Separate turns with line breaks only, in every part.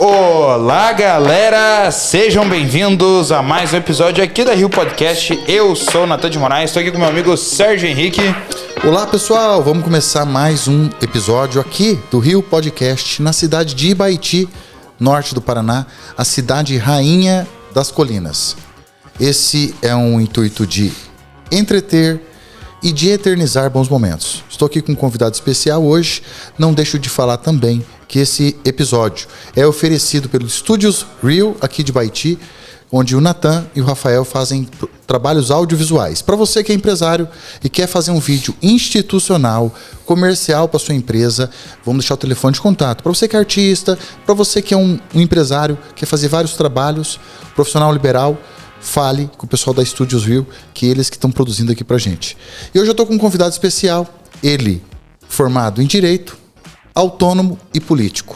Olá, galera! Sejam bem-vindos a mais um episódio aqui da Rio Podcast. Eu sou o Natan de Moraes, estou aqui com meu amigo Sérgio Henrique.
Olá, pessoal! Vamos começar mais um episódio aqui do Rio Podcast, na cidade de Ibaiti, norte do Paraná, a cidade rainha das colinas. Esse é um intuito de entreter e de eternizar bons momentos. Estou aqui com um convidado especial hoje. Não deixo de falar também que esse episódio é oferecido pelos Estúdios Rio, aqui de Ibaiti, onde o Natan e o Rafael fazem trabalhos audiovisuais. Para você que é empresário e quer fazer um vídeo institucional, comercial para sua empresa, vamos deixar o telefone de contato. Para você que é artista, para você que é um empresário, quer fazer vários trabalhos, profissional liberal, fale com o pessoal da Estúdios Rio, que eles que estão produzindo aqui pra gente. E hoje eu estou com um convidado especial, ele formado em Direito, autônomo e político.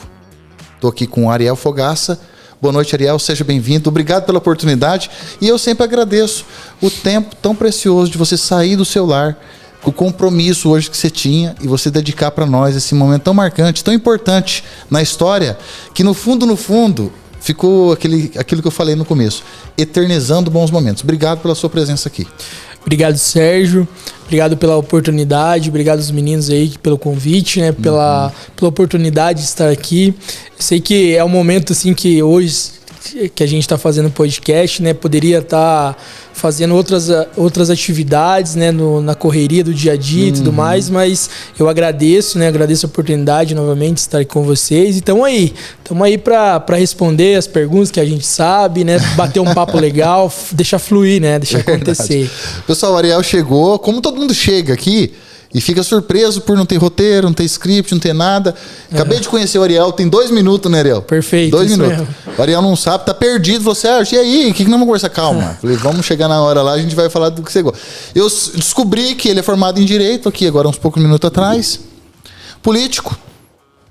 Estou aqui com o Ariel Fogaça. Boa noite, Ariel, seja bem-vindo. Obrigado pela oportunidade e eu sempre agradeço o tempo tão precioso de você sair do seu lar, o compromisso hoje que você tinha e você dedicar para nós esse momento tão marcante, tão importante na história, que no fundo, ficou aquilo que eu falei no começo, eternizando bons momentos. Obrigado pela sua presença aqui.
Obrigado, Sérgio. Obrigado pela oportunidade. Obrigado aos meninos aí pelo convite, né? Pela oportunidade de estar aqui. Eu sei que é um momento assim que hoje que a gente está fazendo podcast, né? Poderia estar fazendo outras atividades, né? Na correria do dia a dia e tudo mais, mas eu agradeço, né? Agradeço a oportunidade novamente de estar aqui com vocês. E estamos aí para responder as perguntas que a gente sabe, né? Bater um papo legal, deixar fluir, né? Deixar acontecer.
Pessoal, o Ariel chegou, como todo mundo chega aqui e fica surpreso por não ter roteiro, não ter script, não ter nada. Acabei de conhecer o Ariel, tem 2 minutos, né, Ariel?
Perfeito.
2 minutos.
Mesmo.
O Ariel não sabe, tá perdido. Você, e aí? O que nós vamos conversar? Calma. Falei, vamos chegar na hora lá, a gente vai falar do que você gosta. Eu descobri que ele é formado em Direito aqui, agora uns poucos minutos atrás. Político.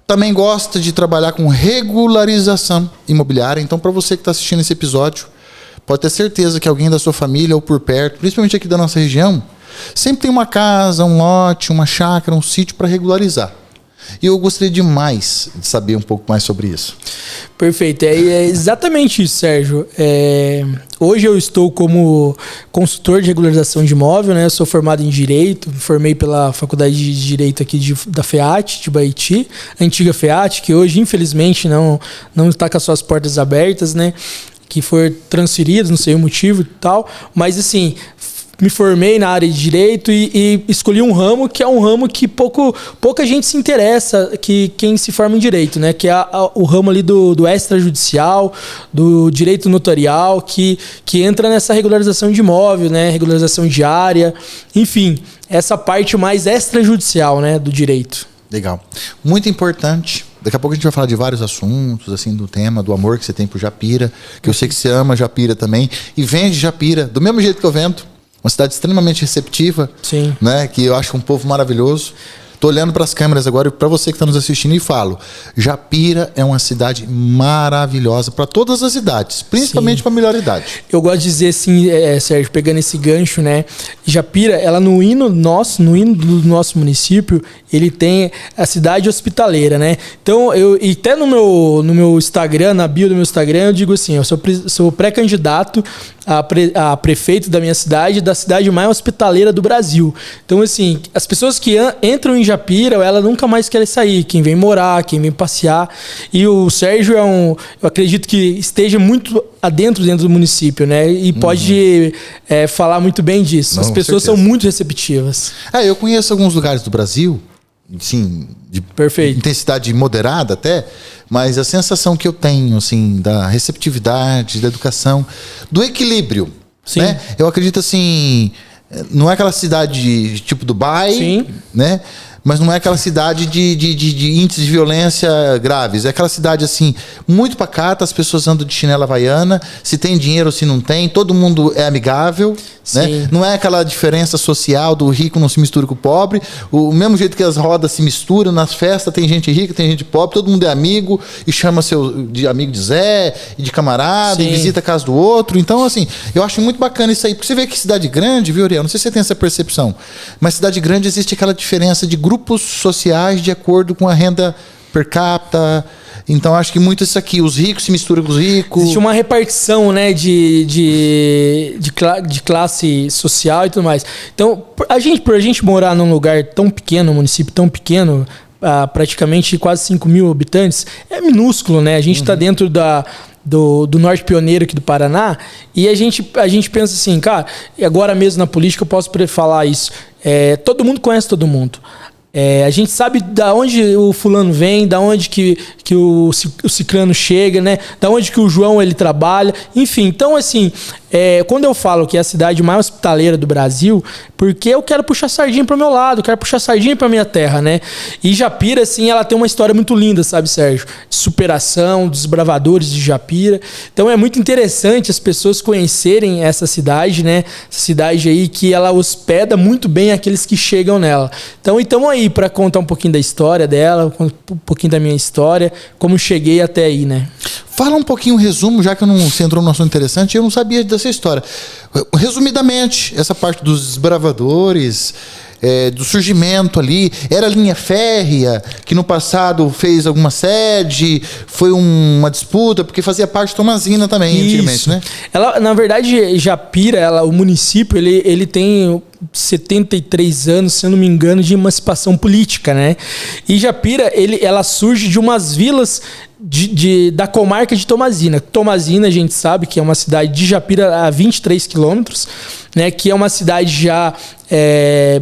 Também gosta de trabalhar com regularização imobiliária. Então, para você que está assistindo esse episódio, pode ter certeza que alguém da sua família ou por perto, principalmente aqui da nossa região, sempre tem uma casa, um lote, uma chácara, um sítio para regularizar. E eu gostaria demais de saber um pouco mais sobre isso.
Perfeito, é exatamente isso, Sérgio. Hoje eu estou como consultor de regularização de imóvel, né? Eu sou formado em Direito, formei pela Faculdade de Direito aqui da FEAT, de Ibaiti, a antiga FEAT, que hoje, infelizmente, não está com as suas portas abertas, né? Que foi transferido, não sei o motivo e tal, mas assim, me formei na área de Direito e escolhi um ramo que é um ramo que pouca gente se interessa, que quem se forma em Direito, né? Que é o ramo ali do extrajudicial, do direito notarial, que entra nessa regularização de imóvel, né? Regularização de área, enfim, essa parte mais extrajudicial, né? Do direito.
Legal. Muito importante. Daqui a pouco a gente vai falar de vários assuntos, assim, do tema, do amor que você tem por Japira, que eu sei que você ama Japira também, e vende Japira do mesmo jeito que eu vendo. Uma cidade extremamente receptiva,
sim,
né? Que eu acho um povo maravilhoso. Tô olhando para as câmeras agora e para você que está nos assistindo e falo, Japira é uma cidade maravilhosa para todas as idades, principalmente para a melhor idade.
Eu gosto de dizer assim, Sérgio, pegando esse gancho, né? Japira, ela no hino do nosso município, ele tem a cidade hospitaleira, né? Então, e até no meu Instagram, na bio do meu Instagram, eu digo assim, eu sou pré-candidato a prefeito da minha cidade, da cidade mais hospitaleira do Brasil. Então, assim, as pessoas que entram em Japira, ela nunca mais querem sair. Quem vem morar, quem vem passear. E o Sérgio eu acredito que esteja muito dentro do município, né? E pode falar muito bem disso. As pessoas são muito receptivas.
Eu conheço alguns lugares do Brasil, sim, de
perfeito,
intensidade moderada até, mas a sensação que eu tenho, assim, da receptividade, da educação, do equilíbrio,
sim,
né? Eu acredito, assim, não é aquela cidade tipo Dubai,
sim,
né? Mas não é aquela cidade de índices de violência graves. É aquela cidade, assim, muito pacata, as pessoas andam de chinela havaiana, se tem dinheiro ou se não tem, todo mundo é amigável, né? Não é aquela diferença social do rico não se mistura com o pobre. O mesmo jeito que as rodas se misturam, nas festas tem gente rica, tem gente pobre, todo mundo é amigo e chama de amigo de Zé, e de camarada, sim, e visita a casa do outro. Então, assim, eu acho muito bacana isso aí, porque você vê que cidade grande, viu, Ariel? Não sei se você tem essa percepção, mas cidade grande existe aquela diferença de grupos sociais de acordo com a renda per capita. Então acho que muito isso aqui, os ricos se misturam com os ricos.
Existe uma repartição, né, de classe social e tudo mais. Então, por a gente morar num lugar tão pequeno, um município tão pequeno, praticamente quase 5 mil habitantes, é minúsculo, né? A gente está dentro do norte pioneiro aqui do Paraná, e a gente pensa assim, cara, e agora mesmo na política eu posso falar isso, todo mundo conhece todo mundo. A gente sabe da onde o fulano vem, da onde que o ciclano chega, né? Da onde que o João ele trabalha, enfim. Então, assim, quando eu falo que é a cidade mais hospitaleira do Brasil, porque eu quero puxar sardinha pro meu lado, quero puxar sardinha pra minha terra, né? E Japira, assim, ela tem uma história muito linda, sabe, Sérgio? De superação, dos bravadores de Japira. Então é muito interessante as pessoas conhecerem essa cidade, né? Essa cidade aí que ela hospeda muito bem aqueles que chegam nela. Então, estamos aí para contar um pouquinho da história dela, um pouquinho da minha história, como cheguei até aí, né?
Fala um pouquinho o resumo, já que você entrou num assunto interessante, eu não sabia dessa história. Resumidamente, essa parte dos desbravadores, do surgimento ali, era a linha férrea, que no passado fez alguma sede, foi uma disputa, porque fazia parte de Tomazina também, antigamente, né?
Ela, na verdade, Japira, o município, ele tem 73 anos, se eu não me engano, de emancipação política, né? E Japira, ela surge de umas vilas da comarca de Tomazina. Tomazina, a gente sabe que é uma cidade de Japira a 23 quilômetros, né? Que é uma cidade já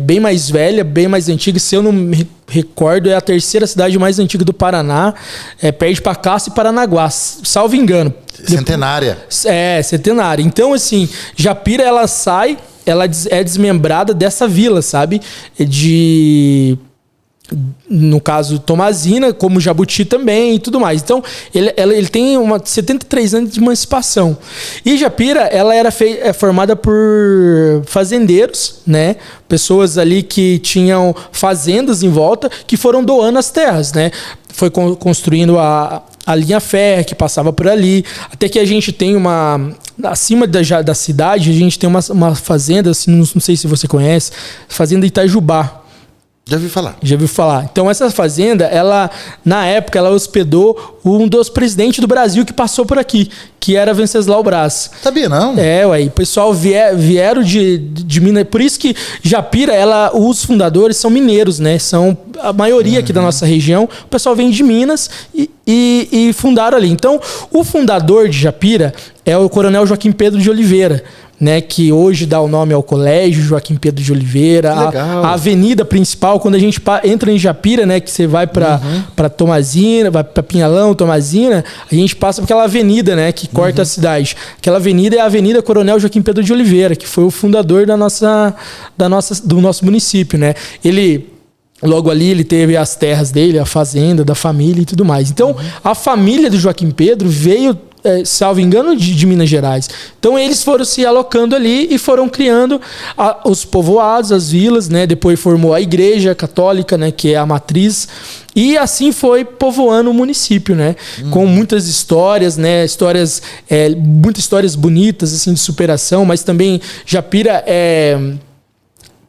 bem mais velha, bem mais antiga. Se eu não me recordo, é a terceira cidade mais antiga do Paraná. Perde para Caça e Paranaguá, salvo engano.
Centenária.
Centenária. Então, assim, Japira, ela é desmembrada dessa vila, sabe? No caso, Tomazina, como Jabuti também e tudo mais. Então, ele tem 73 anos de emancipação. E Japira, ela era formada por fazendeiros, né? Pessoas ali que tinham fazendas em volta, que foram doando as terras, né? Foi construindo a linha férrea que passava por ali, até que a gente tem acima da cidade, a gente tem uma fazenda, assim, não sei se você conhece, Fazenda Itajubá.
Já ouvi falar.
Já ouviu falar. Então essa fazenda, na época, ela hospedou um dos presidentes do Brasil que passou por aqui, que era Venceslau Braz.
Sabia, não?
O pessoal vieram de Minas. Por isso que Japira, os fundadores são mineiros, né? São a maioria aqui da nossa região. O pessoal vem de Minas e fundaram ali. Então, o fundador de Japira é o Coronel Joaquim Pedro de Oliveira, né, que hoje dá o nome ao Colégio Joaquim Pedro de Oliveira, a avenida principal, quando a gente entra em Japira, né, que você vai para Tomazina, vai para Pinhalão, Tomazina, a gente passa por aquela avenida, né, que corta a cidade. Aquela avenida é a Avenida Coronel Joaquim Pedro de Oliveira, que foi o fundador do nosso município, né? Logo ali ele teve as terras dele, a fazenda da família e tudo mais. Então, a família do Joaquim Pedro veio, salvo engano, de Minas Gerais. Então eles foram se alocando ali e foram criando os povoados, as vilas, né? Depois formou a igreja católica, né? Que é a matriz. E assim foi povoando o município, né? Com muitas histórias, né? Muitas histórias bonitas, assim, de superação, mas também Japira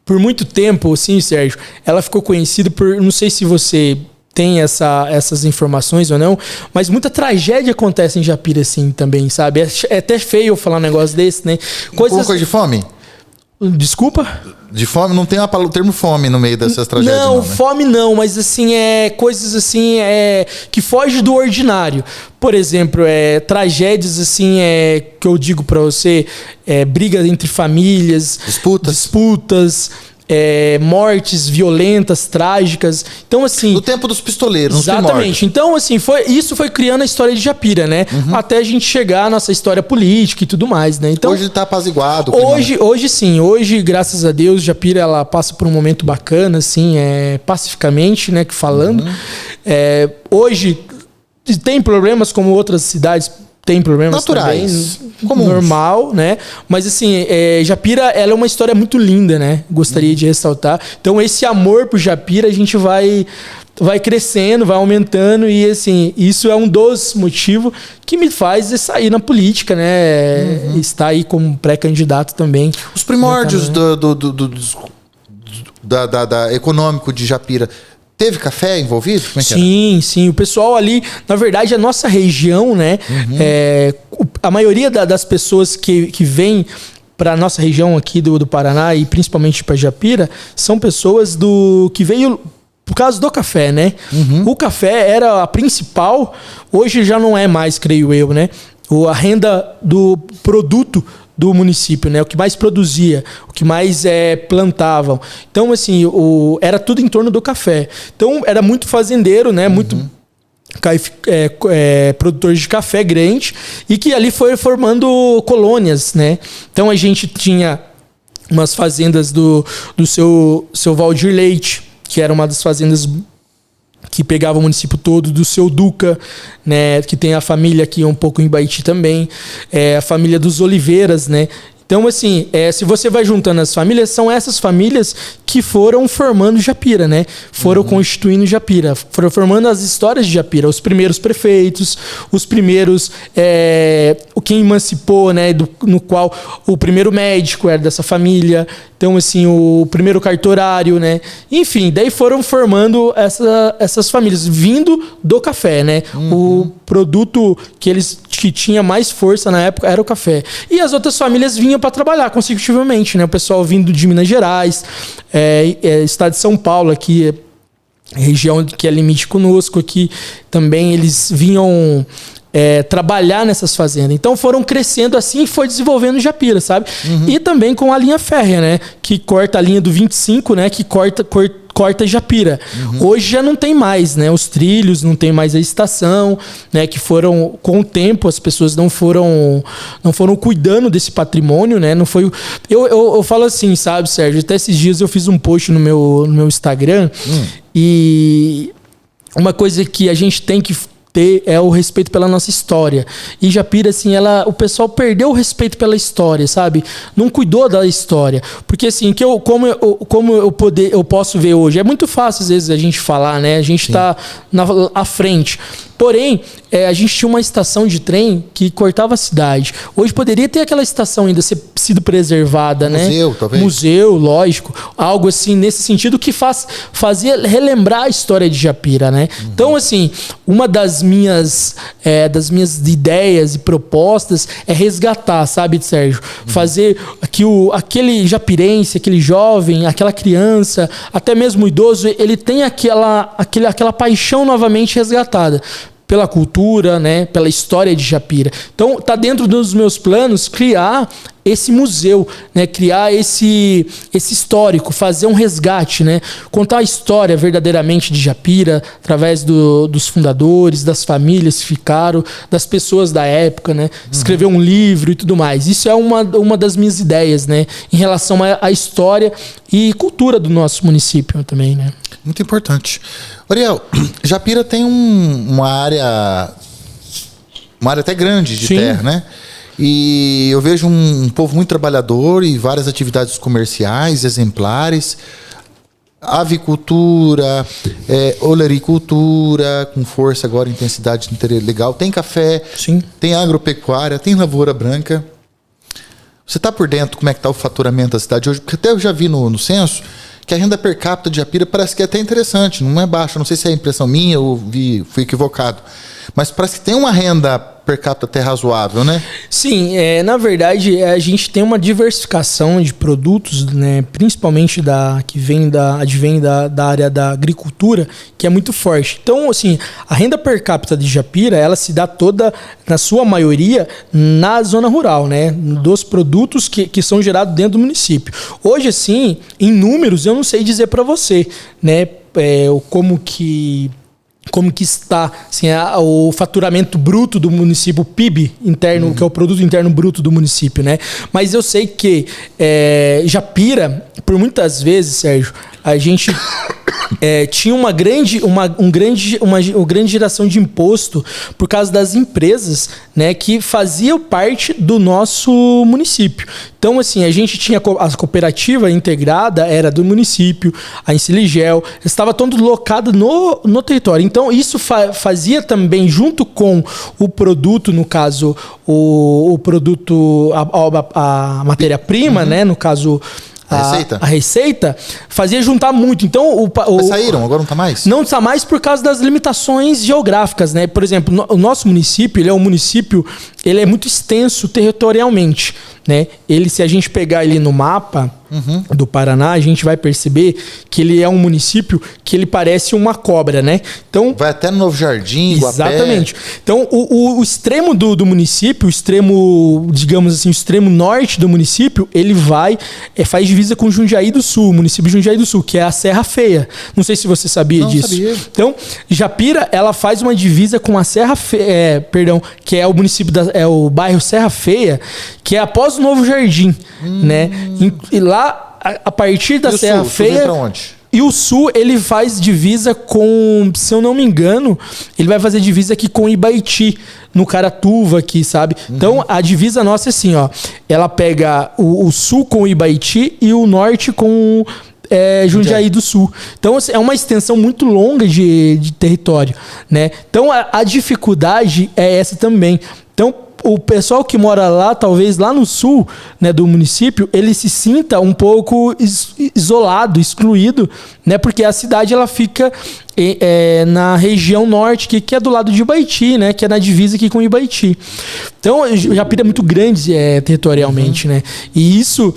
por muito tempo, assim, Sérgio, ela ficou conhecida por, não sei se você tem essas informações ou não, mas muita tragédia acontece em Japira, assim, também, sabe? É até feio eu falar um negócio desse, né?
Coisa de fome?
Desculpa?
De fome? Não tem o termo fome no meio dessas tragédias, não, né?
Fome não, mas assim, coisas assim, que foge do ordinário. Por exemplo, tragédias assim, que eu digo pra você, briga entre famílias, disputas, mortes violentas, trágicas. Então, assim...
No tempo dos pistoleiros,
exatamente. Então, assim, isso foi criando a história de Japira, né? Até a gente chegar à nossa história política e tudo mais, né? Então,
hoje ele tá apaziguado.
Hoje sim. Hoje, graças a Deus, Japira, ela passa por um momento bacana, assim, pacificamente, né? Que falando. Hoje, tem problemas como outras cidades... Tem problemas naturais, também, normal, né? Mas assim, Japira, ela é uma história muito linda, né? Gostaria de ressaltar. Então esse amor por Japira, a gente vai crescendo, vai aumentando e assim, isso é um dos motivos que me faz sair na política, né? Estar aí como pré-candidato também.
Os primórdios da econômico de Japira Teve café envolvido? Como é que
Sim, sim. O pessoal ali, na verdade, a nossa região, né? A maioria das pessoas que vêm para nossa região aqui do Paraná e principalmente para Japira são pessoas que veio por causa do café, né? O café era a principal, hoje já não é mais, creio eu, né? A renda do produto do município, né? O que mais produzia, o que mais plantavam. Então, assim, era tudo em torno do café. Então, era muito fazendeiro, né? Muito produtores de café grande e que ali foi formando colônias, né? Então, a gente tinha umas fazendas do seu Valdir Leite, que era uma das fazendas que pegava o município todo, do seu Duca, né, que tem a família aqui um pouco em Ibaiti também, a família dos Oliveiras, né. Então, assim, se você vai juntando as famílias, são essas famílias que foram formando Japira, né? Foram constituindo Japira, foram formando as histórias de Japira. Os primeiros prefeitos, os primeiros... quem emancipou, né? No qual o primeiro médico era dessa família. Então, assim, o primeiro cartorário, né? Enfim, daí foram formando essas famílias, vindo do café, né? O produto que tinha mais força na época era o café. E as outras famílias vinham para trabalhar consecutivamente, né? O pessoal vindo de Minas Gerais, estado de São Paulo aqui, região que é limite conosco aqui, também eles vinham trabalhar nessas fazendas. Então foram crescendo assim e foi desenvolvendo Japira, sabe? E também com a linha férrea, né? Que corta a linha do 25, né? Que corta Japira. Hoje já não tem mais, né? Os trilhos, não tem mais a estação, né? Que foram, com o tempo, as pessoas não foram cuidando desse patrimônio, né? Não foi... Eu falo assim, sabe, Sérgio? Até esses dias eu fiz um post no meu Instagram e uma coisa que a gente tem que ter o respeito pela nossa história. E Japira, assim, o pessoal perdeu o respeito pela história, sabe? Não cuidou da história. Porque, assim, como eu posso ver hoje, é muito fácil, às vezes, a gente falar, né? A gente tá à frente. Porém, a gente tinha uma estação de trem que cortava a cidade. Hoje poderia ter aquela estação ainda sido preservada, né?
Museu, talvez.
Museu, lógico. Algo assim, nesse sentido, que fazia relembrar a história de Japira, né? Então, assim, uma das minhas ideias e propostas é resgatar, sabe, Sérgio? Fazer que aquele japirense, aquele jovem, aquela criança, até mesmo o idoso, ele tenha aquela paixão novamente resgatada pela cultura, né, pela história de Japira. Então, tá dentro dos meus planos criar esse museu, né, criar esse histórico, fazer um resgate, né, contar a história verdadeiramente de Japira através dos fundadores, das famílias que ficaram, das pessoas da época, né, escrever um livro e tudo mais. Isso é uma das minhas ideias, né, em relação à história e cultura do nosso município também, né.
Muito importante. Ariel, Japira tem uma área até grande de terra, né? E eu vejo um povo muito trabalhador e várias atividades comerciais, exemplares, avicultura, olericultura, com força agora, intensidade legal. Tem café, tem agropecuária, tem lavoura branca. Você está por dentro como é que está o faturamento da cidade hoje? Porque até eu já vi no censo que a renda per capita de Japira parece que é até interessante, não é baixa. Não sei se é impressão minha ou fui equivocado. Mas parece que tem uma renda per capita até razoável, né?
Sim, na verdade a gente tem uma diversificação de produtos, né, principalmente advém da área da agricultura, que é muito forte. Então, assim, a renda per capita de Japira, ela se dá toda, na sua maioria, na zona rural, né, dos produtos que são gerados dentro do município. Hoje, assim, em números, eu não sei dizer para você, né, como que está assim, o faturamento bruto do município, o PIB interno, que é o Produto Interno Bruto do município, né? Mas eu sei que Japira, por muitas vezes, Sérgio, a gente tinha uma grande geração de imposto por causa das empresas, né, que faziam parte do nosso município. Então, assim, a gente tinha a cooperativa integrada, era do município, a Ensiligel, estava todo locado no território. Então, isso fazia também, junto com o produto, no caso, o produto, a matéria-prima, né, no caso,
A
receita, fazia juntar muito. Então,
Mas saíram, agora não tá mais?
Não está mais por causa das limitações geográficas, né? Por exemplo, o nosso município, ele é um município, ele é muito extenso territorialmente, né? Se a gente pegar ele no mapa do Paraná, a gente vai perceber que ele é um município que ele parece uma cobra, né? Então,
vai até no Novo Jardim, Guapé.
Exatamente. Então, o extremo do município, o extremo, digamos assim, o extremo norte do município, ele faz divisa com Jundiaí do Sul, o município de Jundiaí do Sul, que é a Serra Feia. Não sei se você sabia disso.
Sabia.
Então, Japira, ela faz uma divisa com a Serra Feia, que é o município, é o bairro Serra Feia, que é após o Novo Jardim, né? E lá, a partir da Serra Feia...
Pra onde?
E o Sul, ele faz divisa com, se eu não me engano, ele vai fazer divisa aqui com Ibaiti, no Caratuva aqui, sabe? Então, a divisa nossa é assim, ó. Ela pega o Sul com Ibaiti e o Norte com Jundiaí do Sul. Então, é uma extensão muito longa de território, né? Então, a dificuldade é essa também. Então, o pessoal que mora lá, talvez lá no sul, né, do município, ele se sinta um pouco isolado, excluído, né, porque a cidade ela fica na região norte, que é do lado de Ibaiti, né, que é na divisa aqui com Ibaiti. Então, Japira é muito grande territorialmente, né, e isso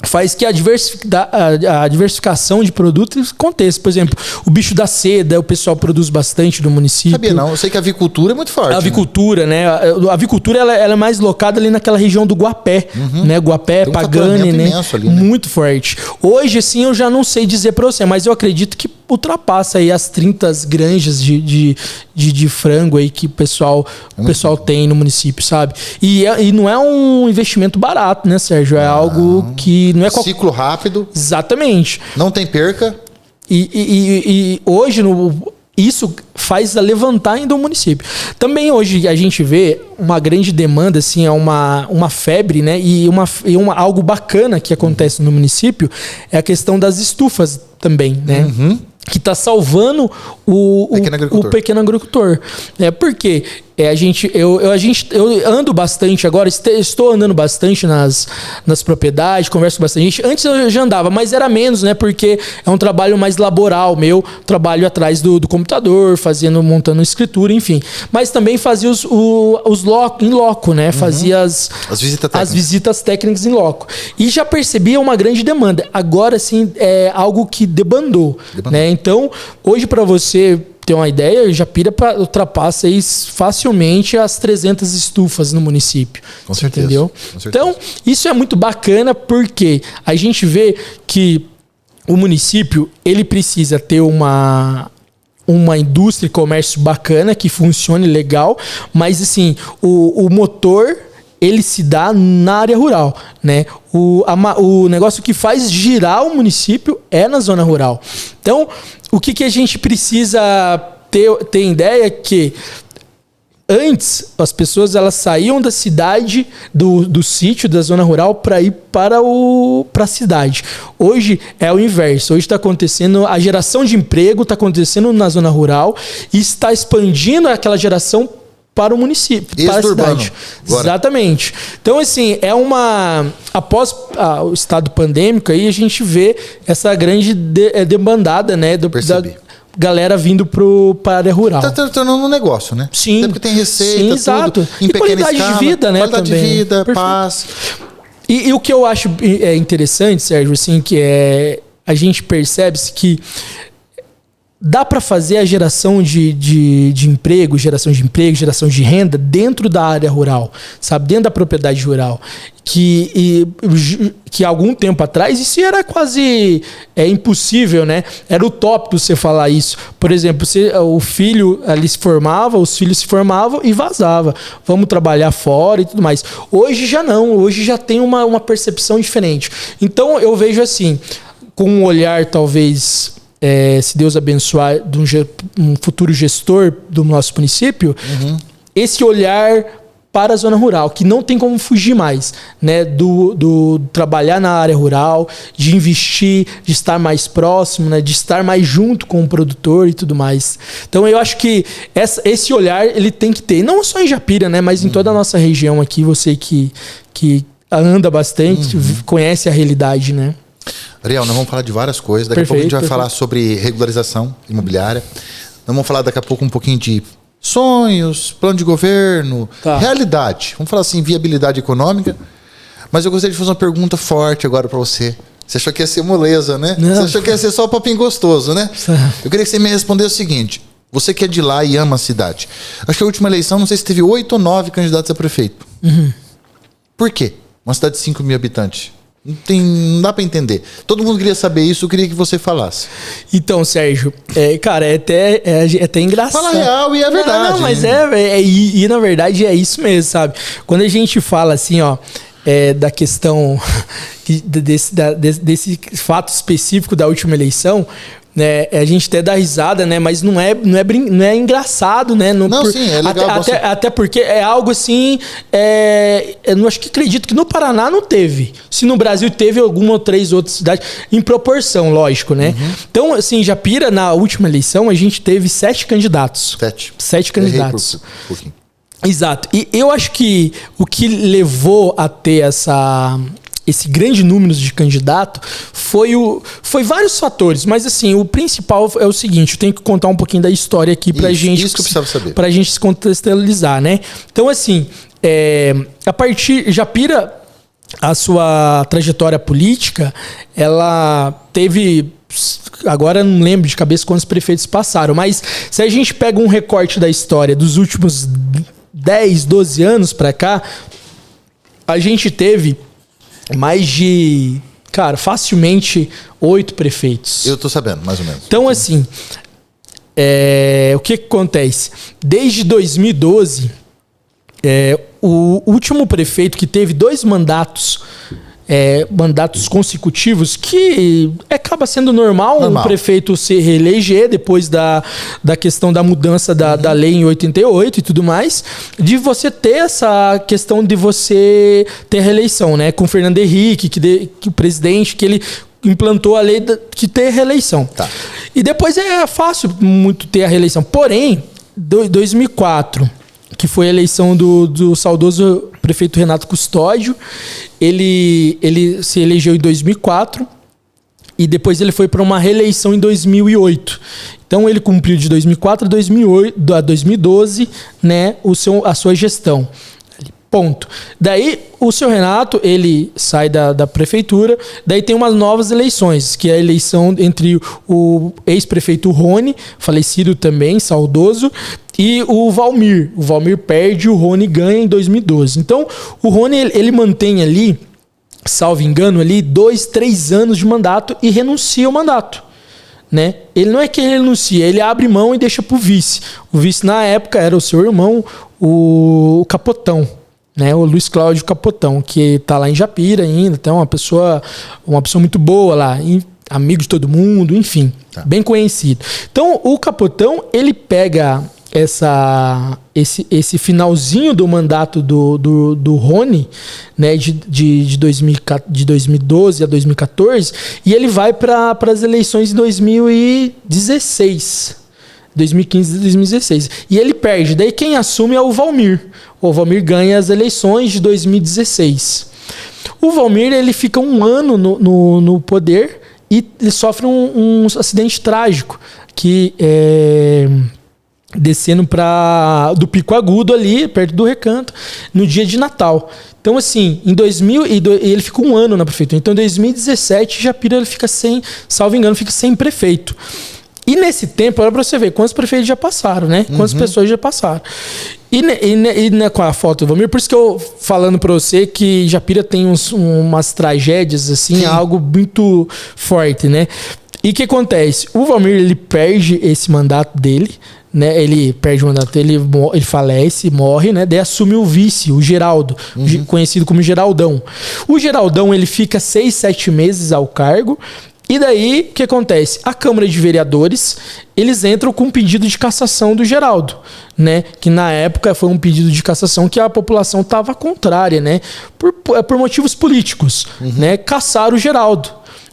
faz que a diversificação de produtos aconteça. Por exemplo, o bicho da seda, o pessoal produz bastante no município.
Sabia não, eu sei que a avicultura é muito forte.
A avicultura, né? A avicultura ela é mais locada ali naquela região do Guapé, né? Guapé, Pagani, né?
Ali, né?
Muito forte. Hoje, assim, eu já não sei dizer pra você, mas eu acredito que ultrapassa aí as 30 granjas de frango aí que o pessoal tem no município, sabe? E não é um investimento barato, né, Sérgio? É algo que não é
ciclo rápido.
Exatamente.
Não tem perca.
E hoje isso faz levantar ainda o município. Também hoje a gente vê uma grande demanda, assim, é uma febre, né? E algo bacana que acontece no município é a questão das estufas também, né? Que está salvando o pequeno agricultor. Por quê? Eu ando bastante agora, estou andando bastante nas propriedades, converso com bastante gente. Antes eu já andava, mas era menos, né? Porque é um trabalho mais laboral meu, trabalho atrás do computador, montando escritura, enfim. Mas também fazia os em loco, né? Fazia as visitas técnicas em loco. E já percebia uma grande demanda. Agora, sim, é algo que debandou. Né? Então, hoje, para você ter uma ideia, Japira ultrapassa aí facilmente as 300 estufas no município.
Com certeza.
Entendeu?
Com certeza.
Então, isso é muito bacana porque a gente vê que o município, ele precisa ter uma indústria e comércio bacana, que funcione legal, mas assim, o motor ele se dá na área rural, né? O negócio que faz girar o município é na zona rural. Então, o que a gente precisa ter ideia é que antes as pessoas elas saíam da cidade, do sítio, da zona rural, para ir para a cidade. Hoje é o inverso. Hoje está acontecendo, a geração de emprego está acontecendo na zona rural e está expandindo aquela geração para o município, para a cidade. Agora. Exatamente. Então, assim, após o estado pandêmico, aí a gente vê essa grande debandada, né? Da galera vindo para a área rural.
Tá tornando um negócio, né?
Sim.
Até porque tem receita,
sim, exato.
Tudo, em pequena
qualidade
escala,
de vida, né?
Qualidade
também.
de vida,
Perfeito.
paz.
E o que eu acho interessante, Sérgio, assim, que a gente percebe que dá para fazer a geração de emprego, geração de renda dentro da área rural, sabe? Dentro da propriedade rural. Que algum tempo atrás isso era quase impossível, né? Era utópico você falar isso. Por exemplo, o filho ali os filhos se formavam e vazavam. Vamos trabalhar fora e tudo mais. Hoje já não, hoje já tem uma percepção diferente. Então eu vejo assim, com um olhar talvez... se Deus abençoar de um futuro gestor do nosso município, esse olhar para a zona rural, que não tem como fugir mais, né? Do trabalhar na área rural, de investir, de estar mais próximo, né? De estar mais junto com o produtor e tudo mais. Então eu acho que esse olhar ele tem que ter, não só em Japira, né? Mas em toda a nossa região aqui, você que anda bastante, conhece a realidade, né?
Ariel, nós vamos falar de várias coisas. Daqui a pouco a gente vai falar sobre regularização imobiliária. Nós vamos falar daqui a pouco um pouquinho de sonhos, plano de governo, realidade. Vamos falar assim, viabilidade econômica. Mas eu gostaria de fazer uma pergunta forte agora para você. Você achou que ia ser moleza, né?
Não.
Você achou que ia ser só o papinho gostoso, né? Eu queria que você me respondesse o seguinte. Você que é de lá e ama a cidade. Acho que a última eleição, não sei se teve 8 ou 9 candidatos a prefeito. Por quê? Uma cidade de 5 mil habitantes. Não dá pra entender. Todo mundo queria saber isso, eu queria que você falasse.
Então, Sérgio, cara, é até engraçado.
Fala real e é verdade.
Não, mas e na verdade é isso mesmo, sabe? Quando a gente fala assim, ó, da questão desse fato específico da última eleição, né, a gente até dá risada, né? Mas não é engraçado, né?
Sim, é legal.
Até porque é algo assim. Eu não acho que acredito que no Paraná não teve. Se no Brasil teve alguma ou 3 outras cidades, em proporção, lógico, né? Então, assim, Japira, na última eleição, a gente teve 7 candidatos. 7 candidatos.
Errei por pouquinho.
Exato. E eu acho que o que levou a ter esse grande número de candidato foi vários fatores, mas assim, o principal é o seguinte, eu tenho que contar um pouquinho da história aqui pra gente.
Isso que eu precisava saber.
Pra gente se contextualizar, né? Então, assim, a partir Japira, a sua trajetória política, ela teve, agora eu não lembro de cabeça quantos prefeitos passaram, mas se a gente pega um recorte da história dos últimos 10, 12 anos pra cá, a gente teve mais de, cara, facilmente 8 prefeitos.
Eu tô sabendo, mais ou menos.
Então, assim, o que acontece? Desde 2012, o último prefeito que teve 2 mandatos consecutivos, que acaba sendo normal um prefeito se reeleger depois da questão da mudança da lei em 88 e tudo mais, de você ter essa questão de você ter reeleição, né? Com o Fernando Henrique, que o presidente, que ele implantou a lei que ter reeleição.
Tá.
E depois é fácil muito ter a reeleição. Porém, 2004... que foi a eleição do saudoso prefeito Renato Custódio. Ele se elegeu em 2004 e depois ele foi para uma reeleição em 2008. Então ele cumpriu de 2004 a 2012, né, a sua gestão. Ponto. Daí o seu Renato, ele sai da prefeitura, daí tem umas novas eleições, que é a eleição entre o ex-prefeito Rony, falecido também, saudoso, e o Valmir. O Valmir perde, o Rony ganha em 2012. Então, o Rony, ele mantém ali, salvo engano, ali 2, 3 anos de mandato e renuncia ao mandato, né? Ele não é que ele renuncia, ele abre mão e deixa pro vice. O vice, na época, era o seu irmão, o Capotão, né? O Luiz Cláudio Capotão, que tá lá em Japira ainda, então uma pessoa muito boa lá, amigo de todo mundo, enfim, bem conhecido. Então, o Capotão, ele pega esse finalzinho do mandato do Rony, né, de 2012 a 2014, e ele vai para as eleições de 2016. 2015 e 2016. E ele perde. Daí quem assume é o Valmir. O Valmir ganha as eleições de 2016. O Valmir, ele fica 1 ano no poder e ele sofre um acidente trágico, que descendo do Pico Agudo ali, perto do Recanto, no dia de Natal. Então, assim, ele fica 1 ano na prefeitura. Então, em 2017, Japira, ele fica salvo engano, fica sem prefeito. E nesse tempo, olha pra você ver quantos prefeitos já passaram, né? Quantas pessoas já passaram. E com a foto do Valmir, por isso que eu falando pra você que Japira tem umas tragédias, assim, algo muito forte, né? E o que acontece? O Valmir, ele perde esse mandato dele, né? Ele perde o mandato dele, ele falece, morre, né? Daí assume o vice, o Geraldo, conhecido como Geraldão. O Geraldão, ele fica 6, 7 meses ao cargo. E daí, o que acontece? A Câmara de Vereadores, eles entram com um pedido de cassação do Geraldo, né? Que na época foi um pedido de cassação que a população estava contrária, né? Por motivos políticos, né? Cassaram o Geraldo,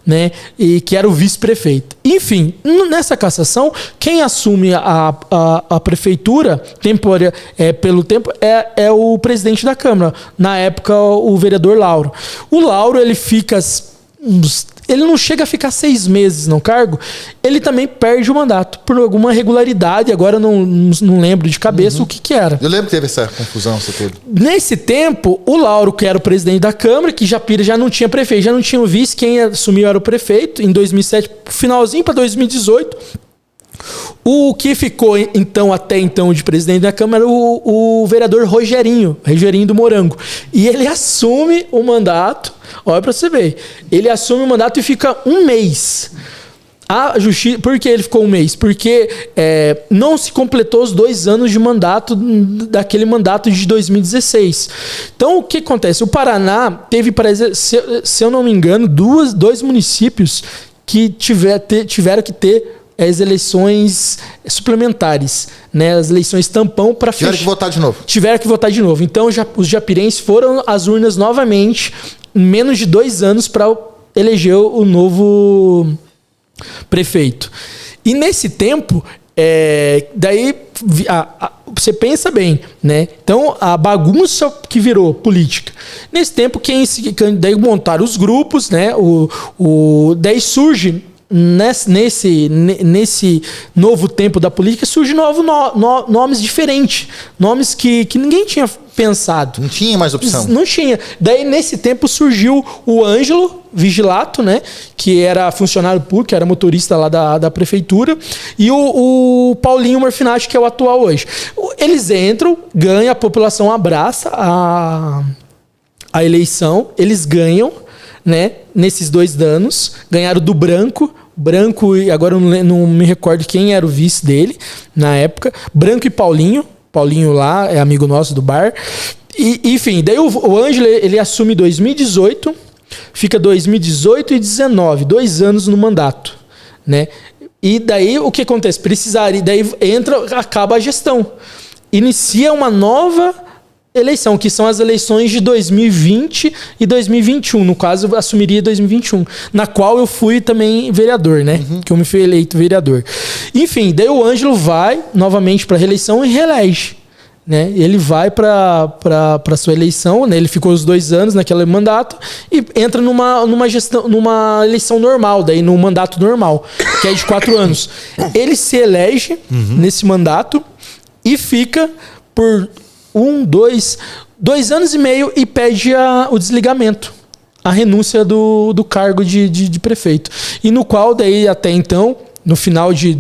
né? E que era o vice-prefeito. Enfim, nessa cassação, quem assume a prefeitura temporária pelo tempo é o presidente da Câmara. Na época, o vereador Lauro. O Lauro, ele fica ele não chega a ficar 6 meses no cargo, ele também perde o mandato por alguma irregularidade. Agora não lembro de cabeça o que era.
Eu lembro que teve essa confusão, isso tudo.
Nesse tempo, o Lauro, que era o presidente da Câmara, que Japira já não tinha prefeito, já não tinha o vice, quem assumiu era o prefeito, em 2007, finalzinho para 2018. O que ficou até então de presidente da Câmara era o vereador Rogerinho do Morango. E ele assume o mandato, olha para você ver, ele assume o mandato e fica 1 mês. A justiça, por que ele ficou 1 mês? Porque não se completou os 2 anos de mandato daquele mandato de 2016. Então, o que acontece? O Paraná teve, se eu não me engano, 2 municípios que tiveram que ter as eleições suplementares, né? As eleições tampão para fechar. Tiveram que votar de novo. Então, os japirenses foram às urnas novamente, em menos de 2 anos, para eleger o novo prefeito. E nesse tempo, daí você pensa bem, né? Então, a bagunça que virou política. Nesse tempo, daí montaram os grupos, né? Daí surge nesse novo tempo da política, surgem nomes diferentes, nomes que ninguém tinha pensado.
Não tinha mais opção.
Não tinha. Daí, nesse tempo, surgiu o Ângelo Vigilato, né, que era funcionário público, que era motorista lá da prefeitura, e o Paulinho Morfinati, que é o atual hoje. Eles entram, ganham, a população abraça a eleição, eles ganham, né, nesses 2 anos, ganharam do Branco, e agora eu não me recordo quem era o vice dele na época, Branco e Paulinho lá é amigo nosso do bar, e enfim, daí o Ângelo, ele assume 2018, fica 2018 e 2019, 2 anos no mandato, né, e daí o que acontece? Daí acaba a gestão, inicia uma nova eleição, que são as eleições de 2020 e 2021. No caso, eu assumiria 2021, na qual eu fui também vereador, né? Que eu me fui eleito vereador. Enfim, daí o Ângelo vai novamente para a reeleição e reelege, né? Ele vai para sua eleição, né? Ele ficou os 2 anos naquele mandato e entra numa eleição normal, daí no mandato normal, que é de 4 anos. Ele se elege nesse mandato e fica por 2 anos e meio e pede o desligamento, a renúncia do cargo de prefeito. E no qual, daí, até então, no final de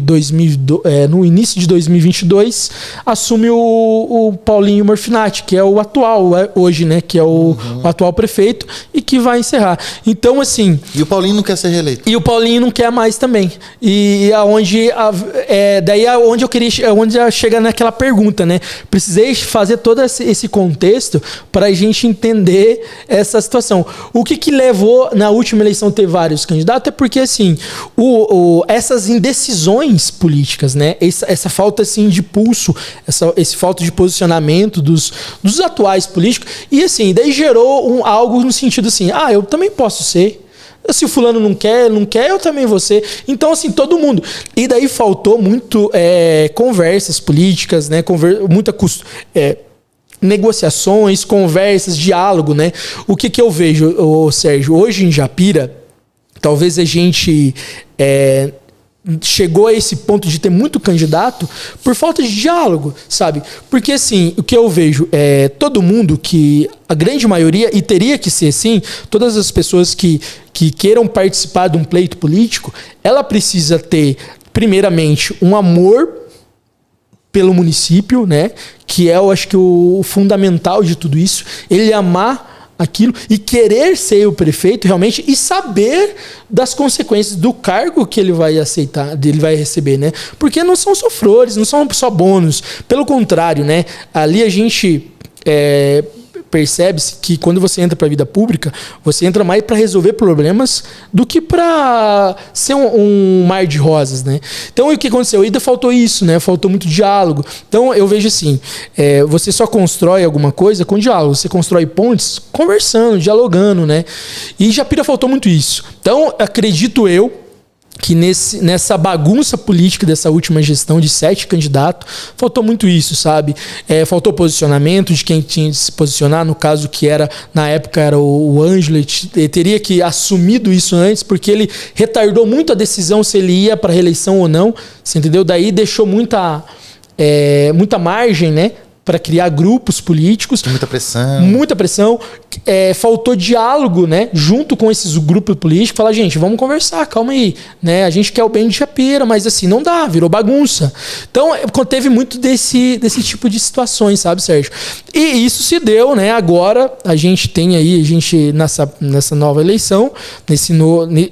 no início de 2022, assume o Paulinho Morfinati, que é o atual hoje, né? Que é o atual prefeito e que vai encerrar. Então, assim...
E o Paulinho não quer ser reeleito.
E o Paulinho não quer mais também. E daí é onde eu queria... onde chega naquela pergunta, né? Precisei fazer todo esse contexto para a gente entender essa situação. O que levou, na última eleição, ter vários candidatos? É porque, assim, essas indecisões políticas, né? Essa falta assim de pulso, esse falta de posicionamento dos atuais políticos, e assim, daí gerou algo no sentido assim, eu também posso ser. Se o fulano não quer, eu também vou ser. Então, assim, todo mundo. E daí faltou muito conversas políticas, né? Negociações, conversas, diálogo, né? O que eu vejo, Sérgio, hoje em Japira, talvez a gente chegou a esse ponto de ter muito candidato por falta de diálogo, sabe? Porque, assim, o que eu vejo é todo mundo que, a grande maioria, e teria que ser assim, todas as pessoas que queiram participar de um pleito político, ela precisa ter, primeiramente, um amor pelo município, né? Que eu acho que o fundamental de tudo isso, ele amar aquilo e querer ser o prefeito realmente e saber das consequências do cargo que ele vai aceitar, ele vai receber, né? Porque não são só flores, não são só bônus, pelo contrário, né? Ali a gente percebe-se que quando você entra para a vida pública, você entra mais para resolver problemas do que para ser um mar de rosas, né? Então, o que aconteceu? Ainda faltou isso, né? Faltou muito diálogo. Então, eu vejo assim, você só constrói alguma coisa com diálogo. Você constrói pontes conversando, dialogando, né? E em Japira faltou muito isso. Então, acredito eu que nessa bagunça política dessa última gestão de 7 candidatos, faltou muito isso, sabe? Faltou posicionamento de quem tinha de se posicionar, no caso que era, na época era o Ângelo, ele teria que assumido isso antes, porque ele retardou muito a decisão se ele ia para reeleição ou não, você entendeu? Daí deixou muita margem, né? Para criar grupos políticos.
Muita pressão.
Muita pressão. Faltou diálogo, né? Junto com esses grupos políticos. Falar, gente, vamos conversar, calma aí. Né? A gente quer o bem de Japira, mas assim, não dá, virou bagunça. Então, teve muito desse tipo de situações, sabe, Sérgio? E isso se deu, né? Agora, a gente tem aí, nessa nova eleição,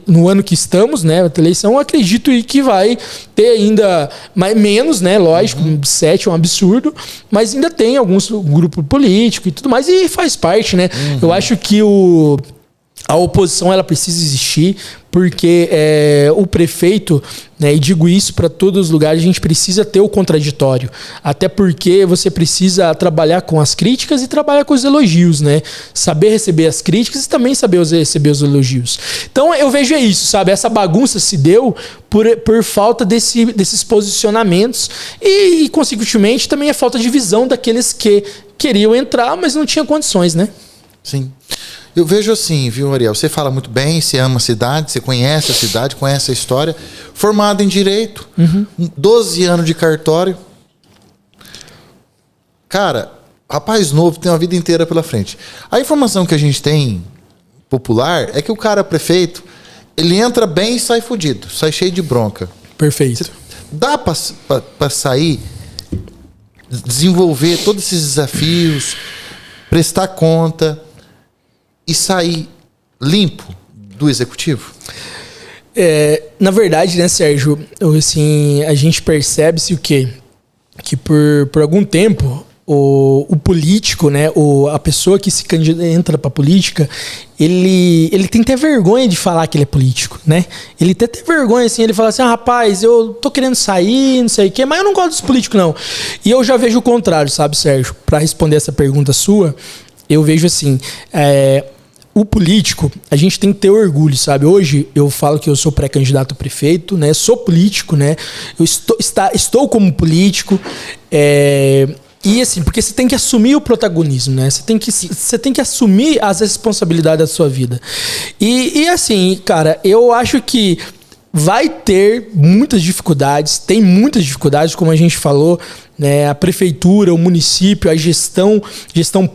no ano que estamos, né? A eleição, eu acredito que vai ter ainda menos, né? Lógico, 7 é um absurdo, mas ainda tem alguns grupos políticos e tudo mais, e faz parte, né? Eu acho que a oposição ela precisa existir, porque o prefeito, né, e digo isso para todos os lugares, a gente precisa ter o contraditório. Até porque você precisa trabalhar com as críticas e trabalhar com os elogios, né? Saber receber as críticas e também saber receber os elogios. Então eu vejo isso, sabe? Essa bagunça se deu por falta desses posicionamentos e, consequentemente, também a falta de visão daqueles que queriam entrar, mas não tinham condições, né?
Sim. Eu vejo assim, viu, Ariel? Você fala muito bem, você ama a cidade, você conhece a cidade, conhece a história. Formado em Direito, 12 anos de cartório. Cara, rapaz novo tem uma vida inteira pela frente. A informação que a gente tem popular é que o cara prefeito, ele entra bem e sai fudido, sai cheio de bronca.
Perfeito.
Dá pra sair, desenvolver todos esses desafios, prestar conta e sair limpo do executivo?
Na verdade, né, Sérgio, assim, a gente percebe-se o quê? Que por algum tempo o político, né, a pessoa que entra pra política, ele tem até vergonha de falar que ele é político, né? Ele tem até vergonha, assim, ele fala assim, rapaz, eu tô querendo sair, não sei o quê, mas eu não gosto dos políticos, não. E eu já vejo o contrário, sabe, Sérgio? Pra responder essa pergunta sua, eu vejo assim, o político, a gente tem que ter orgulho, sabe? Hoje eu falo que eu sou pré-candidato a prefeito, né? Sou político, né? Eu estou como político, e assim, porque você tem que assumir o protagonismo, né? Você tem que assumir as responsabilidades da sua vida. E assim, cara, eu acho que vai ter muitas dificuldades, tem muitas dificuldades, como a gente falou, né? A prefeitura, o município, a gestão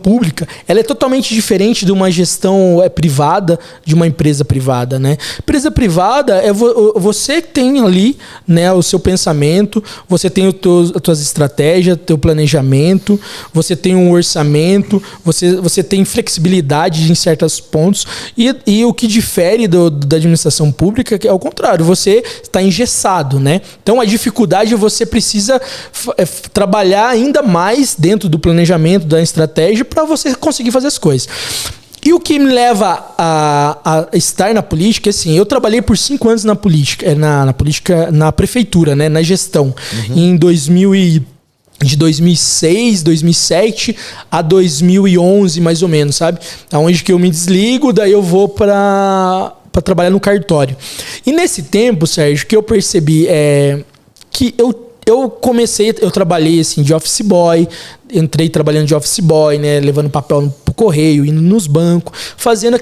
pública, ela é totalmente diferente de uma gestão privada, de uma empresa privada, né? Empresa privada é você que tem ali, né, o seu pensamento, você tem as tuas estratégias, teu planejamento, você tem um orçamento, você tem flexibilidade em certos pontos, e o que difere da administração pública é o contrário, você está engessado, né? Então a dificuldade é você precisa trabalhar ainda mais dentro do planejamento, da estratégia, para você conseguir fazer as coisas. E o que me leva a estar na política, assim, eu trabalhei por 5 anos na política, na prefeitura, né, na gestão, em de 2006, 2007 a 2011, mais ou menos, sabe? Aonde que eu me desligo, daí eu vou para trabalhar no cartório. E nesse tempo, Sérgio, que eu percebi que eu trabalhei assim de office boy, entrei trabalhando de office boy, né, levando papel pro correio, indo nos bancos, fazendo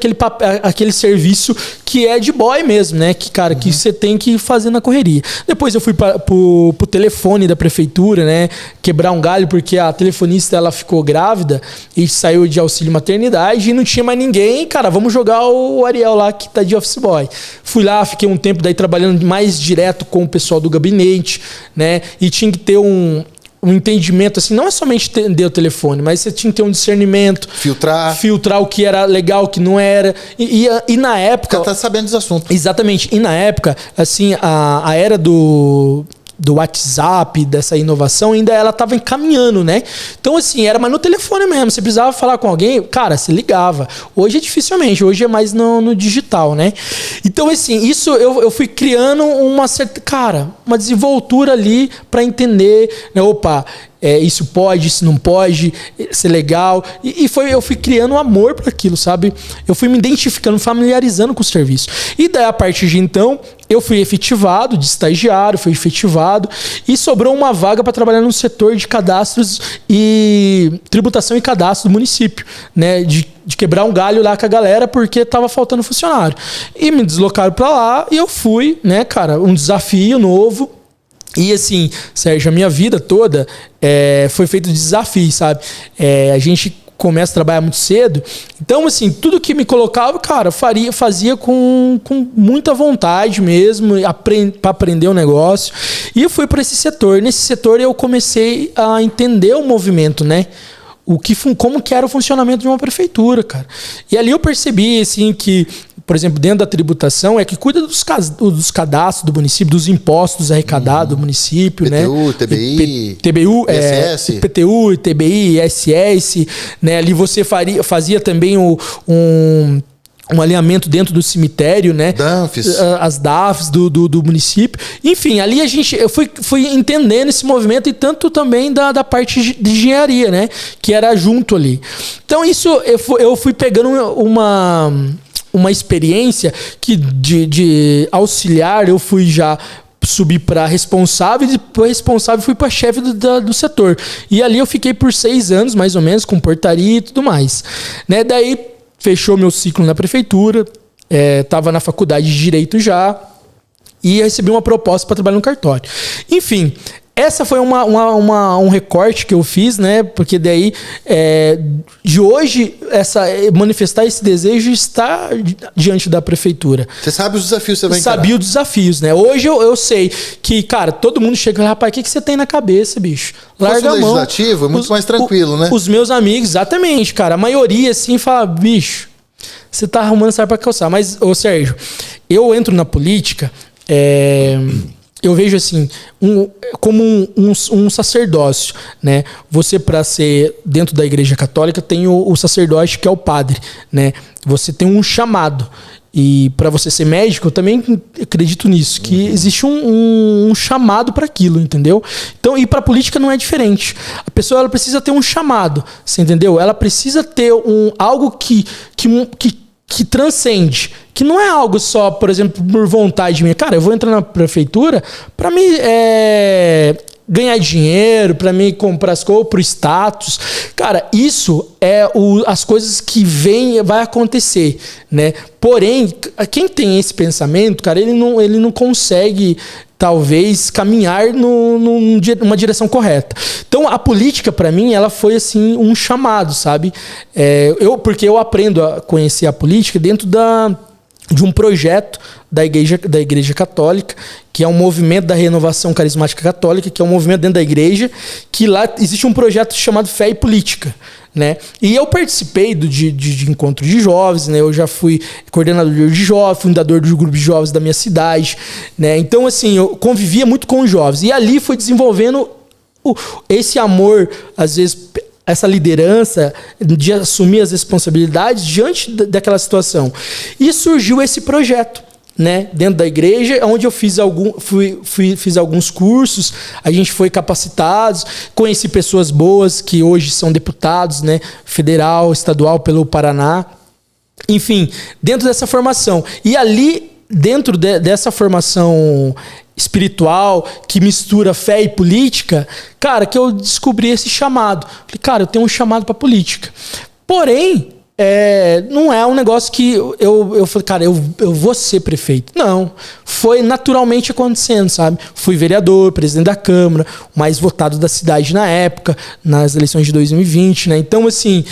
aquele serviço que é de boy mesmo, né, que cara, que você tem que fazer na correria. Depois eu fui pro telefone da prefeitura, né, quebrar um galho porque a telefonista ela ficou grávida e saiu de auxílio maternidade e não tinha mais ninguém, cara, vamos jogar o Ariel lá que tá de office boy. Fui lá, fiquei um tempo daí trabalhando mais direto com o pessoal do gabinete, né, e tinha que ter um entendimento, assim, não é somente entender o telefone, mas você tinha que ter um discernimento. Filtrar o que era legal, o que não era. E na época...
Você tá sabendo dos assuntos.
Exatamente. E na época, assim, a era do WhatsApp, dessa inovação, ainda ela estava encaminhando, né? Então, assim, era mais no telefone mesmo. Você precisava falar com alguém, cara, você ligava. Hoje é dificilmente, hoje é mais no digital, né? Então, assim, isso eu fui criando uma desenvoltura ali para entender, né? Opa, isso pode, isso não pode, ser legal. Eu fui criando um amor por aquilo, sabe? Eu fui me identificando, familiarizando com o serviço. E daí, a partir de então, eu fui efetivado, de estagiário, fui efetivado, e sobrou uma vaga para trabalhar no setor de cadastros e tributação e cadastro do município, né? De quebrar um galho lá com a galera porque tava faltando funcionário. E me deslocaram para lá e eu fui, né, cara, um desafio novo. E assim, Sérgio, a minha vida toda foi feita de desafios, sabe? A gente começa a trabalhar muito cedo. Então, assim, tudo que me colocava, cara, fazia com muita vontade mesmo, para aprender o negócio. E eu fui para esse setor. Nesse setor eu comecei a entender o movimento, né? Como que era o funcionamento de uma prefeitura, cara. E ali eu percebi, assim, que, por exemplo, dentro da tributação, que cuida dos cadastros do município, dos impostos arrecadados do município,
PTU,
né?
TBI,
TBU,
ISS.
PTU, TBI, ISS, né? Ali você fazia também um alinhamento dentro do cemitério, né?
DANFs.
As DAFs do município. Enfim, ali eu fui entendendo esse movimento e tanto também da parte de engenharia, né? Que era junto ali. Então isso eu fui pegando uma experiência que de auxiliar eu fui já subir para responsável e depois responsável fui para chefe do setor. E ali eu fiquei por 6 anos, mais ou menos, com portaria e tudo mais. Né? Daí fechou meu ciclo na prefeitura, estava na faculdade de Direito já e recebi uma proposta para trabalhar no cartório. Enfim, essa foi um recorte que eu fiz, né? Porque daí, de hoje, manifestar esse desejo está diante da prefeitura.
Você sabe os desafios que você vai encarar.
Sabia os desafios, né? Hoje eu sei que, cara, todo mundo chega e fala, rapaz, o que você tem na cabeça, bicho? Larga a mão.
Legislativo é muito mais tranquilo, né?
Os meus amigos, exatamente, cara. A maioria, assim, fala, bicho, você tá arrumando sair pra calçar. Mas, ô Sérgio, eu entro na política, eu vejo assim, como um sacerdócio, né? Você, para ser dentro da Igreja Católica, tem o sacerdote, que é o padre, né? Você tem um chamado. E para você ser médico, eu também acredito nisso, que existe um chamado para aquilo, entendeu? Então, e para política não é diferente. A pessoa, ela precisa ter um chamado, você entendeu? Ela precisa ter algo que transcende, que não é algo só, por exemplo, por vontade minha. Cara, eu vou entrar na prefeitura para mim ganhar dinheiro, para mim comprar as coisas, pro status. Cara, isso as coisas que vai acontecer, né? Porém, quem tem esse pensamento, cara, ele não consegue talvez caminhar numa direção correta. Então, a política, para mim, ela foi assim um chamado, sabe? Porque eu aprendo a conhecer a política dentro de um projeto da Igreja Católica, que é um movimento da renovação carismática católica, que é um movimento dentro da igreja, que lá existe um projeto chamado Fé e Política, né? E eu participei de encontro de jovens, né? Eu já fui coordenador de jovens, fundador do grupo de jovens da minha cidade, né? Então, assim, eu convivia muito com os jovens. E ali foi desenvolvendo esse amor, às vezes, essa liderança de assumir as responsabilidades diante daquela situação. E surgiu esse projeto, né, dentro da igreja, onde eu fiz alguns cursos, a gente foi capacitados, conheci pessoas boas que hoje são deputados, né, federal, estadual pelo Paraná. Enfim, dentro dessa formação. E ali, dentro dessa formação espiritual, que mistura fé e política, cara, que eu descobri esse chamado. Falei, cara, eu tenho um chamado para política. Porém, não é um negócio que eu falei, cara, eu vou ser prefeito. Não. Foi naturalmente acontecendo, sabe? Fui vereador, presidente da Câmara, o mais votado da cidade na época, nas eleições de 2020, né? Então, assim,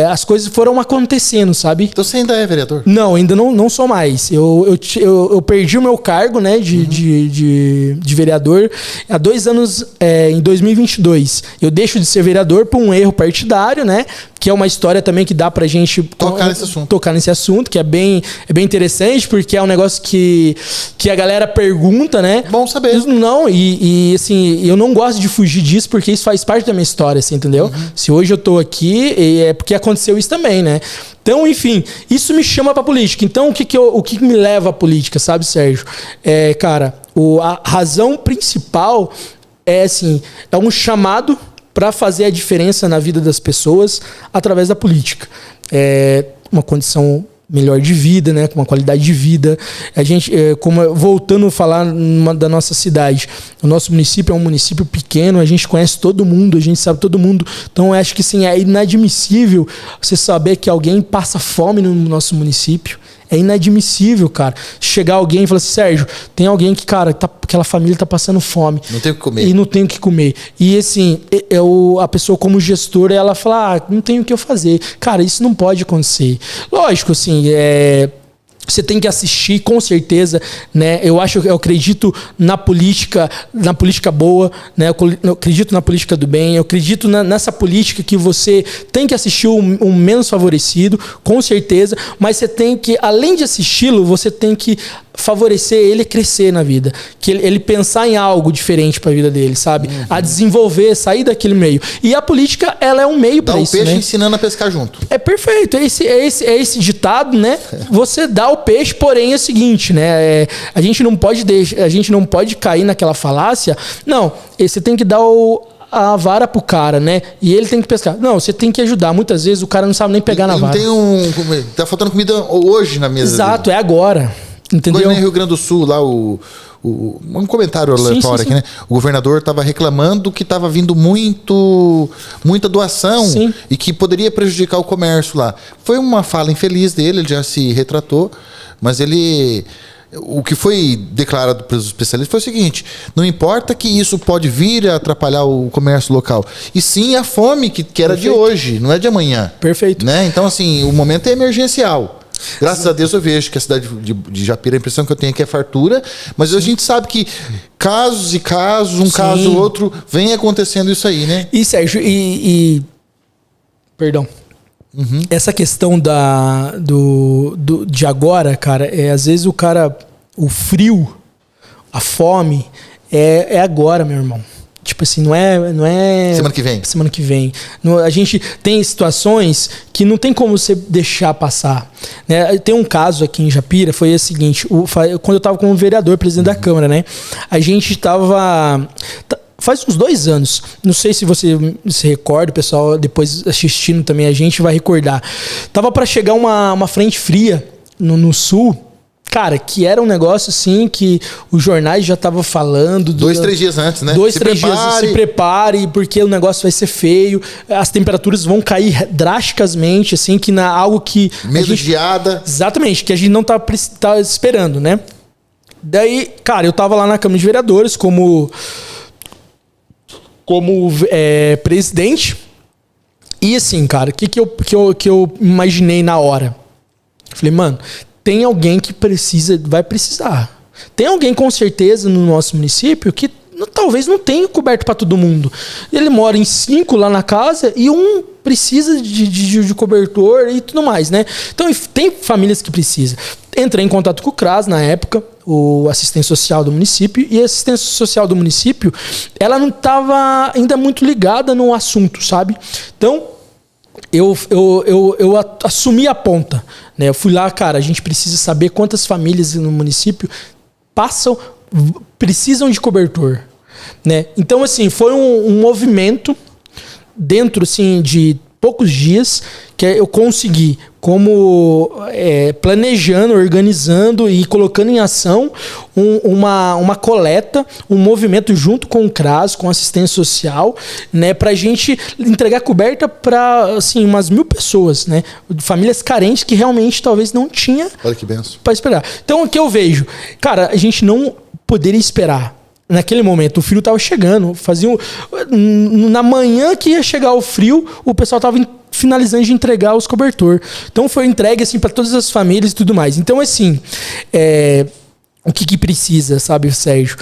as coisas foram acontecendo, sabe?
Então você ainda é vereador?
Não, ainda não sou mais. Eu perdi o meu cargo, né, de vereador há 2 anos, em 2022. Eu deixo de ser vereador por um erro partidário, né? Que é uma história também que dá pra gente tocar nesse assunto, que é bem interessante, porque é um negócio que a galera pergunta, né?
Bom saber.
Não, e assim, eu não gosto de fugir disso, porque isso faz parte da minha história, assim, entendeu? Uhum. Se hoje eu tô aqui, é porque aconteceu isso também, né? Então, enfim, isso me chama pra política. Então, o que me leva à política, sabe, Sérgio? Cara, a razão principal é assim, é um chamado para fazer a diferença na vida das pessoas através da política. É uma condição melhor de vida, né, com uma qualidade de vida. A gente, voltando a falar da nossa cidade, o nosso município é um município pequeno, a gente conhece todo mundo, a gente sabe todo mundo. Então, eu acho que sim, é inadmissível você saber que alguém passa fome no nosso município. É inadmissível, cara. Chegar alguém e falar assim, Sérgio, tem alguém que, cara, aquela família tá passando fome.
Não tem o que comer.
E não tem o que comer. E assim, a pessoa como gestora, ela fala, não tem o que eu fazer. Cara, isso não pode acontecer. Lógico, assim, você tem que assistir, com certeza, né? Eu acredito na política boa, né? Eu acredito na política do bem, eu acredito nessa política que você tem que assistir o menos favorecido, com certeza, mas você tem que, além de assisti-lo, você tem que favorecer ele crescer na vida, que ele pensar em algo diferente para a vida dele, sabe? A desenvolver, sair daquele meio. E a política, ela é um meio para isso,
né? Dá o peixe,
né?
ensinando a pescar junto.
É perfeito, é esse ditado, né? Você dá o peixe, porém é o seguinte, né? A gente não pode cair naquela falácia. Não, você tem que dar a vara pro cara, né? E ele tem que pescar. Não, você tem que ajudar. Muitas vezes o cara não sabe nem pegar na vara.
Tá faltando comida hoje na mesa.
Exato,
dele.
É agora. Entendeu?
Agora no Rio Grande do Sul, lá um comentário aleatório aqui, né? O governador estava reclamando que estava vindo muita doação e que poderia prejudicar o comércio lá. Foi uma fala infeliz dele, ele já se retratou, mas o que foi declarado pelos especialistas foi o seguinte: não importa que isso pode vir a atrapalhar o comércio local, e sim a fome que era de hoje, não é de amanhã.
Perfeito.
Né? Então, assim, o momento é emergencial. Graças a Deus eu vejo que a cidade de Japira, a impressão que eu tenho é que é fartura, mas a gente sabe que casos e casos, um caso ou outro, vem acontecendo isso aí, né?
E Sérgio, perdão. Essa questão de agora, cara, às vezes o frio, a fome, é agora, meu irmão. Tipo assim, não é...
Semana que vem.
Semana que vem. A gente tem situações que não tem como você deixar passar. Né? Tem um caso aqui em Japira, foi o seguinte, quando eu estava como vereador, presidente da Câmara, né? A gente estava... Faz uns 2 anos, não sei se você se recorda, o pessoal depois assistindo também a gente vai recordar. Tava para chegar uma frente fria no sul, cara, que era um negócio assim que os jornais já estavam falando.
2-3 dias antes, né?
2-3 dias, se prepare, porque o negócio vai ser feio, as temperaturas vão cair drasticamente, assim, que algo que...
Medo de geada.
Exatamente, que a gente não tá esperando, né? Daí, cara, eu tava lá na Câmara de Vereadores como presidente. E assim, cara, o que eu imaginei na hora? Falei, mano, tem alguém que vai precisar. Tem alguém com certeza no nosso município que talvez não tenha coberto para todo mundo. Ele mora em 5 lá na casa e um precisa de cobertor e tudo mais, né? Então tem famílias que precisam. Entrei em contato com o CRAS na época, o assistente social do município, e a assistência social do município, ela não estava ainda muito ligada no assunto, sabe? Então, eu assumi a ponta, né? Eu fui lá, cara, a gente precisa saber quantas famílias no município precisam de cobertor, né? Então, assim, foi um movimento dentro, assim, de poucos dias que eu consegui, como planejando, organizando e colocando em ação uma coleta, um movimento junto com o CRAS, com a assistência social, né, pra gente entregar coberta para assim, umas 1.000 pessoas, né, famílias carentes que realmente talvez não tinha.
Olha que benção. Para
esperar. Então, o que eu vejo? Cara, a gente não poderia esperar. Naquele momento, o frio estava chegando. Na manhã que ia chegar o frio, o pessoal estava finalizando de entregar os cobertor. Então, foi entregue assim, para todas as famílias e tudo mais. Então, assim, o que precisa, sabe, Sérgio?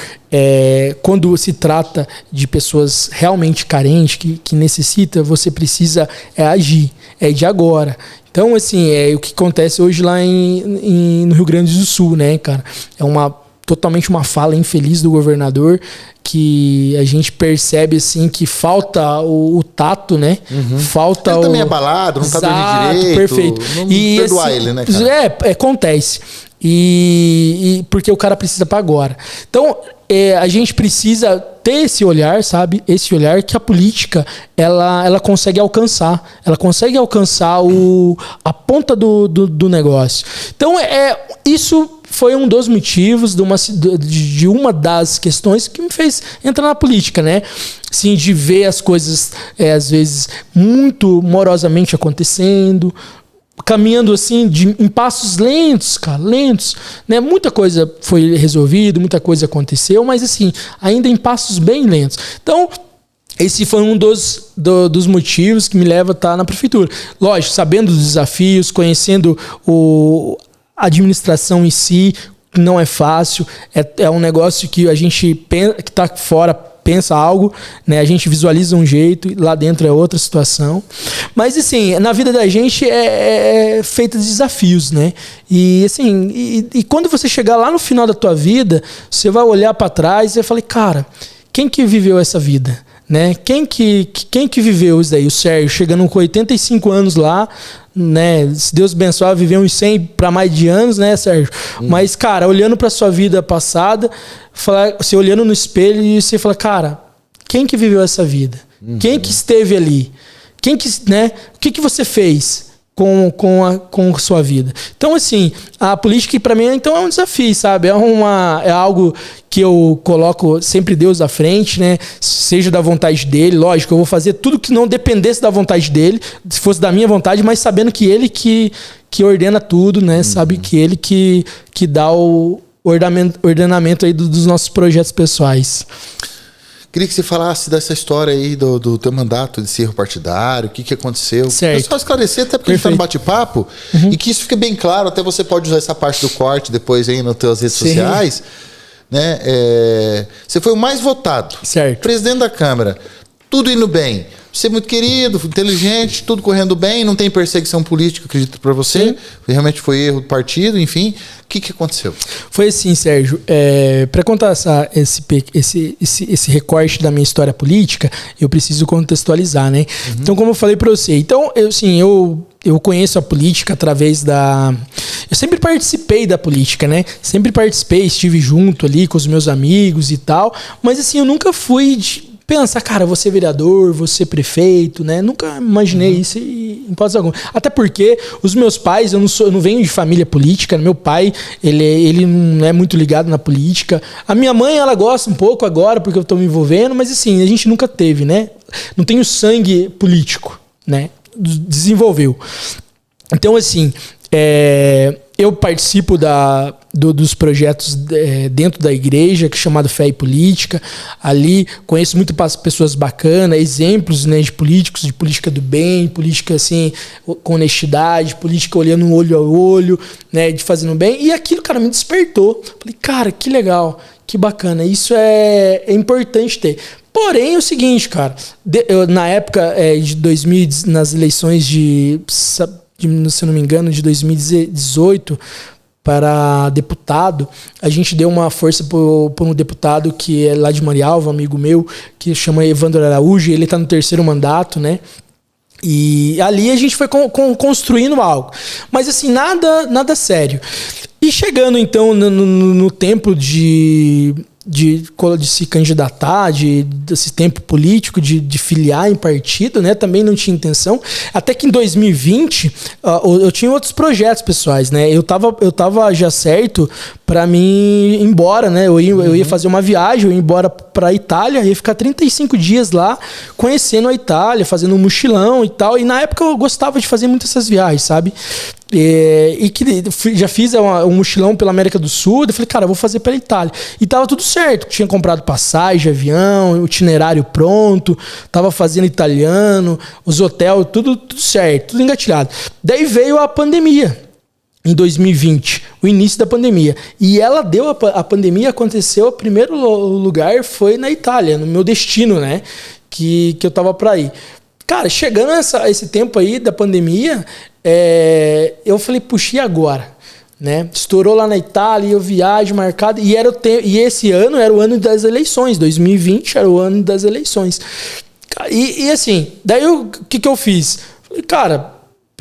Quando se trata de pessoas realmente carentes, que necessita, você precisa agir. É de agora. Então, assim, o que acontece hoje lá no Rio Grande do Sul, né, cara? Totalmente uma fala infeliz do governador, que a gente percebe assim que falta o tato, né? Falta
ele também é abalado, não tá dormindo direito.
Perfeito.
Não perdoar
assim,
ele, né, cara?
Acontece. e porque o cara precisa para agora. Então, a gente precisa ter esse olhar, sabe? Esse olhar que a política, ela consegue alcançar. Ela consegue alcançar a ponta do negócio. Então, isso foi um dos motivos de uma das questões que me fez entrar na política, né? Assim, de ver as coisas, às vezes, muito morosamente acontecendo, caminhando assim em passos lentos, cara, lentos, né? Muita coisa foi resolvida, muita coisa aconteceu, mas assim, ainda em passos bem lentos. Então, esse foi um dos motivos que me leva a estar na prefeitura. Lógico, sabendo dos desafios, conhecendo a administração em si, não é fácil, é um negócio que a gente pensa, que está fora, pensa algo, né? A gente visualiza um jeito e lá dentro é outra situação. Mas assim, na vida da gente é feita de desafios, né? E assim, e quando você chegar lá no final da tua vida, você vai olhar para trás e vai falar, cara, quem que viveu essa vida? Né? Quem que viveu isso daí? O Sérgio, chegando com 85 anos lá, né? Se Deus abençoar, viveu uns 100 para mais de anos, né, Sérgio? Mas, cara, olhando para sua vida passada, você olhando no espelho e você fala, cara, quem que viveu essa vida? Quem que esteve ali? Né? O que você fez com a sua vida? Então, assim, a política para mim então é um desafio, sabe? É algo que eu coloco sempre Deus à frente, né? Seja da vontade dele, lógico, eu vou fazer tudo que não dependesse da vontade dele, se fosse da minha vontade, mas sabendo que ele que ordena tudo, né? Sabe que ele que dá o ordenamento aí dos nossos projetos pessoais.
Queria que você falasse dessa história aí do teu mandato de encerro partidário, o que aconteceu.
Certo.
Só esclarecer, até porque a gente está no bate-papo, e que isso fique bem claro, até você pode usar essa parte do corte depois aí nas tuas redes sociais. Né? Você foi o mais votado.
Certo.
Presidente da Câmara, tudo indo bem. Você é muito querido, inteligente, tudo correndo bem, não tem perseguição política, acredito, para você. Sim. Realmente foi erro do partido, enfim. O que aconteceu? Foi assim, Sérgio.
Para contar esse recorte da minha história política, eu preciso contextualizar, né? Então, como eu falei para você, então, eu conheço a política através eu sempre participei da política, né? Sempre participei, estive junto ali com os meus amigos e tal, mas assim, eu nunca fui pensar, cara, vou ser vereador, vou ser prefeito, né? Nunca imaginei isso em hipótese alguma. Até porque os meus pais, eu não venho de família política. Meu pai, ele não é muito ligado na política. A minha mãe, ela gosta um pouco agora, porque eu tô me envolvendo, mas assim, a gente nunca teve, né? Não tem o sangue político, né? Desenvolveu. Então, assim, eu participo dos projetos dentro da igreja, que é chamado Fé e Política. Ali conheço muitas pessoas bacanas, exemplos, né, de políticos, de política do bem, política assim, com honestidade, política olhando olho a olho, né, de fazendo bem. E aquilo, cara, me despertou. Falei, cara, que legal, que bacana. Isso é importante ter. Porém, é o seguinte, cara, na época de 2000, nas eleições se eu não me engano, de 2018 para deputado, a gente deu uma força por um deputado que é lá de Marialva, um amigo meu, que chama Evandro Araújo, e ele está no 3º mandato, né? E ali a gente foi construindo algo. Mas assim, nada sério. E chegando então no tempo de se candidatar, desse tempo político, de filiar em partido, né? Também não tinha intenção. Até que em 2020, eu tinha outros projetos pessoais, né? Eu tava já certo para mim ir embora, né? Eu ia fazer uma viagem, eu ia embora para a Itália, ia ficar 35 dias lá, conhecendo a Itália, fazendo um mochilão e tal. E na época eu gostava de fazer muitas essas viagens, sabe? E que já fiz um mochilão pela América do Sul. Eu falei, cara, eu vou fazer pela Itália. E tava tudo certo. Tinha comprado passagem de avião, itinerário pronto, tava fazendo italiano, os hotéis, tudo certo, tudo engatilhado. Daí veio a pandemia. Em 2020, o início da pandemia. E a pandemia aconteceu, o primeiro lugar foi na Itália, no meu destino, né? Que eu tava pra ir. Cara, chegando esse tempo aí da pandemia, eu falei, puxa, e agora? Né? Estourou lá na Itália, eu viagem marcada, e esse ano era o ano das eleições, 2020 era o ano das eleições. E assim, daí o que eu fiz? Falei, cara,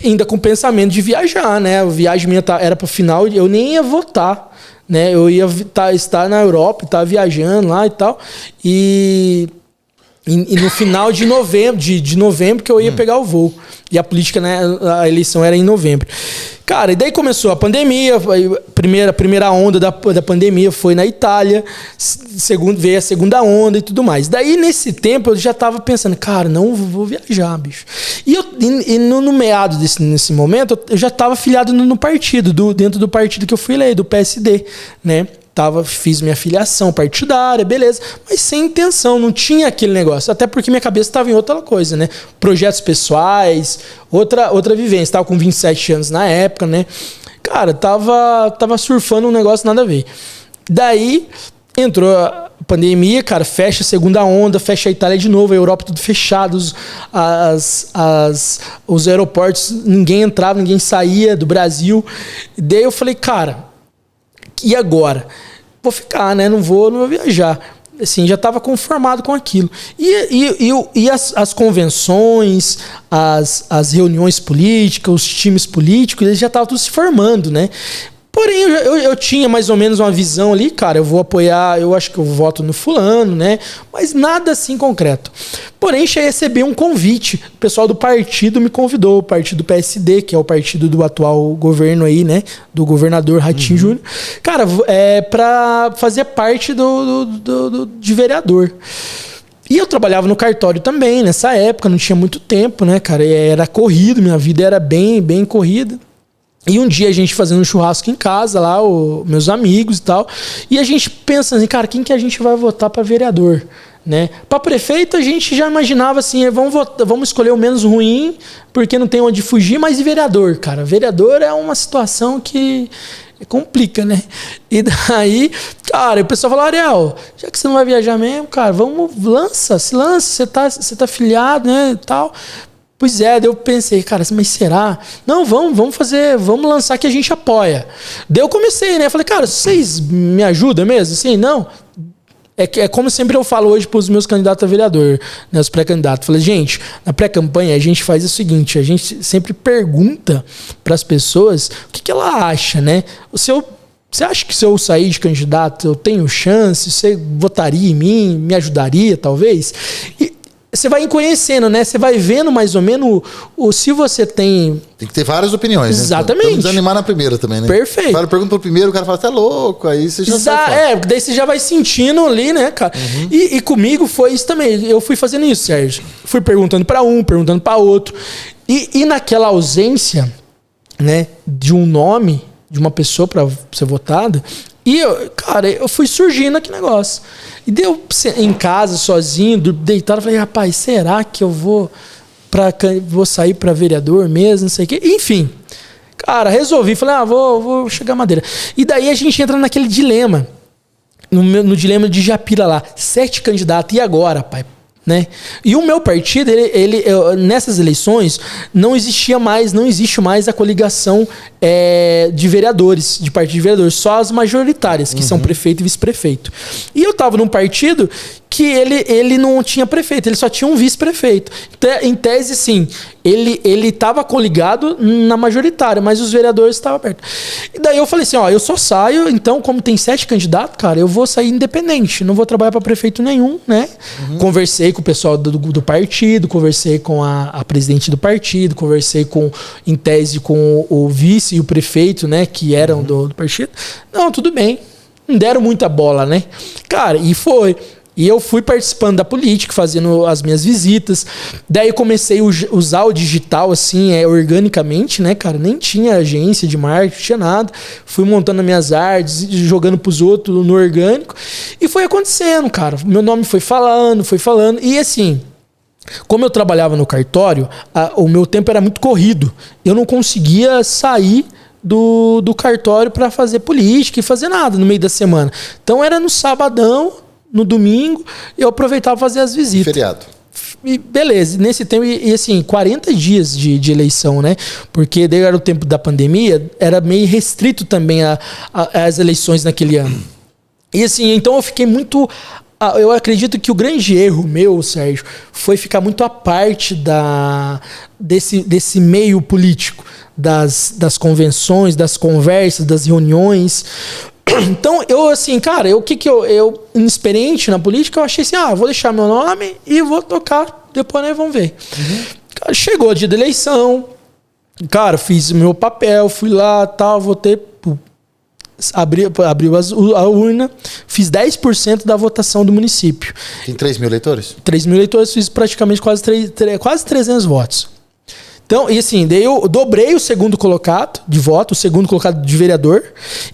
ainda com o pensamento de viajar, né? A viagem minha era para o final, eu nem ia votar, né? Eu ia estar na Europa, estar viajando lá e tal. E no final de novembro, de novembro que eu ia pegar o voo. E a política, né, a eleição era em novembro. Cara, e daí começou a pandemia, a primeira onda da pandemia foi na Itália, veio a segunda onda e tudo mais. Daí, nesse tempo, eu já tava pensando, cara, não vou viajar, bicho. E no meado nesse momento, eu já tava filiado no partido, dentro do partido que eu fui eleito, do PSD, né? Fiz minha filiação partidária, beleza, mas sem intenção, não tinha aquele negócio, até porque minha cabeça estava em outra coisa, né? Projetos pessoais, outra vivência, tava com 27 anos na época, né? Cara, tava surfando um negócio nada a ver. Daí entrou a pandemia, cara, fecha a segunda onda, fecha a Itália de novo, a Europa tudo fechado, os aeroportos, ninguém entrava, ninguém saía do Brasil. Daí eu falei, cara, e agora? Vou ficar, né? Não vou viajar. Assim, já estava conformado com aquilo. E as convenções, as reuniões políticas, os times políticos, eles já estavam tudo se formando, né? Porém, eu tinha mais ou menos uma visão ali, cara, eu vou apoiar, eu acho que eu voto no fulano, né? Mas nada assim concreto. Porém, cheguei a receber um convite. O pessoal do partido me convidou, o partido PSD, que é o partido do atual governo aí, né? Do governador Ratinho Júnior. Cara, pra fazer parte de vereador. E eu trabalhava no cartório também, nessa época, não tinha muito tempo, né, cara? Era corrido, minha vida era bem corrida. E um dia a gente fazendo um churrasco em casa lá, meus amigos e tal, e a gente pensa assim, cara, quem que a gente vai votar para vereador, né? Para prefeito a gente já imaginava assim, vamos escolher o menos ruim, porque não tem onde fugir, mas e vereador, cara? Vereador é uma situação que complica, né? E daí, cara, o pessoal falou, Ariel, já que você não vai viajar mesmo, cara, se lança, você tá filiado, né, e tal. Pois é, daí eu pensei, cara, mas será? Não, vamos lançar que a gente apoia. Daí eu comecei, né? Falei, cara, vocês me ajudam mesmo? Assim, não. É como sempre eu falo hoje para os meus candidatos a vereador, né, os pré-candidatos. Falei, gente, na pré-campanha a gente faz o seguinte, a gente sempre pergunta para as pessoas o que ela acha, né? Você acha que se eu sair de candidato eu tenho chance? Você votaria em mim? Me ajudaria, talvez? E você vai conhecendo, né? Você vai vendo mais ou menos se você tem...
Tem que ter várias opiniões,
exatamente.
Né? Pra não desanimar na primeira também, né?
Perfeito.
Cara, pergunta pro primeiro, o cara fala, você é louco, aí você já sabe.
Daí você já vai sentindo ali, né, cara? Uhum. E comigo foi isso também. Eu fui fazendo isso, Sérgio. Fui perguntando para um, perguntando para outro. E naquela ausência, né, de um nome, de uma pessoa para ser votada... E, eu fui surgindo aquele negócio. E deu em casa, sozinho, deitado, falei, rapaz, será que eu vou sair para vereador mesmo, não sei o quê? Enfim, cara, resolvi, falei, vou chegar à madeira. E daí a gente entra naquele dilema, no dilema de Japira lá, 7 candidatos, e agora, pai? Né? E o meu partido, nessas eleições, não existe mais a coligação de vereadores, de partido de vereadores, só as majoritárias, que são prefeito e vice-prefeito. E eu estava num partido que ele não tinha prefeito, ele só tinha um vice-prefeito. Em tese, sim, ele estava coligado na majoritária, mas os vereadores estavam perto. E daí eu falei assim, eu só saio, então, como tem 7 candidatos, cara, eu vou sair independente, não vou trabalhar para prefeito nenhum, né? Conversei com o pessoal do partido, conversei com a presidente do partido, conversei em tese com o vice e o prefeito, né, que eram do partido. Não, tudo bem. Não deram muita bola, né? Cara, e foi... E eu fui participando da política, fazendo as minhas visitas. Daí eu comecei a usar o digital, assim, organicamente, né, cara? Nem tinha agência de marketing, tinha nada. Fui montando as minhas artes, jogando pros outros no orgânico. E foi acontecendo, cara. Meu nome foi falando. E assim, como eu trabalhava no cartório, o meu tempo era muito corrido. Eu não conseguia sair do cartório para fazer política e fazer nada no meio da semana. Então era no sabadão, no domingo, eu aproveitava fazer as visitas.
Feriado.
E beleza, nesse tempo, e assim, 40 dias de eleição, né? Porque daí era o tempo da pandemia, era meio restrito também as eleições naquele ano. E assim, então eu fiquei muito Eu acredito que o grande erro meu, Sérgio, foi ficar muito à parte desse meio político, das convenções, das conversas, das reuniões. Então, eu assim, cara, eu inexperiente na política, eu achei assim, vou deixar meu nome e vou tocar, depois nós vamos ver. Cara, chegou o dia da eleição, cara, fiz meu papel, fui lá, tal, votei, abriu a urna, fiz 10% da votação do município.
Tem 3 mil eleitores?
3 mil eleitores, fiz praticamente quase 300 votos. Então, e assim, daí eu dobrei o segundo colocado de voto, o segundo colocado de vereador,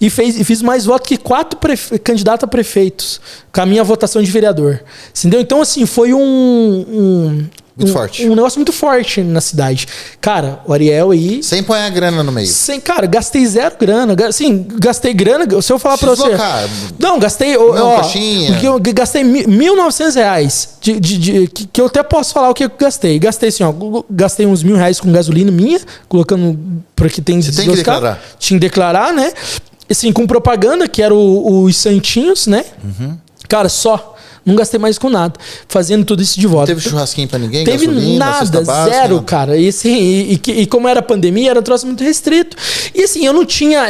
e fiz mais voto que 4 candidatos a prefeitos com a minha votação de vereador. Entendeu? Então, assim, foi
forte.
Um negócio muito forte na cidade. Cara, o Ariel aí...
Sem pôr a grana no meio.
Cara, gastei 0 grana. Assim, gastei grana... Se eu falar pra você... Não, gastei... Gastei R$1.900. Que eu até posso falar o que eu gastei. Gastei assim, gastei uns R$1.000 com gasolina minha, colocando... Porque tem...
Você tem que declarar.
Tinha que declarar, né? Assim, com propaganda, que era os santinhos, né? Cara, só... Não gastei mais com nada, fazendo tudo isso de volta.
Não teve churrasquinho pra ninguém?
Teve gasolina, nada, zero, cara. E, assim, e como era pandemia, era um troço muito restrito. E assim, eu não tinha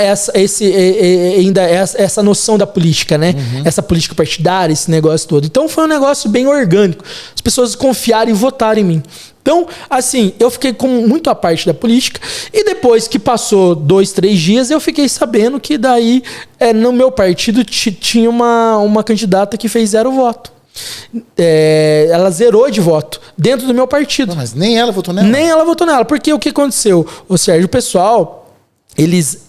ainda essa noção da política, né? Essa política partidária, esse negócio todo. Então foi um negócio bem orgânico. As pessoas confiaram e votaram em mim. Então, assim, eu fiquei muito à parte da política. E depois que passou 2, 3 dias, eu fiquei sabendo que daí, no meu partido, tinha uma candidata que fez 0 voto. Ela zerou de voto dentro do meu partido.
Não, mas nem ela votou nela?
Nem ela votou nela. Porque o que aconteceu? O Sérgio, o pessoal... Eles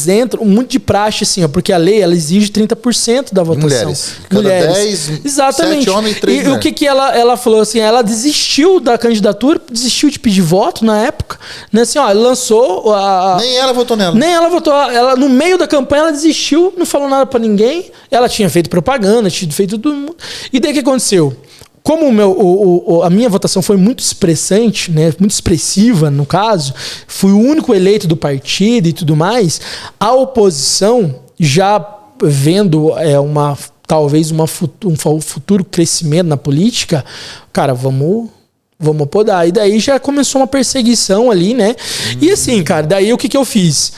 entram muito de praxe, assim, porque a lei ela exige 30% da votação.
Mulheres. 10,
exatamente.
7 homens e 3 mulheres.
E o que ela falou assim? Ela desistiu da candidatura, desistiu de pedir voto na época. Né, assim, lançou.
Nem ela votou nela.
Nem ela votou. Ela, no meio da campanha, ela desistiu, não falou nada pra ninguém. Ela tinha feito propaganda, tinha feito tudo. E daí o que aconteceu? Como a minha votação foi muito expressante, né, muito expressiva no caso, fui o único eleito do partido e tudo mais, a oposição, já vendo talvez um futuro crescimento na política, cara, vamos podar. E daí já começou uma perseguição ali, né? E assim, cara, daí o que eu fiz?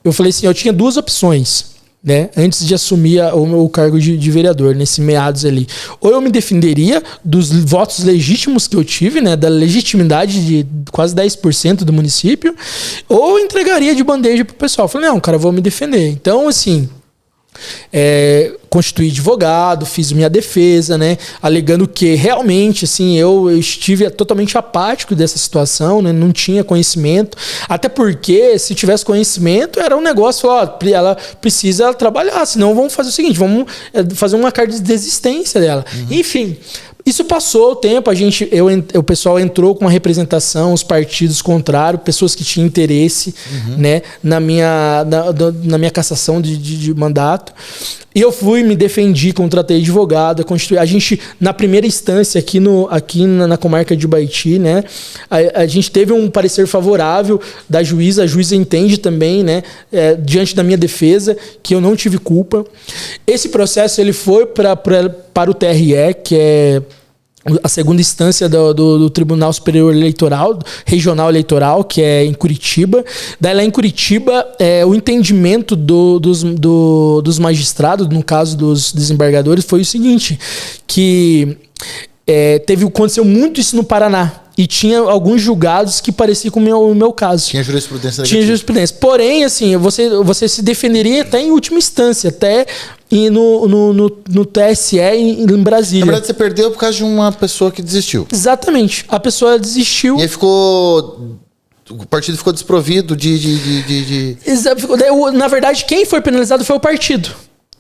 Eu falei assim, eu tinha 2 opções. Né? Antes de assumir o cargo de vereador, nesse meados ali. Ou eu me defenderia dos votos legítimos que eu tive, né? Da legitimidade de quase 10% do município, ou entregaria de bandeja pro pessoal. Eu falei, não, cara, eu vou me defender. Então, assim... constituí advogado, fiz minha defesa, né, alegando que realmente assim, eu estive totalmente apático dessa situação, né, não tinha conhecimento, até porque se tivesse conhecimento era um negócio, ela precisa trabalhar, senão vamos fazer o seguinte, vamos fazer uma carta de desistência dela. Enfim, isso passou o tempo, o pessoal entrou com uma representação, os partidos contrários, pessoas que tinham interesse, né, na minha cassação de mandato. E eu fui, me defendi, contratei advogado, a gente, na primeira instância aqui na comarca de Ibaiti, né, a gente teve um parecer favorável da juíza, a juíza entende também, né, diante da minha defesa, que eu não tive culpa. Esse processo ele foi para o TRE, que é a segunda instância do Tribunal Superior Eleitoral, Regional Eleitoral, que é em Curitiba. Daí lá em Curitiba, o entendimento dos magistrados, no caso dos desembargadores, foi o seguinte, que aconteceu muito isso no Paraná. E tinha alguns julgados que pareciam com o meu caso.
Tinha jurisprudência.
Tinha jurisprudência. Porém, assim, você se defenderia até em última instância, até no TSE em Brasília.
Na verdade, você perdeu por causa de uma pessoa que desistiu.
Exatamente. A pessoa desistiu.
E aí o partido ficou de...
Na verdade, quem foi penalizado foi o partido.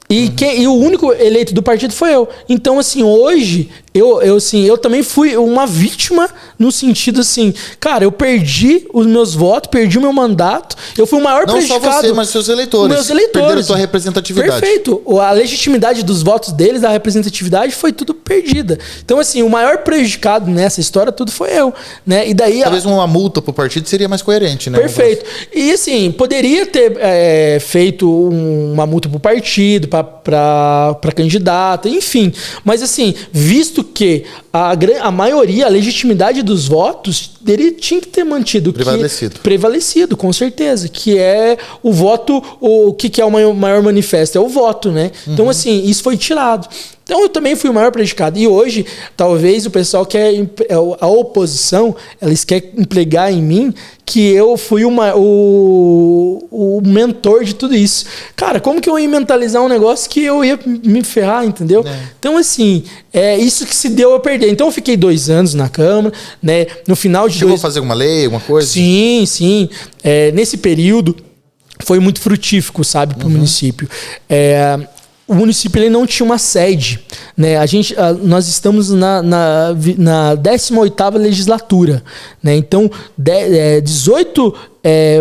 E o único eleito do partido foi eu. Então, assim, hoje, eu também fui uma vítima no sentido assim, cara, eu perdi os meus votos, perdi o meu mandato, eu fui o maior prejudicado.
Não só você, mas seus eleitores.
Meus eleitores.
Perderam a sua representatividade.
Perfeito. A legitimidade dos votos deles, a representatividade foi tudo perdida. Então, assim, o maior prejudicado nessa história tudo foi eu, né? E daí...
Talvez uma multa pro partido seria mais coerente, né?
Perfeito. E assim, poderia ter feito uma multa pro partido, para candidato, enfim. Mas assim, visto que a maioria, a legitimidade dos votos, ele tinha que ter mantido. Prevalecido, com certeza. Que é o voto, o que é o maior manifesto? É o voto, né? Então, assim, isso foi tirado. Então eu também fui o maior prejudicado. E hoje, talvez o pessoal quer, a oposição, eles querem empregar em mim que eu fui o mentor de tudo isso. Cara, como que eu ia mentalizar um negócio que eu ia me ferrar, entendeu? Então, assim, é isso que se deu a perder. Então eu fiquei 2 anos na Câmara, né? No final de
Chegou a fazer uma lei, alguma coisa?
Sim. Nesse período foi muito frutífico, sabe, para o município. O município ele não tinha uma sede, né? Nós estamos na 18ª legislatura, né? Então 18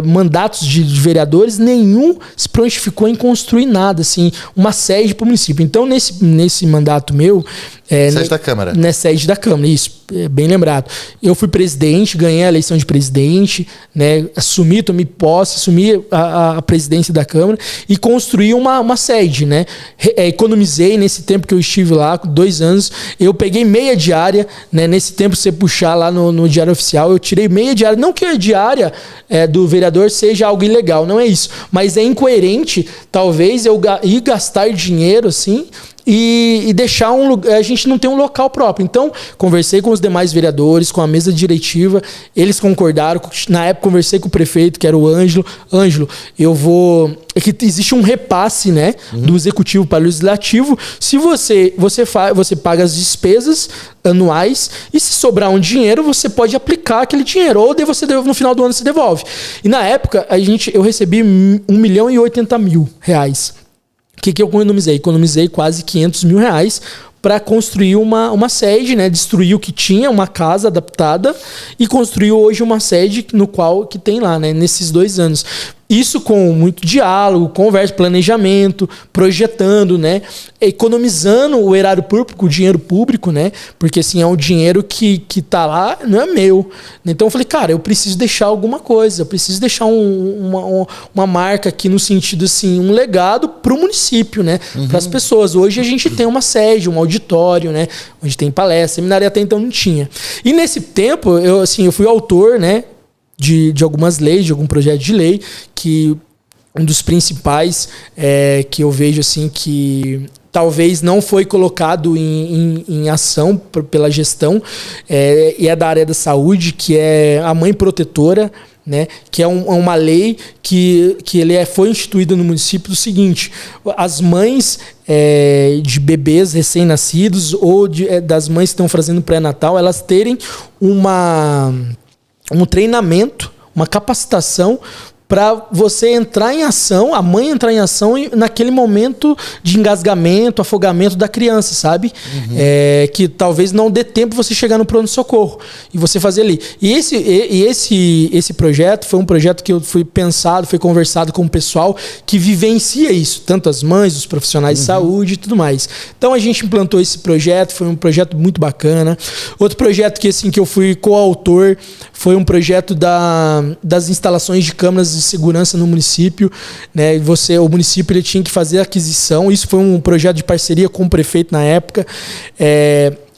mandatos de vereadores, nenhum se prontificou em construir nada, assim, uma sede para o município. Então nesse mandato meu,
sede da Câmara.
Sede da Câmara, isso, bem lembrado. Eu fui presidente, ganhei a eleição de presidente, né? Tomei posse, assumi a presidência da Câmara e construí uma sede, né? Economizei nesse tempo que eu estive lá, 2 anos, eu peguei meia diária, né? Nesse tempo, você puxar lá no Diário Oficial, eu tirei meia diária, não que a diária do vereador seja algo ilegal, não é isso, mas é incoerente, talvez, eu ir gastar dinheiro, assim, e deixar a gente não ter um local próprio. Então, conversei com os demais vereadores, com a mesa diretiva, eles concordaram. Na época, conversei com o prefeito, que era o Ângelo. Ângelo, é que existe um repasse, né, do executivo para o legislativo. Se você paga as despesas anuais e se sobrar um dinheiro, você pode aplicar aquele dinheiro. Ou no final do ano você devolve. E na época, eu recebi R$1.080.000. O que eu economizei? Economizei quase R$500 mil para construir uma sede, né? Destruir o que tinha, uma casa adaptada, e construir hoje uma sede que tem lá, né? Nesses 2 anos. Isso com muito diálogo, conversa, planejamento, projetando, né? Economizando o erário público, o dinheiro público, né? Porque assim, é um dinheiro que tá lá, não é meu. Então eu falei, cara, eu preciso deixar alguma coisa, eu preciso deixar uma marca aqui no sentido assim, um legado pro município, né? Para as pessoas. Hoje a gente tem uma sede, um auditório, né? Onde tem palestra, seminário, até então não tinha. E nesse tempo, eu fui autor, né? De algumas leis, de algum projeto de lei, que um dos principais que eu vejo assim que talvez não foi colocado em ação pela gestão, e é da área da saúde, que é a mãe protetora, né, que é uma lei que foi instituída no município do seguinte: as mães de bebês recém-nascidos ou das mães que estão fazendo pré-natal, elas terem um treinamento, uma capacitação para você entrar em ação, a mãe entrar em ação naquele momento de engasgamento, afogamento da criança, sabe? Que talvez não dê tempo você chegar no pronto-socorro e você fazer ali. E esse projeto foi um projeto que foi pensado, foi conversado com o pessoal que vivencia isso, tanto as mães, os profissionais de saúde e tudo mais. Então a gente implantou esse projeto, foi um projeto muito bacana. Outro projeto que eu fui coautor foi um projeto das instalações de câmeras de segurança no município, né? O município ele tinha que fazer a aquisição. Isso foi um projeto de parceria com o prefeito na época.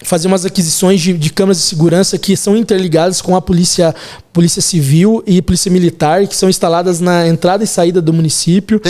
Fazer umas aquisições de câmeras de segurança que são interligadas com a polícia civil e polícia militar, que são instaladas na entrada e saída do município.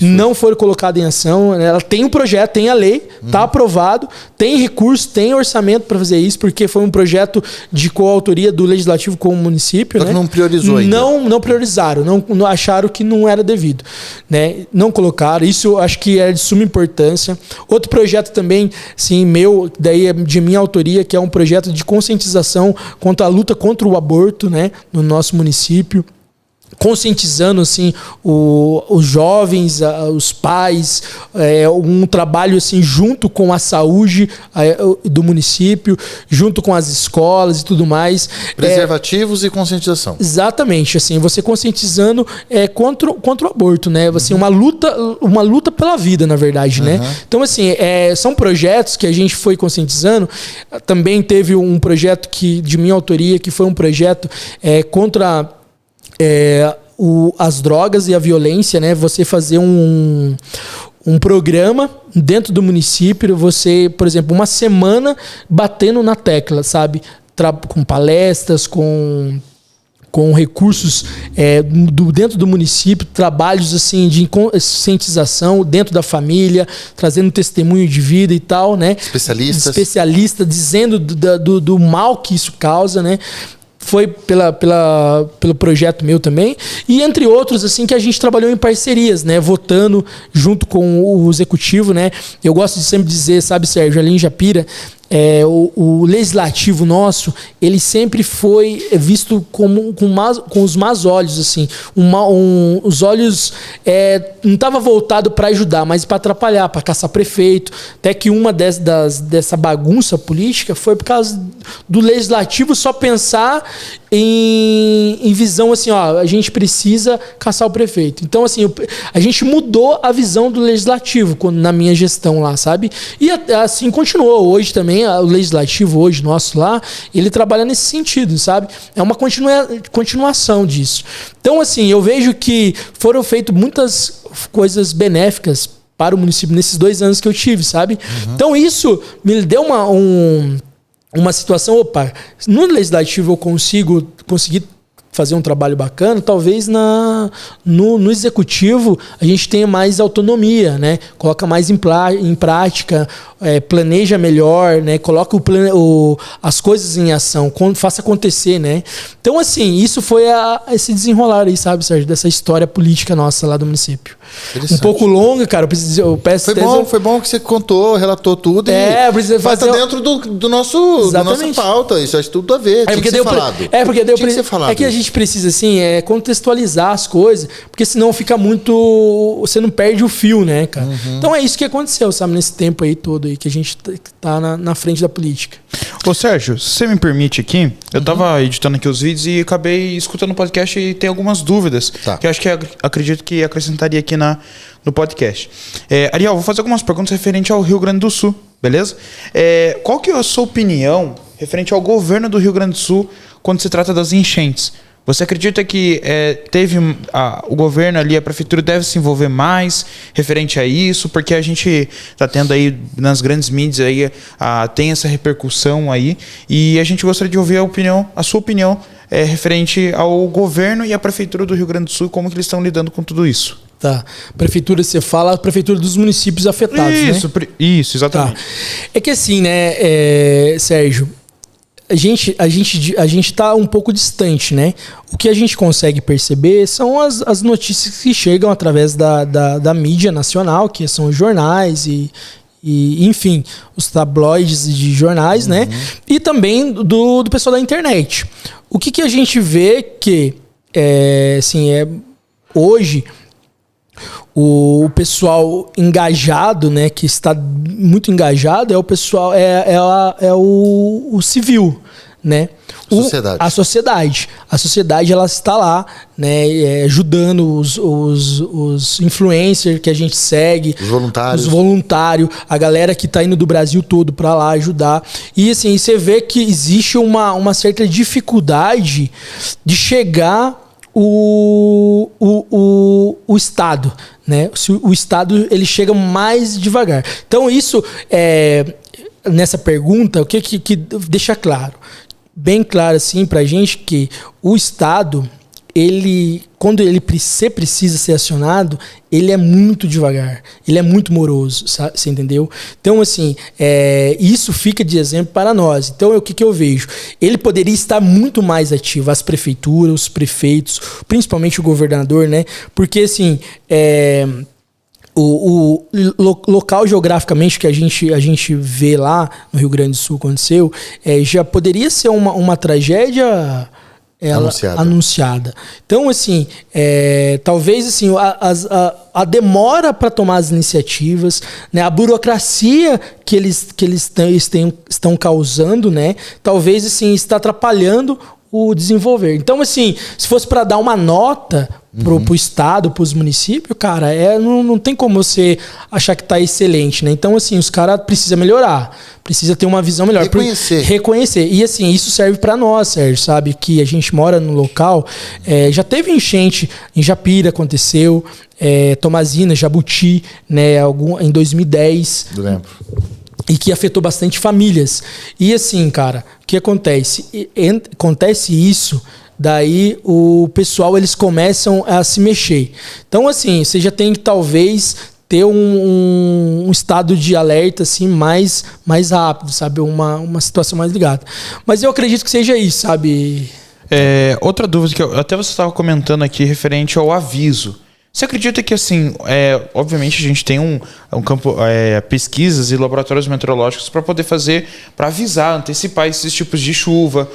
Não foram colocadas em ação. Ela tem um projeto, tem a lei, está aprovado, tem recurso, tem orçamento para fazer isso, porque foi um projeto de coautoria do legislativo com o município.
Só que não priorizou ainda.
Não priorizaram, não acharam que não era devido, né? Não colocaram. Isso eu acho que é de suma importância. Outro projeto também, sim, meu, daí é de minha autoria, que é um projeto de conscientização contra a luta contra o aborto, né, no nosso município. conscientizando assim os jovens, os pais, um trabalho assim junto com a saúde do município, junto com as escolas e tudo mais.
Preservativos e conscientização.
Exatamente, assim, você conscientizando contra o aborto, né? Assim, uma luta pela vida, na verdade, né? Então, assim, são projetos que a gente foi conscientizando. Também teve um projeto de minha autoria, que foi um projeto contra as drogas e a violência, né? Você fazer um programa dentro do município, você, por exemplo, uma semana batendo na tecla, sabe? Com palestras, com recursos dentro do município, trabalhos assim de conscientização dentro da família, trazendo testemunho de vida e tal, né? Especialistas dizendo do mal que isso causa, né? Foi pelo projeto meu também, e entre outros assim que a gente trabalhou em parcerias, né, votando junto com o executivo, né. Eu gosto de sempre dizer, sabe, Sérgio, ali em Japira, o legislativo nosso, ele sempre foi visto com os más olhos, assim, os olhos não estava voltado para ajudar, mas para atrapalhar, para caçar prefeito. Até que uma dessa bagunça política foi por causa do legislativo só pensar em visão assim, ó, a gente precisa caçar o prefeito. Então, assim, a gente mudou a visão do legislativo na minha gestão lá, sabe? E assim continuou. Hoje também, o legislativo hoje nosso lá, ele trabalha nesse sentido, sabe? É uma continuação disso. Então, assim, eu vejo que foram feitas muitas coisas benéficas para o município nesses 2 anos que eu tive, sabe? Então, isso me deu uma situação, opa, no legislativo eu consegui fazer um trabalho bacana, talvez no executivo a gente tenha mais autonomia, né? Coloca mais em prática, planeja melhor, né? Coloca as coisas em ação, faça acontecer, né? Então, assim, isso foi esse desenrolar aí, sabe, Sérgio, dessa história política nossa lá do município. Um pouco longa, cara, eu peço
Foi bom que você contou, relatou tudo mas tá dentro da nossa pauta, isso é tudo a ver, tinha que ser falado.
É que a gente precisa, assim, contextualizar as coisas, porque senão fica muito... Você não perde o fio, né, cara? Então é isso que aconteceu, sabe, nesse tempo aí todo aí, que a gente tá na frente da política.
Ô Sérgio, se você me permite aqui, eu tava editando aqui os vídeos e acabei escutando o podcast e tem algumas dúvidas que eu acho que acredito que acrescentaria aqui no podcast. Ariel, vou fazer algumas perguntas referente ao Rio Grande do Sul, beleza? Qual que é a sua opinião referente ao governo do Rio Grande do Sul quando se trata das enchentes? Você acredita que o governo ali, a prefeitura deve se envolver mais referente a isso? Porque a gente está tendo aí nas grandes mídias aí, tem essa repercussão aí, e a gente gostaria de ouvir a sua opinião referente ao governo e à prefeitura do Rio Grande do Sul, como que eles estão lidando com tudo isso.
Tá. Prefeitura, você fala a prefeitura dos municípios afetados,
isso,
né?
Isso, exatamente.
Tá. É que assim, né, Sérgio, a gente tá um pouco distante, né? O que a gente consegue perceber são as notícias que chegam através da mídia nacional, que são os jornais e enfim, os tabloides de jornais, né? E também do pessoal da internet. O que a gente vê que, hoje... O pessoal engajado, né, que está muito engajado, é o pessoal, o civil, né? A sociedade. A sociedade, ela está lá, né, ajudando os influencers que a gente segue, os voluntários, a galera que está indo do Brasil todo para lá ajudar. E assim, você vê que existe uma certa dificuldade de chegar o Estado, né? O Estado, ele chega mais devagar. Então isso nessa pergunta, o que deixa claro, bem claro assim pra gente, que o Estado, quando ele precisa ser acionado, ele é muito devagar, ele é muito moroso, sabe? Você entendeu? Então, assim, isso fica de exemplo para nós. Então, o que eu vejo? Ele poderia estar muito mais ativo, as prefeituras, os prefeitos, principalmente o governador, né? Porque, assim, o local geograficamente que a gente vê lá no Rio Grande do Sul aconteceu, já poderia ser uma tragédia anunciada. Então, assim, talvez assim, a demora para tomar as iniciativas, né, a burocracia que eles estão causando, né, talvez assim, está atrapalhando o desenvolver. Então, assim, se fosse para dar uma nota pro estado, pros municípios, cara, não tem como você achar que tá excelente, né? Então, assim, os caras precisam melhorar, precisa ter uma visão melhor. Reconhecer. E, assim, isso serve para nós, Sérgio, sabe? Que a gente mora no local, já teve enchente em Japira, aconteceu, Tomazina, Jabuti, né? Em 2010.
Eu lembro.
E que afetou bastante famílias. E assim, cara, o que acontece? Acontece isso, daí o pessoal, eles começam a se mexer. Então, assim, você já tem que talvez ter um estado de alerta assim, mais rápido, sabe? Uma situação mais ligada. Mas eu acredito que seja isso, sabe?
Outra dúvida que até você estava comentando aqui referente ao aviso. Você acredita que, assim, obviamente a gente tem um campo, pesquisas e laboratórios meteorológicos para poder para avisar, antecipar esses tipos de chuva.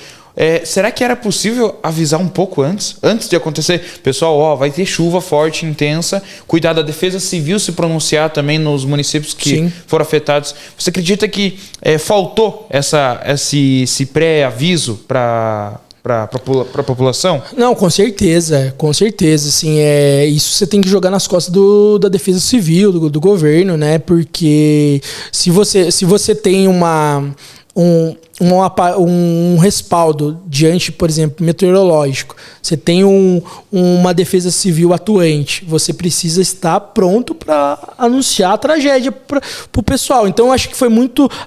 Será que era possível avisar um pouco antes de acontecer? Pessoal, vai ter chuva forte, intensa, cuidar da Defesa Civil se pronunciar também nos municípios que foram afetados. Você acredita que faltou esse pré-aviso para a população?
Não, com certeza, assim, isso você tem que jogar nas costas da Defesa Civil, do governo, né? Porque se você tem um respaldo diante, por exemplo, meteorológico, você tem uma defesa civil atuante, você precisa estar pronto para anunciar a tragédia para o pessoal. Então, eu acho que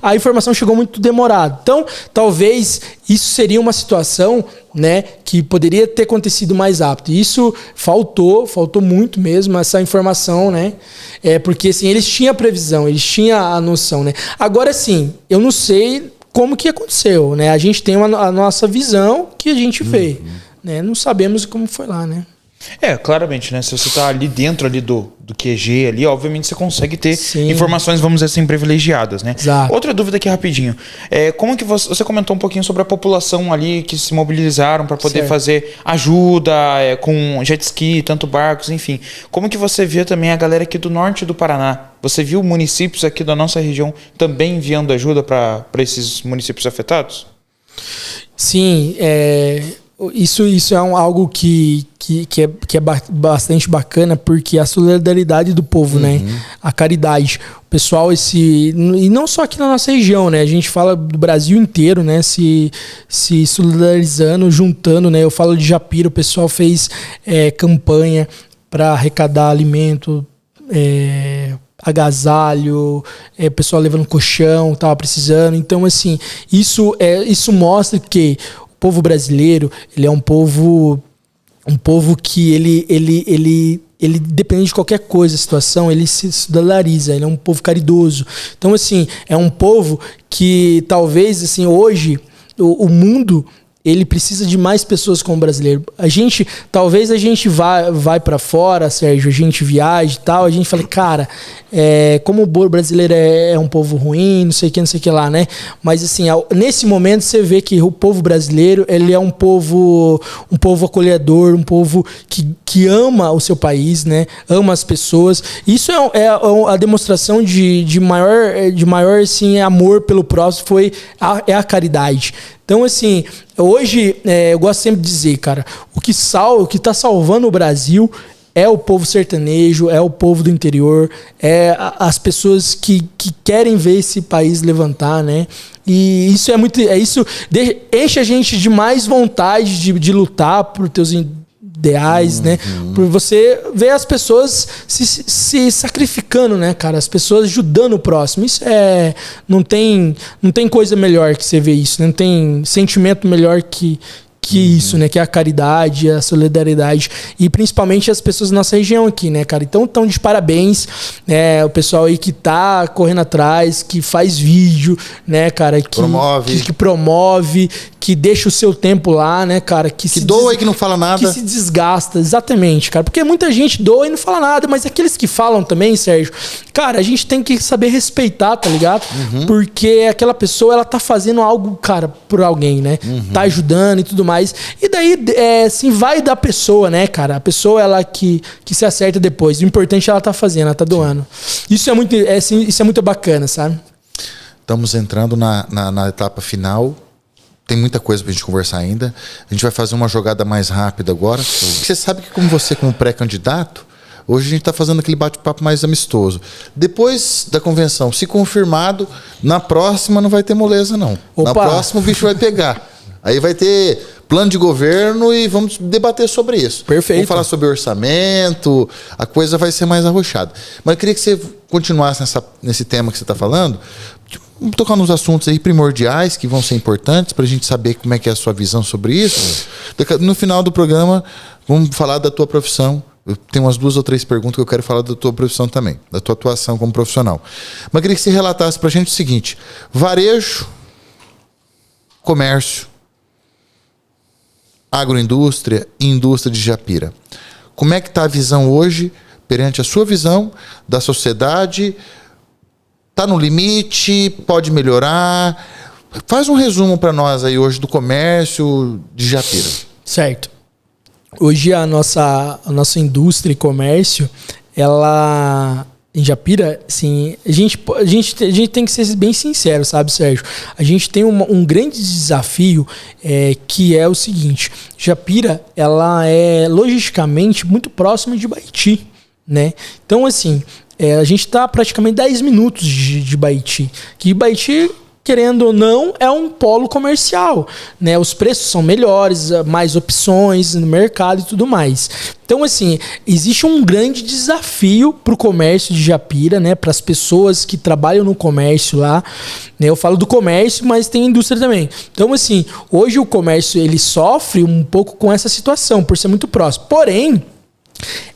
a informação chegou muito demorada. Então, talvez isso seria uma situação, né, que poderia ter acontecido mais rápido. Isso faltou muito mesmo, essa informação, né? Porque assim, eles tinham a previsão, eles tinham a noção, né? Agora, sim, eu não sei como que aconteceu, né? A gente tem a nossa visão que a gente vê, né? Não sabemos como foi lá, né?
Claramente, né? Se você tá ali dentro ali do QG ali, obviamente você consegue ter informações, vamos dizer assim, privilegiadas, né?
Exato.
Outra dúvida aqui rapidinho. Como que você comentou um pouquinho sobre a população ali que se mobilizaram para poder fazer ajuda com jet ski, tanto barcos, enfim. Como que você vê também a galera aqui do norte do Paraná? Você viu municípios aqui da nossa região também enviando ajuda para esses municípios afetados?
Sim, isso é algo que é bastante bacana, porque a solidariedade do povo, né? A caridade. O pessoal, e não só aqui na nossa região, né? A gente fala do Brasil inteiro, né? Se solidarizando, juntando, né? Eu falo de Japira, o pessoal fez campanha para arrecadar alimento, agasalho, o pessoal levando colchão, tava precisando. Então, assim, isso mostra que o povo brasileiro, ele é um povo que ele depende de qualquer coisa, situação, ele se solidariza, ele é um povo caridoso. Então, assim, é um povo que talvez, assim, hoje o mundo, ele precisa de mais pessoas como brasileiro. Talvez a gente vai para fora, Sérgio, a gente viaja e tal, a gente fala, cara, como o brasileiro é um povo ruim, não sei o que lá, né? Mas assim, nesse momento você vê que o povo brasileiro, ele é um povo acolhedor, um povo que ama o seu país, né? Ama as pessoas. Isso é a demonstração de maior assim, amor pelo próximo, é a caridade. Então, assim, hoje, eu gosto sempre de dizer, cara, o que tá salvando o Brasil é o povo sertanejo, é o povo do interior, é as pessoas que querem ver esse país levantar, né? E isso enche a gente de mais vontade de lutar por teus ideais, né? Por você ver as pessoas se sacrificando, né, cara? As pessoas ajudando o próximo. Isso não tem coisa melhor que você ver isso, né? Não tem sentimento melhor que isso, né? Que é a caridade, a solidariedade. E principalmente as pessoas da nossa região aqui, né, cara? Então, estão de parabéns, né? O pessoal aí que tá correndo atrás, que faz vídeo, né, cara? Que promove, que deixa o seu tempo lá, né, cara? Que
doa e que não fala nada.
Que se desgasta, exatamente, cara. Porque muita gente doa e não fala nada, mas aqueles que falam também, Sérgio, cara, a gente tem que saber respeitar, tá ligado? Porque aquela pessoa, ela tá fazendo algo, cara, por alguém, né? Tá ajudando e tudo mais. mais. E daí, assim, vai da pessoa, né, cara? A pessoa, ela que se acerta depois. O importante é ela tá fazendo, ela tá doando. Isso é muito bacana, sabe?
Estamos entrando na etapa final. Tem muita coisa pra gente conversar ainda. A gente vai fazer uma jogada mais rápida agora. Você sabe que como pré-candidato, hoje a gente está fazendo aquele bate-papo mais amistoso. Depois da convenção, se confirmado, na próxima não vai ter moleza, não.
Opa.
Na próxima o bicho vai pegar. Aí vai ter plano de governo e vamos debater sobre isso.
Perfeito.
Vamos falar sobre orçamento, a coisa vai ser mais arrochada. Mas eu queria que você continuasse nesse tema que você está falando. Vamos tocar nos assuntos aí primordiais que vão ser importantes para a gente saber como é que é a sua visão sobre isso. No final do programa, vamos falar da tua profissão. Eu tenho umas 2 ou 3 perguntas que eu quero falar da tua profissão também, da tua atuação como profissional. Mas eu queria que você relatasse para a gente o seguinte: varejo, comércio, agroindústria e indústria de Japira. Como é que está a visão hoje perante a sua visão da sociedade? Está no limite? Pode melhorar? Faz um resumo para nós aí hoje do comércio de Japira.
Certo. Hoje a nossa indústria e comércio, ela em Japira, assim, a gente tem que ser bem sincero, sabe, Sérgio? A gente tem um grande desafio que é o seguinte: Japira, ela é logisticamente muito próxima de Baiti, né? Então, assim, a gente está praticamente 10 minutos de Baiti. Que Baiti, querendo ou não, é um polo comercial, né? Os preços são melhores, mais opções no mercado e tudo mais. Então, assim, existe um grande desafio para o comércio de Japira, né? Para as pessoas que trabalham no comércio lá, né? Eu falo do comércio, mas tem indústria também. Então, assim, hoje o comércio ele sofre um pouco com essa situação, por ser muito próximo. Porém,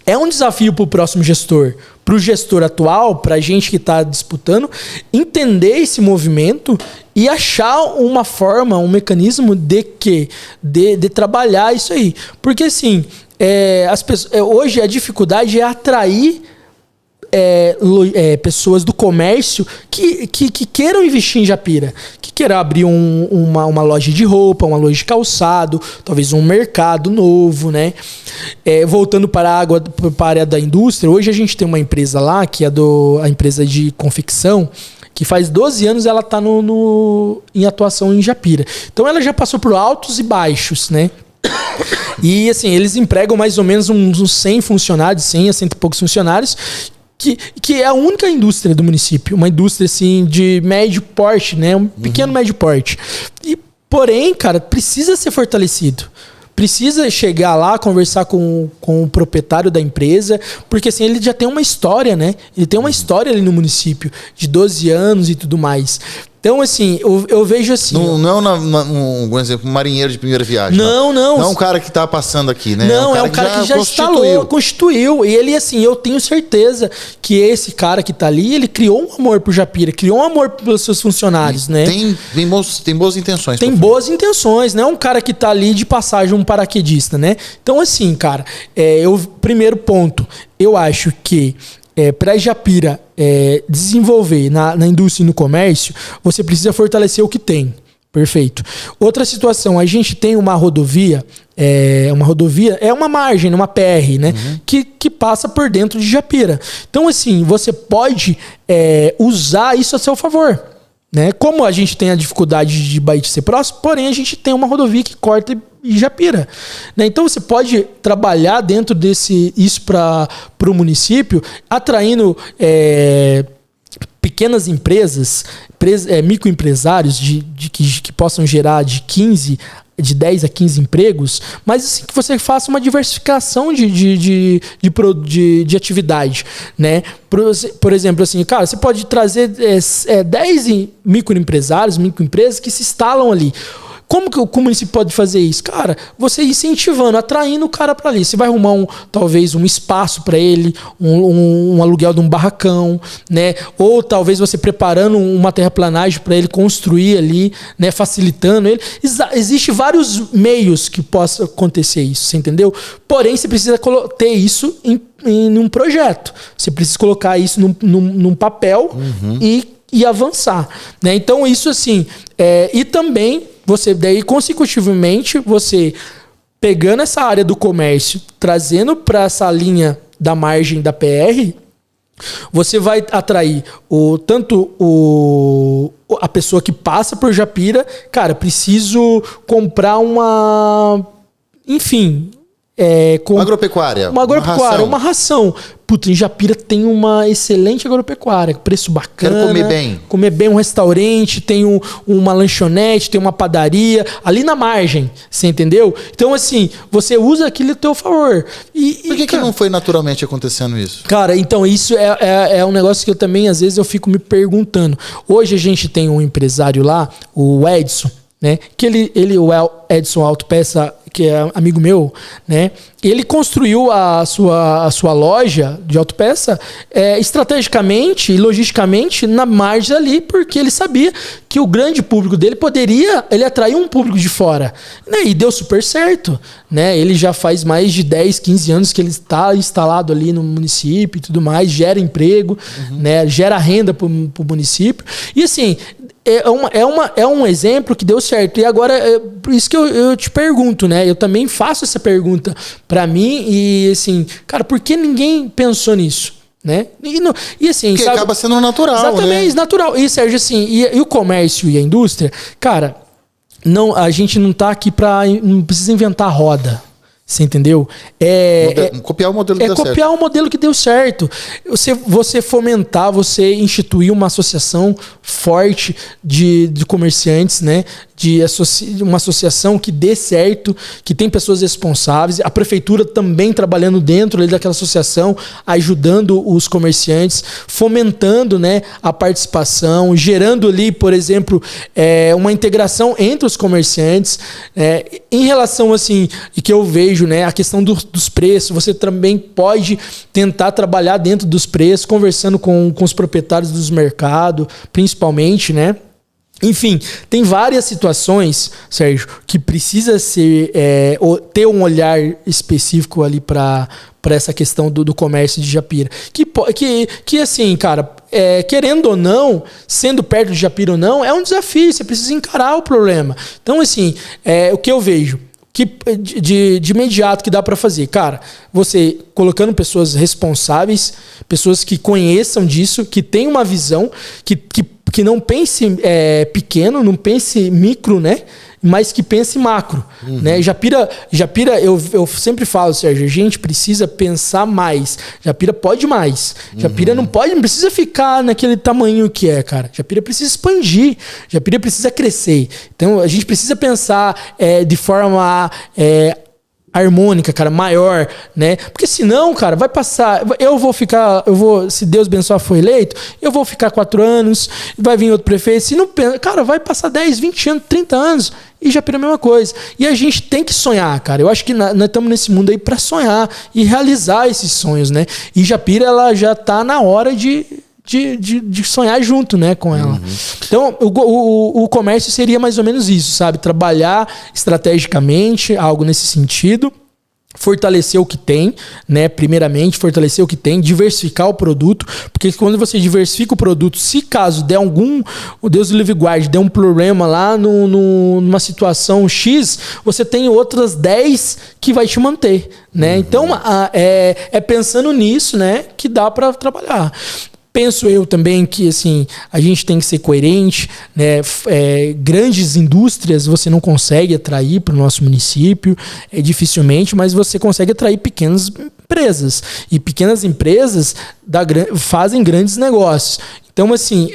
é um desafio para o próximo gestor, para o gestor atual, para a gente que está disputando, entender esse movimento e achar uma forma, um mecanismo de trabalhar isso aí. Porque, assim, as pessoas, hoje a dificuldade é atrair pessoas do comércio que queiram investir em Japira, que queiram abrir uma loja de roupa, uma loja de calçado, talvez um mercado novo, né? Voltando para a área da indústria, hoje a gente tem uma empresa lá, que é a empresa de confecção, que faz 12 anos ela está em atuação em Japira. Então ela já passou por altos e baixos, né? E assim, eles empregam mais ou menos uns 100 funcionários, 100 a 100 e poucos funcionários, que é a única indústria do município, uma indústria assim de médio porte, né, um pequeno médio porte. E porém, cara, precisa ser fortalecido. Precisa chegar lá, conversar com o proprietário da empresa, porque assim, ele já tem uma história, né? Ele tem uma história ali no município de 12 anos e tudo mais. Então, assim, eu vejo assim...
Não é um exemplo, um marinheiro de primeira viagem.
Não.
Não é um cara que está passando aqui, né?
Não, é um cara que já instalou, constituiu. E ele, assim, eu tenho certeza que esse cara que está ali, ele criou um amor por Japira, criou um amor pelos seus funcionários, né?
Tem boas intenções.
Tem boas intenções, não é um cara que está ali de passagem, um paraquedista, né? Então, assim, cara, primeiro ponto, eu acho que para Japira desenvolver na indústria e no comércio, você precisa fortalecer o que tem. Perfeito. Outra situação, a gente tem uma rodovia, uma margem, uma PR, né? Que passa por dentro de Japira. Então, assim, você pode usar isso a seu favor, né? Como a gente tem a dificuldade de Baiti ser próximo, porém a gente tem uma rodovia que corta Japira, né? Então você pode trabalhar dentro isso para o município, atraindo pequenas empresas, microempresários que possam gerar de 10 a 15 empregos, mas assim, que você faça uma diversificação de atividade, né? Por exemplo, assim, cara, você pode trazer 10 microempresários, microempresas que se instalam ali. Como que o município pode fazer isso? Cara, você incentivando, atraindo o cara para ali. Você vai arrumar talvez um espaço para ele, um aluguel de um barracão, né? Ou talvez você preparando uma terraplanagem para ele construir ali, né? Facilitando ele. Existem vários meios que possa acontecer isso, você entendeu? Porém, você precisa ter isso em um projeto. Você precisa colocar isso num papel e avançar, né? Então, isso assim... e também... daí consecutivamente, você pegando essa área do comércio, trazendo para essa linha da margem da PR, você vai atrair a pessoa que passa por Japira, cara, preciso comprar
agropecuária.
Uma ração. Puta, em Japira tem uma excelente agropecuária, preço bacana.
Quero comer bem.
Comer bem, um restaurante, tem uma lanchonete, tem uma padaria, ali na margem, você entendeu? Então, assim, você usa aquilo a teu favor.
Por que não foi naturalmente acontecendo isso?
Cara, então, isso é um negócio que eu também, às vezes, eu fico me perguntando. Hoje a gente tem um empresário lá, o Edson, né? Que o Edson Autopeça, que é amigo meu, né? Ele construiu a sua loja de autopeça estrategicamente e logisticamente na margem ali, porque ele sabia que o grande público dele ele atrair um público de fora, né? E deu super certo, né? Ele já faz mais de 10, 15 anos que ele está instalado ali no município e tudo mais, gera emprego, né? Gera renda para o município. E assim, é um exemplo que deu certo. E agora, por isso que eu te pergunto, né? Eu também faço essa pergunta pra mim e assim, cara, por que ninguém pensou nisso? Né? E assim,
porque acaba sendo natural.
Exatamente,
né?
Natural. E Sérgio, assim, e o comércio e a indústria, cara, a gente não tá aqui não precisa inventar roda. Você entendeu?
Copiar o modelo que deu certo.
Copiar o modelo que deu certo. Você fomentar, você instituir uma associação forte de comerciantes, né? Uma associação que dê certo, que tem pessoas responsáveis, a prefeitura também trabalhando dentro ali daquela associação, ajudando os comerciantes, fomentando, né, a participação, gerando ali, por exemplo, uma integração entre os comerciantes. Em relação, assim, e que eu vejo, né, a questão dos preços, você também pode tentar trabalhar dentro dos preços, conversando com os proprietários dos mercados, principalmente, né? Enfim, tem várias situações, Sérgio, que precisa ter um olhar específico ali para essa questão do comércio de Japira. Que assim, cara, querendo ou não, sendo perto de Japira ou não, é um desafio, você precisa encarar o problema. Então, assim, o que eu vejo que de imediato que dá para fazer, cara, você colocando pessoas responsáveis, pessoas que conheçam disso, que tenham uma visão, que não pense pequeno, não pense micro, né? Mas que pense macro, né? Japira, eu sempre falo, Sérgio, a gente precisa pensar mais. Japira pode mais. Japira não precisa ficar naquele tamanho que é, cara. Japira precisa expandir. Japira precisa crescer. Então, a gente precisa pensar de forma harmônica, cara, maior, né? Porque senão, cara, vai passar... se Deus abençoar, for eleito, eu vou ficar 4 anos, vai vir outro prefeito. Se não, cara, vai passar 10, 20 anos, 30 anos, e Japira é a mesma coisa. E a gente tem que sonhar, cara. Eu acho que nós estamos nesse mundo aí para sonhar e realizar esses sonhos, né? E Japira, ela já tá na hora de sonhar junto, né, com ela. Então, o comércio seria mais ou menos isso, sabe? Trabalhar estrategicamente, algo nesse sentido. Fortalecer o que tem, né? Primeiramente, fortalecer o que tem, diversificar o produto, porque quando você diversifica o produto, se caso der o Deus do livre guarde, der um problema lá numa situação X, você tem outras 10 que vai te manter, né? Então, pensando nisso, né, que dá para trabalhar. Penso eu também que assim, a gente tem que ser coerente, né? Grandes indústrias você não consegue atrair para o nosso município, dificilmente, mas você consegue atrair pequenas empresas. E pequenas empresas fazem grandes negócios. Então, assim,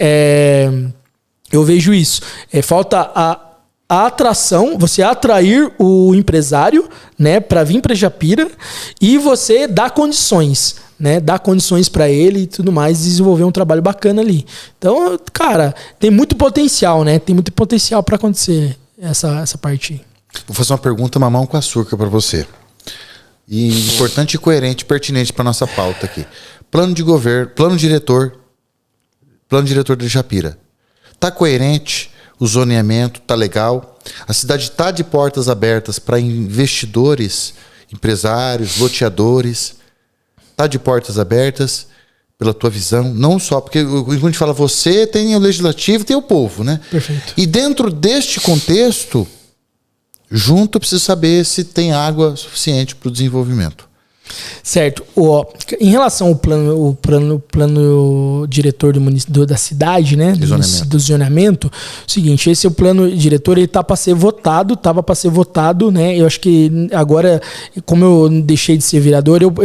eu vejo isso. Falta a atração, você atrair o empresário, né, para vir para Japira e você dar condições. Né, dar condições para ele e tudo mais, desenvolver um trabalho bacana ali. Então, cara, tem muito potencial, né? Tem muito potencial para acontecer essa parte aí.
Vou fazer uma pergunta mamão com açúcar para você. E importante e coerente, pertinente para nossa pauta aqui. Plano de governo, plano diretor de Japira. Tá coerente? O zoneamento tá legal? A cidade tá de portas abertas para investidores, empresários, loteadores? Tá de portas abertas? pela tua visão, não só, porque quando a gente fala você, tem o legislativo, tem o povo, né?
Perfeito.
E dentro deste contexto, junto eu preciso saber se tem água suficiente para o desenvolvimento.
Certo. Em relação ao plano diretor da cidade, né? Do zonamento, seguinte, esse é o plano diretor, ele estava para ser votado, né? Eu acho que agora, como eu deixei de ser vereador, eu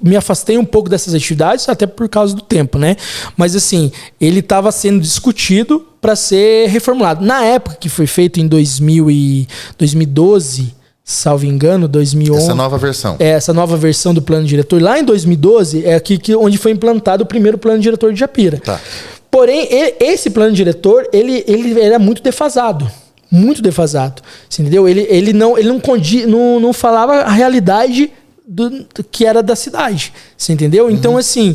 me afastei um pouco dessas atividades, até por causa do tempo, né? Mas assim, ele estava sendo discutido para ser reformulado. Na época que foi feito em 2012, salvo engano, 2011.
Essa nova versão.
Essa nova versão do plano diretor. Lá em 2012 é aqui onde foi implantado o primeiro plano diretor de Japira.
Tá.
Porém, esse plano diretor, ele era muito defasado. Muito defasado. Você entendeu? Ele não falava a realidade do que era da cidade. Você entendeu? Então, assim...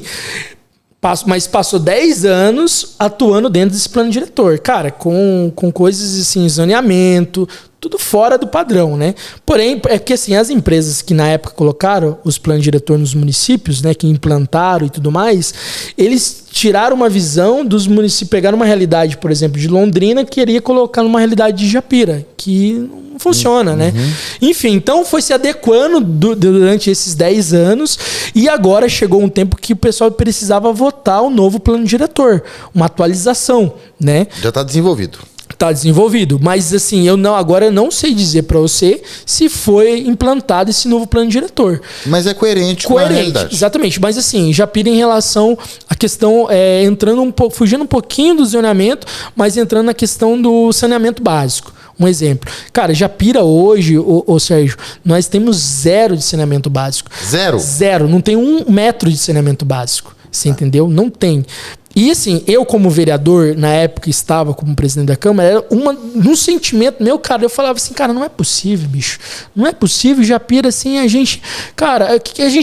Mas passou 10 anos atuando dentro desse plano diretor. Cara, com coisas assim, zoneamento, tudo fora do padrão, né? Porém, é que assim, as empresas que na época colocaram os planos diretor nos municípios, né, que implantaram e tudo mais, eles tiraram uma visão dos municípios, pegaram uma realidade, por exemplo, de Londrina, que queria colocar numa realidade de Japira, que não funciona, né? Enfim, então foi se adequando durante esses 10 anos e agora chegou um tempo que o pessoal precisava votar o novo plano diretor, uma atualização, né?
Já está desenvolvido.
Está desenvolvido, mas assim, agora eu não sei dizer para você se foi implantado esse novo plano diretor.
Mas é coerente com a realidade.
Exatamente, mas assim, Japira em relação à questão, entrando fugindo um pouquinho do zoneamento, mas entrando na questão do saneamento básico. Um exemplo. Cara, Japira hoje, ô Sérgio, nós temos 0 de saneamento básico.
0?
0, não tem 1 metro de saneamento básico. Você entendeu? Não tem. E assim, eu como vereador, na época estava como presidente da Câmara, era um sentimento meu, cara, eu falava assim, cara, não é possível, bicho. Não é possível, Japira, assim, a gente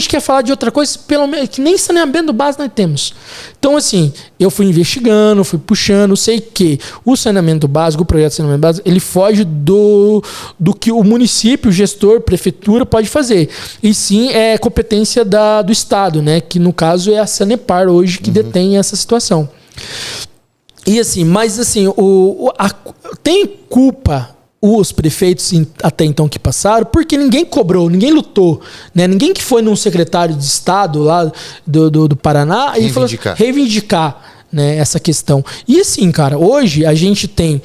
quer falar de outra coisa, pelo menos, que nem saneamento básico nós temos. Então, assim, eu fui investigando, fui puxando, sei que o saneamento básico, o projeto de saneamento básico, ele foge do que o município, o gestor, prefeitura pode fazer. E sim, é competência do Estado, né? Que no caso é a Sanepar hoje que detém essa situação. E assim, mas assim, tem culpa os prefeitos até então que passaram, porque ninguém cobrou, ninguém lutou, né? Ninguém que foi num secretário de Estado lá do Paraná e falou reivindicar, né, essa questão. E assim, cara, hoje a gente tem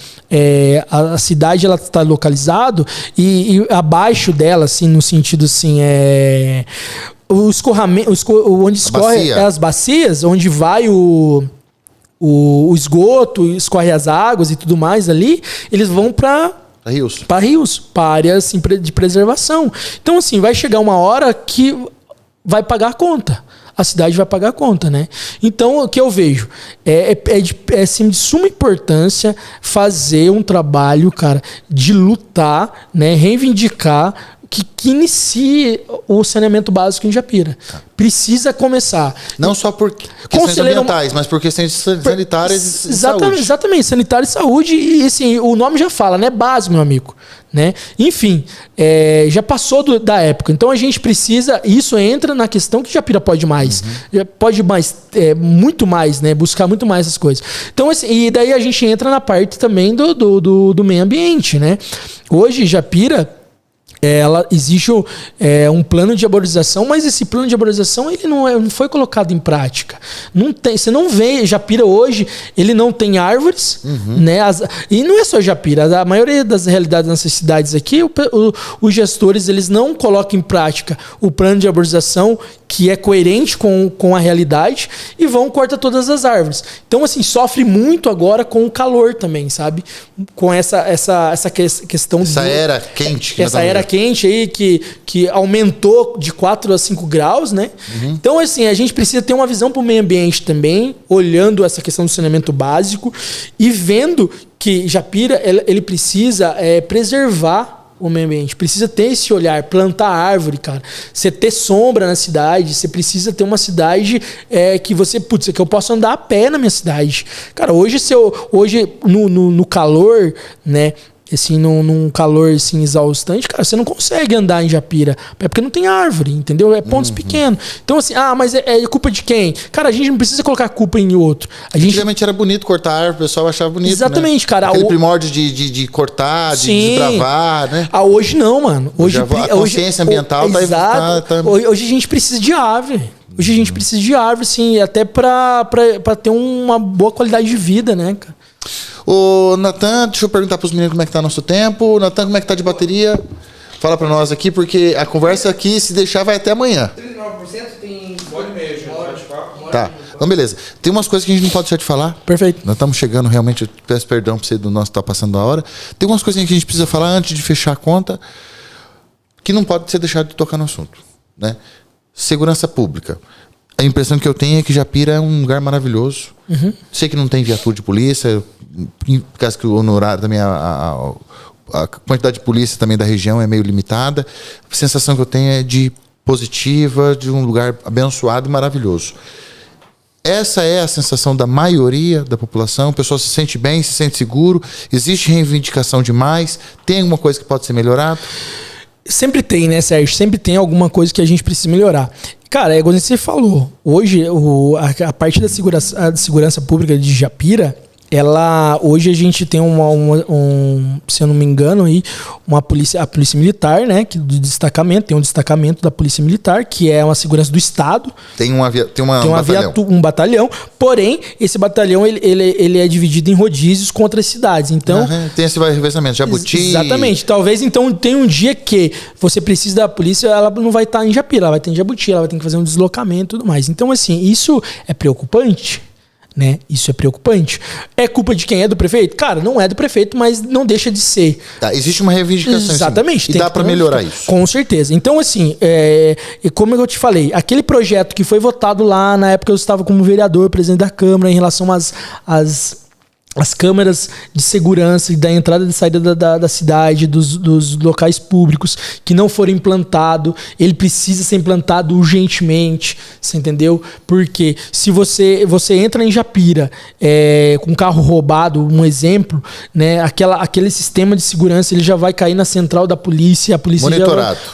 a cidade, ela está localizado e abaixo dela, assim, no sentido assim, o escorramento, onde escorre as bacias, onde vai o esgoto, escorre as águas e tudo mais ali, eles vão para rios, para áreas assim, de preservação. Então, assim, vai chegar uma hora que vai pagar a conta. A cidade vai pagar a conta, né? Então, o que eu vejo assim, de suma importância fazer um trabalho, cara, de lutar, né? Reivindicar que inicie o saneamento básico em Japira. Precisa começar.
Não só por questões ambientais, mas por questões sanitárias e saúde.
Exatamente, sanitária e saúde. E assim, o nome já fala, né? Básico, meu amigo. Né? Enfim, já passou da época. Então a gente precisa... Isso entra na questão que Japira pode mais. Pode mais, muito mais, né? Buscar muito mais essas coisas. Então, assim, e daí a gente entra na parte também do meio ambiente, né? Hoje, Japira... existe um plano de arborização, mas esse plano de arborização ele não foi colocado em prática. Não tem, você não vê Japira hoje, ele não tem árvores, né? E não é só Japira, a maioria das realidades das cidades aqui, os gestores eles não colocam em prática o plano de arborização que é coerente com a realidade e vão cortar todas as árvores. Então, assim, sofre muito agora com o calor também, sabe? Com essa questão...
Essa era quente.
Essa era quente aí que aumentou de 4 a 5 graus, né? Então, assim, a gente precisa ter uma visão para o meio ambiente também, olhando essa questão do saneamento básico e vendo que Japira, ele precisa preservar o meio ambiente, precisa ter esse olhar, plantar árvore, cara. Você ter sombra na cidade, você precisa ter uma cidade que você, que eu posso andar a pé na minha cidade. Cara, hoje no calor, né? assim, num calor assim, exaustante, cara, você não consegue andar em Japira. É porque não tem árvore, entendeu? É pontos pequenos. Então, assim, mas é culpa de quem? Cara, a gente não precisa colocar culpa em outro.
Antigamente era bonito cortar a árvore, o pessoal achava bonito.
Exatamente,
né?
cara.
Aquele primórdio de cortar, de desbravar, né?
Hoje não, mano. Hoje
a consciência ambiental
tá. Hoje a gente precisa de árvore. Hoje a gente precisa de árvore, sim, até pra ter uma boa qualidade de vida, né, cara?
Ô, Natan, deixa eu perguntar pros meninos como é que tá nosso tempo. Natan, como é que tá de bateria? Fala pra nós aqui, porque a conversa aqui, se deixar, vai até amanhã.
39% tem 1h30 de bate-papo.
Tá, então beleza. Tem umas coisas que a gente não pode deixar de falar.
Perfeito.
Nós estamos chegando, realmente, eu peço perdão pra você do nosso tá passando a hora. Tem umas coisas que a gente precisa falar antes de fechar a conta, que não pode ser deixado de tocar no assunto, né? Segurança pública. A impressão que eu tenho é que Japira é um lugar maravilhoso. Sei que não tem viatura de polícia, por causa que o honorário também, a quantidade de polícia também da região é meio limitada. A sensação que eu tenho é de positiva, de um lugar abençoado e maravilhoso. Essa é a sensação da maioria da população. O pessoal se sente bem, se sente seguro. Existe reivindicação demais? Tem alguma coisa que pode ser melhorada?
Sempre tem, né, Sérgio? Sempre tem alguma coisa que a gente precisa melhorar. Cara, é igual você falou. Hoje, a parte da segurança pública de Japira, hoje a gente tem se eu não me engano, aí, a polícia militar, né? Do destacamento, tem um destacamento da polícia militar, que é uma segurança do Estado.
Tem um
batalhão. Porém, esse batalhão ele é dividido em rodízios com outras cidades. Então,
tem esse revezamento, Jabuti.
Exatamente. Talvez então tem um dia que você precisa da polícia, ela não vai estar em Japira, ela vai ter em Jabuti, ela vai ter que fazer um deslocamento e tudo mais. Então, assim, isso é preocupante. Né? Isso é preocupante. É culpa de quem? É do prefeito? Cara, não é do prefeito, mas não deixa de ser.
Tá, existe uma reivindicação.
Exatamente.
E dá para melhorar isso.
Com certeza. Então, assim, como eu te falei, aquele projeto que foi votado lá na época eu estava como vereador, presidente da Câmara, em relação às câmeras de segurança e da entrada e saída da cidade, dos locais públicos que não foram implantados, ele precisa ser implantado urgentemente, você entendeu? Porque se você entra em Japira com um carro roubado, um exemplo, né, aquele sistema de segurança ele já vai cair na central da polícia, a polícia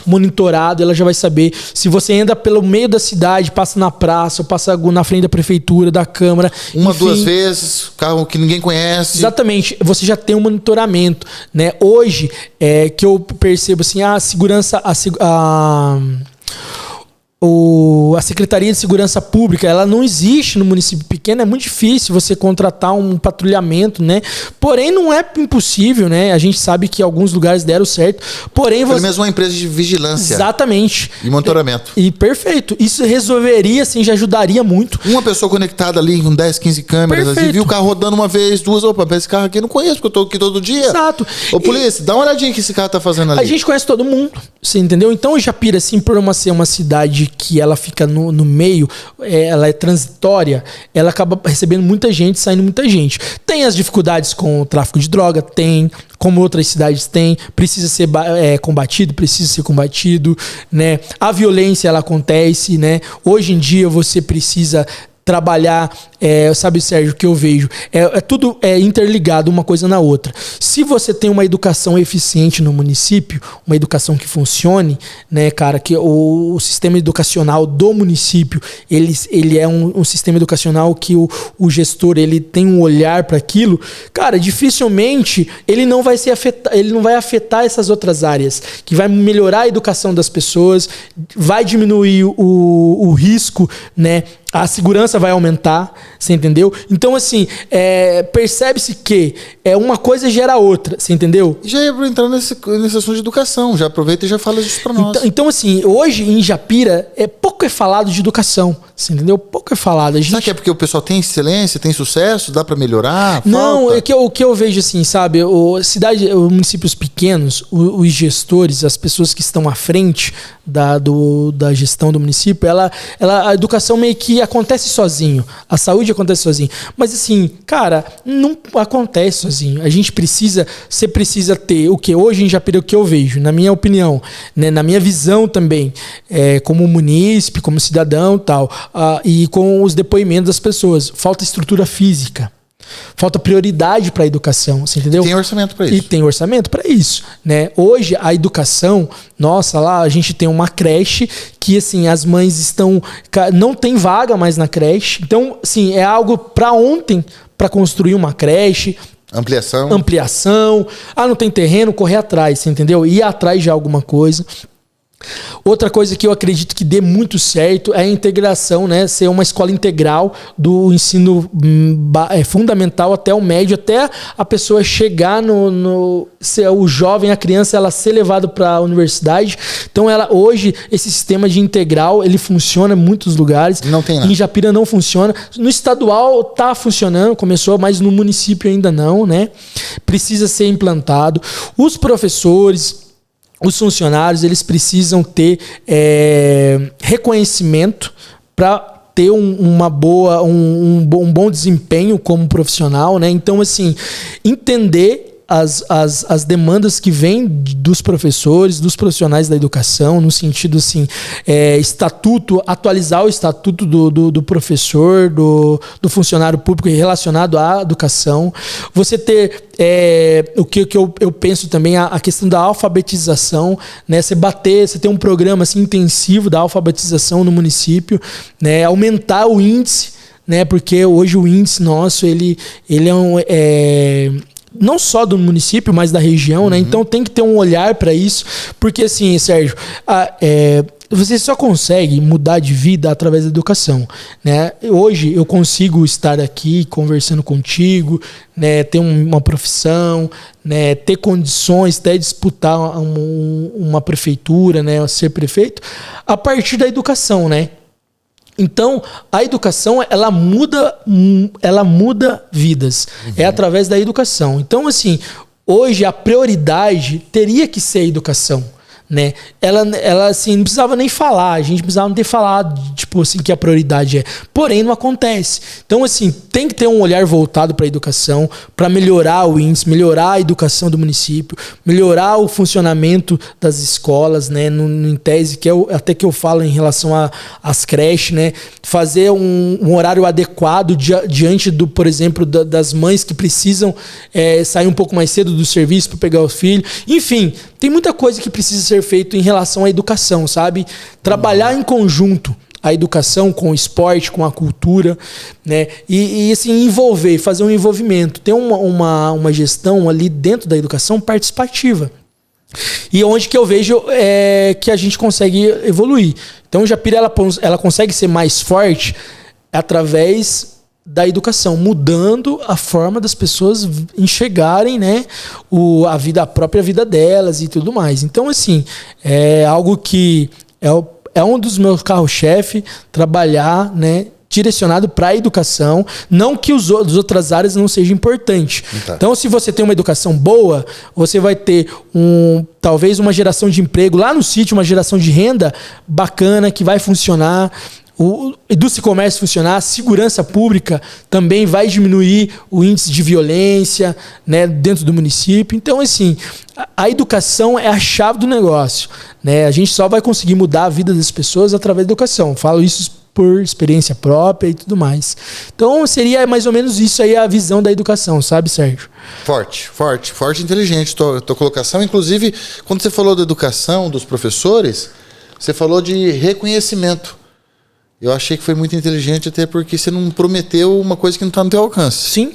monitorado, ela já vai saber. Se você anda pelo meio da cidade, passa na praça, ou passa na frente da prefeitura, da Câmara,
duas vezes, carro que ninguém conhece.
Exatamente, você já tem um monitoramento, né? Hoje, que eu percebo assim, a segurança, a Secretaria de Segurança Pública, ela não existe no município pequeno, é muito difícil você contratar um patrulhamento, né? Porém, não é impossível, né? A gente sabe que alguns lugares deram certo, porém...
Pelo menos uma empresa de vigilância.
Exatamente.
E monitoramento.
E perfeito. Isso resolveria, assim, já ajudaria muito.
Uma pessoa conectada ali com 10, 15 câmeras, assim, viu o carro rodando uma vez, duas, esse carro aqui eu não conheço, porque eu tô aqui todo dia.
Exato.
Ô, polícia, dá uma olhadinha que esse carro tá fazendo ali.
A gente conhece todo mundo, você entendeu? Então, Japira, assim, por ser uma cidade que ela fica no meio, ela é transitória, ela acaba recebendo muita gente, saindo muita gente. Tem as dificuldades com o tráfico de droga, tem, como outras cidades têm, precisa ser combatido, né? A violência, ela acontece, né? Hoje em dia você precisa trabalhar, sabe, Sérgio, o que eu vejo? Tudo interligado uma coisa na outra. Se você tem uma educação eficiente no município, uma educação que funcione, né, cara, que o sistema educacional do município, ele é um sistema educacional que o gestor, ele tem um olhar para aquilo, cara, dificilmente ele não vai afetar essas outras áreas, que vai melhorar a educação das pessoas, vai diminuir o risco, né? A segurança vai aumentar, você entendeu? Então, assim, percebe-se que uma coisa gera outra, você entendeu?
Já ia entrar nesse assunto de educação, já aproveita e já fala isso pra nós.
Então assim, hoje em Japira, pouco é falado de educação, você entendeu? Pouco é falado.
Será que é porque o pessoal tem excelência, tem sucesso, dá pra melhorar?
Não, o que eu vejo assim, sabe, os municípios pequenos, os gestores, as pessoas que estão à frente da gestão do município, a educação meio que acontece sozinho, a saúde acontece sozinho, mas assim, cara, não acontece sozinho. Você precisa ter o que hoje em Japira, o que eu vejo, na minha opinião, né, na minha visão também, como munícipe, como cidadão, tal, e com os depoimentos das pessoas, falta estrutura física. Falta prioridade para a educação, você entendeu?
Tem orçamento para isso.
E tem orçamento para isso, né? Hoje a educação, nossa, lá a gente tem uma creche que assim as mães não tem vaga mais na creche. Então, assim, é algo para ontem para construir uma creche. Ampliação. Não tem terreno, correr atrás, você entendeu? Ir atrás de alguma coisa. Outra coisa que eu acredito que dê muito certo é a integração, né? Ser uma escola integral do ensino fundamental até o médio, até a pessoa chegar o jovem, a criança, ela ser levada para a universidade. Então, hoje, esse sistema de integral, ele funciona em muitos lugares.
Não tem nada.
Em Japira não funciona. No estadual tá funcionando, começou, mas no município ainda não, né? Precisa ser implantado. Os professores, os funcionários, eles precisam ter reconhecimento para ter um bom desempenho como profissional, né? Então, assim, entender as demandas que vêm dos professores, dos profissionais da educação, no sentido assim, atualizar o estatuto do professor, do funcionário público relacionado à educação. Você ter o que eu penso também, a questão da alfabetização, né? Você ter um programa assim, intensivo da alfabetização no município, né? Aumentar o índice, né? Porque hoje o índice nosso, ele não só do município, mas da região, né? Então tem que ter um olhar para isso, porque assim, Sérgio, você só consegue mudar de vida através da educação, né? Hoje eu consigo estar aqui conversando contigo, né? Ter uma profissão, né? Ter condições, até disputar uma prefeitura, né? Ser prefeito, a partir da educação, né? Então, a educação, ela muda vidas. É através da educação. Então, assim, hoje a prioridade teria que ser a educação, né? Ela assim, não precisava nem falar, a gente precisava não ter falado, tipo assim, que a prioridade é. Porém, não acontece. Então, assim, tem que ter um olhar voltado para a educação, para melhorar o índice, melhorar a educação do município, melhorar o funcionamento das escolas, né? Em tese, até que eu falo em relação às creches, né? Fazer um horário adequado diante por exemplo, das mães que precisam sair um pouco mais cedo do serviço para pegar os filhos. Enfim, tem muita coisa que precisa ser feito em relação à educação, sabe? Trabalhar em conjunto a educação com o esporte, com a cultura, né? E assim, fazer um envolvimento. Ter uma gestão ali dentro da educação participativa. E onde que eu vejo que a gente consegue evoluir. Então, Japira, ela consegue ser mais forte através da educação, mudando a forma das pessoas enxergarem, né, a própria vida delas e tudo mais. Então, assim, é algo que é um dos meus carro-chefe, trabalhar, né, direcionado para a educação, não que as outras áreas não sejam importantes. Então, se você tem uma educação boa, você vai ter talvez uma geração de emprego lá no sítio, uma geração de renda bacana que vai funcionar. O indústria e comércio funcionar, a segurança pública também vai diminuir o índice de violência, né, dentro do município. Então, assim, a educação é a chave do negócio, né? A gente só vai conseguir mudar a vida das pessoas através da educação. Falo isso por experiência própria e tudo mais. Então, seria mais ou menos isso aí a visão da educação, sabe, Sérgio?
Forte e inteligente tua colocação. Inclusive, quando você falou da educação, dos professores, você falou de reconhecimento. Eu achei que foi muito inteligente, até porque você não prometeu uma coisa que não está no teu alcance.
Sim.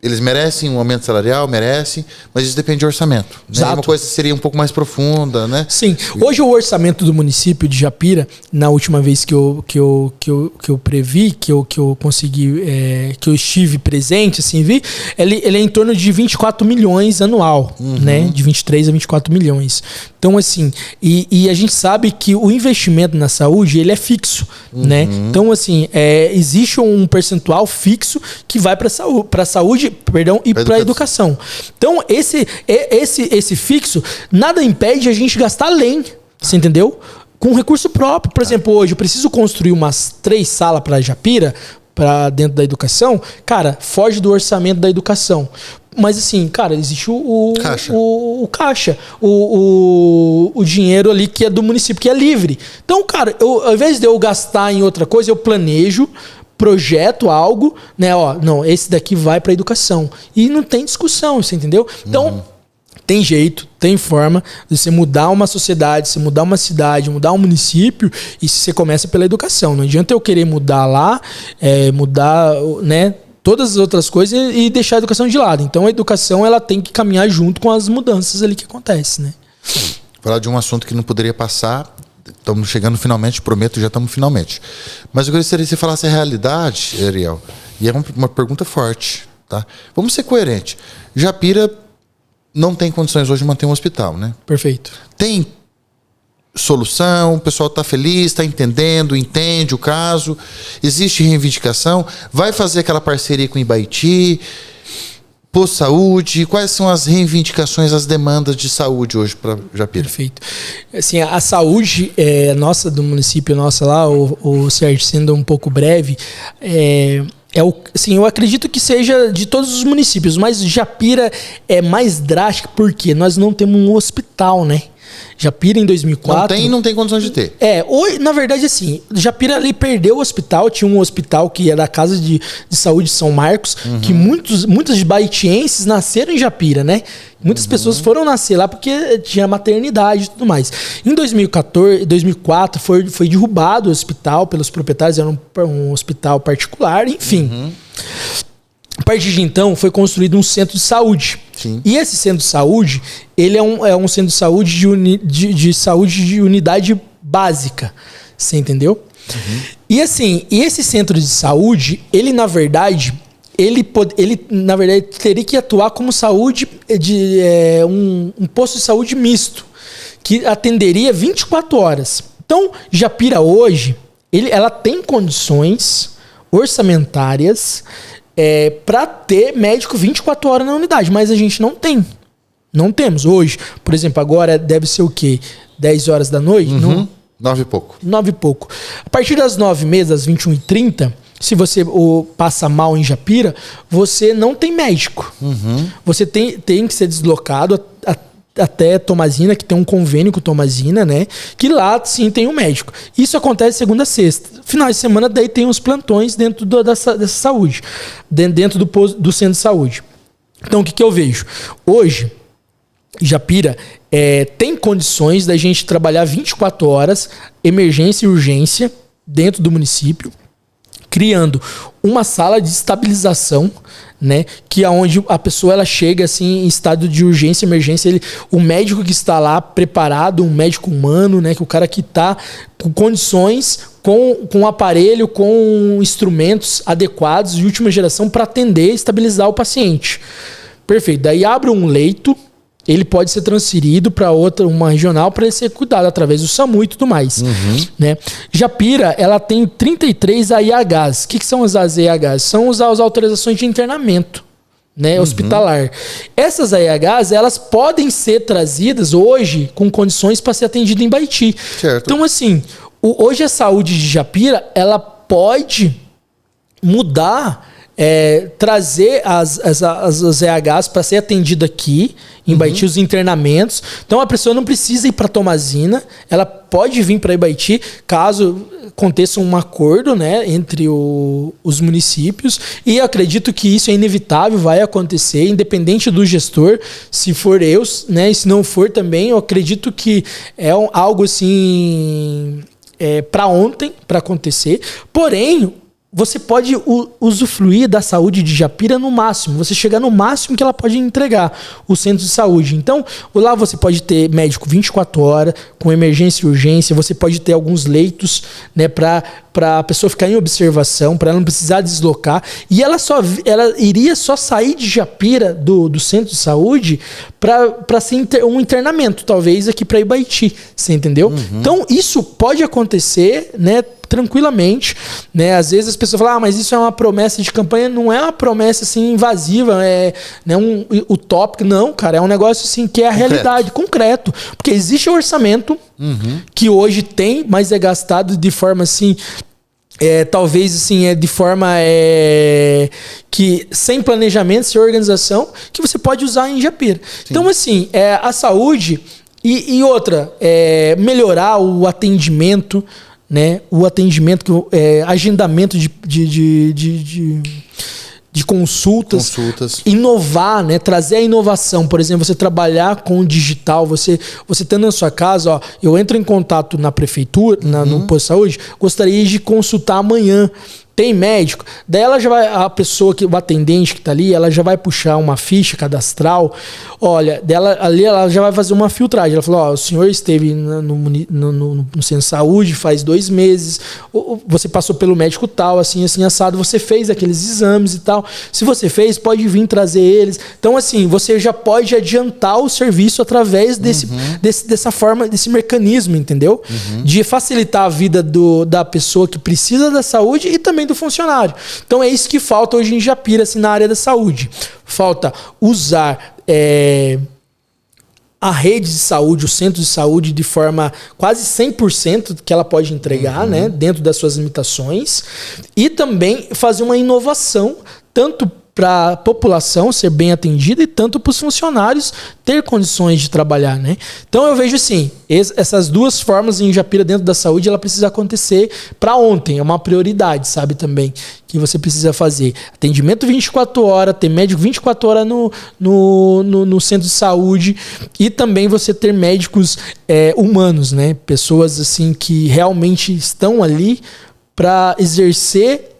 Eles merecem um aumento salarial, merecem, mas isso depende de orçamento. Né? Uma coisa seria um pouco mais profunda, né?
Sim. Hoje o orçamento do município de Japira, na última vez que eu previ, que eu consegui, que eu estive presente, assim, ele é em torno de 24 milhões anual, né? De 23 a 24 milhões. Então, assim, e a gente sabe que o investimento na saúde, ele é fixo, né? Então, assim, existe um percentual fixo que vai para a saúde, e para a educação. Então, esse fixo, nada impede a gente gastar além, você entendeu? Com recurso próprio. Por exemplo, hoje eu preciso construir umas 3 salas para Japira, para dentro da educação, cara, foge do orçamento da educação. Mas assim, cara, existe o caixa, o dinheiro ali que é do município, que é livre. Então, cara, ao invés de eu gastar em outra coisa, eu planejo projeto algo, né? Ó, não, esse daqui vai para educação. E não tem discussão, você entendeu? Então, tem jeito, tem forma de você mudar uma sociedade, você mudar uma cidade, mudar um município, e você começa pela educação. Não adianta eu querer mudar lá, mudar, né, todas as outras coisas e deixar a educação de lado. Então a educação ela tem que caminhar junto com as mudanças ali que acontecem, né?
Falar de um assunto que não poderia passar, estamos chegando finalmente, prometo, já estamos finalmente. Mas eu gostaria que você falasse a realidade, Ariel, e é uma pergunta forte, tá? Vamos ser coerentes. Japira não tem condições hoje de manter um hospital, né?
Perfeito.
Tem solução, o pessoal está feliz, está entendendo, entende o caso, existe reivindicação, vai fazer aquela parceria com o Ibaiti, posto de saúde, quais são as reivindicações, as demandas de saúde hoje para Japira?
Perfeito. Assim, a saúde nossa, do município nossa lá, o Sérgio, sendo um pouco breve, assim, eu acredito que seja de todos os municípios, mas Japira é mais drástico porque nós não temos um hospital, né? Japira em 2004...
Não tem condições de ter.
Hoje, na verdade, assim, Japira ali perdeu o hospital, tinha um hospital que era da Casa de Saúde de São Marcos, que muitos baitienses nasceram em Japira, né? Muitas pessoas foram nascer lá porque tinha maternidade e tudo mais. Em 2004 foi derrubado o hospital pelos proprietários, era um hospital particular, enfim. A partir de então, foi construído um centro de saúde.
Sim.
E esse centro de saúde, ele é um centro de saúde de saúde de unidade básica. Você entendeu? E assim, esse centro de saúde, ele na verdade teria que atuar como saúde um posto de saúde misto, que atenderia 24 horas. Então, Japira hoje, ela tem condições orçamentárias para ter médico 24 horas na unidade, mas a gente não tem. Não temos. Hoje, por exemplo, agora deve ser o quê? 10 horas da noite?
9 e pouco.
9 e pouco. A partir das 9h30, das 21h30, se você passa mal em Japira, você não tem médico. Você tem que ser deslocado até Tomazina, que tem um convênio com Tomazina, né? Que lá sim tem um médico. Isso acontece segunda a sexta. Final de semana daí tem os plantões dentro dessa saúde, dentro do centro de saúde. Então o que eu vejo? Hoje, Japira tem condições da gente trabalhar 24 horas, emergência e urgência, dentro do município, criando uma sala de estabilização, né, que é onde a pessoa ela chega assim em estado de urgência, emergência, o médico que está lá preparado, um médico humano, né, que o cara que está com condições, com aparelho, com instrumentos adequados de última geração para atender e estabilizar o paciente. Perfeito. Daí abre um leito, ele pode ser transferido para uma regional para ele ser cuidado através do SAMU e tudo mais. Né? Japira, ela tem 33 AIHs. O que são as AIHs? São as autorizações de internamento, né, hospitalar. Essas AIHs, elas podem ser trazidas hoje com condições para ser atendida em Baiti.
Certo.
Então, assim, hoje a saúde de Japira, ela pode mudar, trazer as EHs para ser atendida aqui em Ibaiti, os internamentos. Então a pessoa não precisa ir para Tomazina, ela pode vir para Ibaiti caso aconteça um acordo, né, entre os municípios, e eu acredito que isso é inevitável, vai acontecer, independente do gestor, se for eu, né, e se não for também, eu acredito que é algo assim para ontem, para acontecer. Porém, você pode usufruir da saúde de Japira no máximo. Você chegar no máximo que ela pode entregar, o centro de saúde. Então, lá você pode ter médico 24 horas, com emergência e urgência. Você pode ter alguns leitos, né, para a pessoa ficar em observação, para ela não precisar deslocar. E ela iria só sair de Japira, do centro de saúde, para ser um internamento, talvez, aqui para Ibaiti. Você entendeu? Então, isso pode acontecer, né, tranquilamente, né? Às vezes as pessoas falam, mas isso é uma promessa de campanha. Não é uma promessa assim invasiva, né, utópica, não, cara, é um negócio assim que é a realidade, concreto, porque existe um orçamento que hoje tem, mas é gastado de forma assim, talvez assim, de forma que sem planejamento, sem organização, que você pode usar em Japira. Sim. Então assim, a saúde e outra, melhorar o atendimento, né? O atendimento, agendamento de consultas, inovar, né? Trazer a inovação. Por exemplo, você trabalhar com o digital, você tendo na sua casa, ó, eu entro em contato na prefeitura, no posto de saúde, gostaria de consultar amanhã. Tem médico, daí ela já vai, a pessoa, o atendente que tá ali, ela já vai puxar uma ficha cadastral, olha, dela, ali ela já vai fazer uma filtragem, ela falou, ó, o senhor esteve no centro de saúde faz 2 meses, você passou pelo médico tal, assim, assado, você fez aqueles exames e tal, se você fez, pode vir trazer eles, então assim, você já pode adiantar o serviço através dessa forma, desse mecanismo, entendeu? De facilitar a vida da pessoa que precisa da saúde e também do funcionário. Então é isso que falta hoje em Japira, assim, na área da saúde. Falta usar a rede de saúde, o centro de saúde, de forma quase 100% que ela pode entregar, né, dentro das suas limitações, e também fazer uma inovação, tanto para a população ser bem atendida e tanto para os funcionários ter condições de trabalhar, né? Então eu vejo assim, essas duas formas em Japira dentro da saúde, ela precisa acontecer para ontem, é uma prioridade, sabe, também, que você precisa fazer. Atendimento 24 horas, ter médico 24 horas no centro de saúde e também você ter médicos humanos, né? Pessoas assim que realmente estão ali para exercer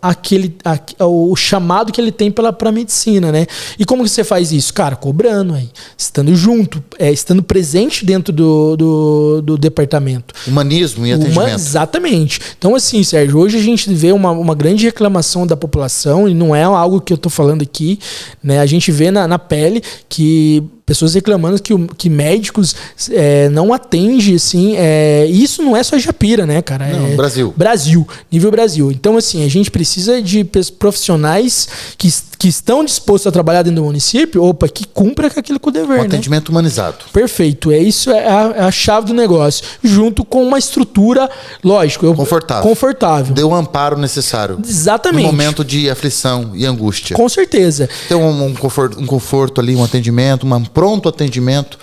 o chamado que ele tem pra medicina, né? E como que você faz isso? Cara, cobrando aí, estando junto, estando presente dentro do departamento.
Humanismo e atendimento.
Exatamente. Então assim, Sérgio, hoje a gente vê uma grande reclamação da população, e não é algo que eu tô falando aqui, né? A gente vê na pele que pessoas reclamando que médicos não atendem, assim, isso não é só Japira, né, cara?
Não,
Nível Brasil. Então, assim, a gente precisa de profissionais que estão dispostos a trabalhar dentro do município, que cumpra com aquilo com o dever, né?
Atendimento humanizado.
Perfeito. Isso é a chave do negócio. Junto com uma estrutura, lógico, confortável.
Dê o amparo necessário.
Exatamente.
No momento de aflição e angústia.
Com certeza.
Tem um conforto ali, um atendimento, um pronto atendimento,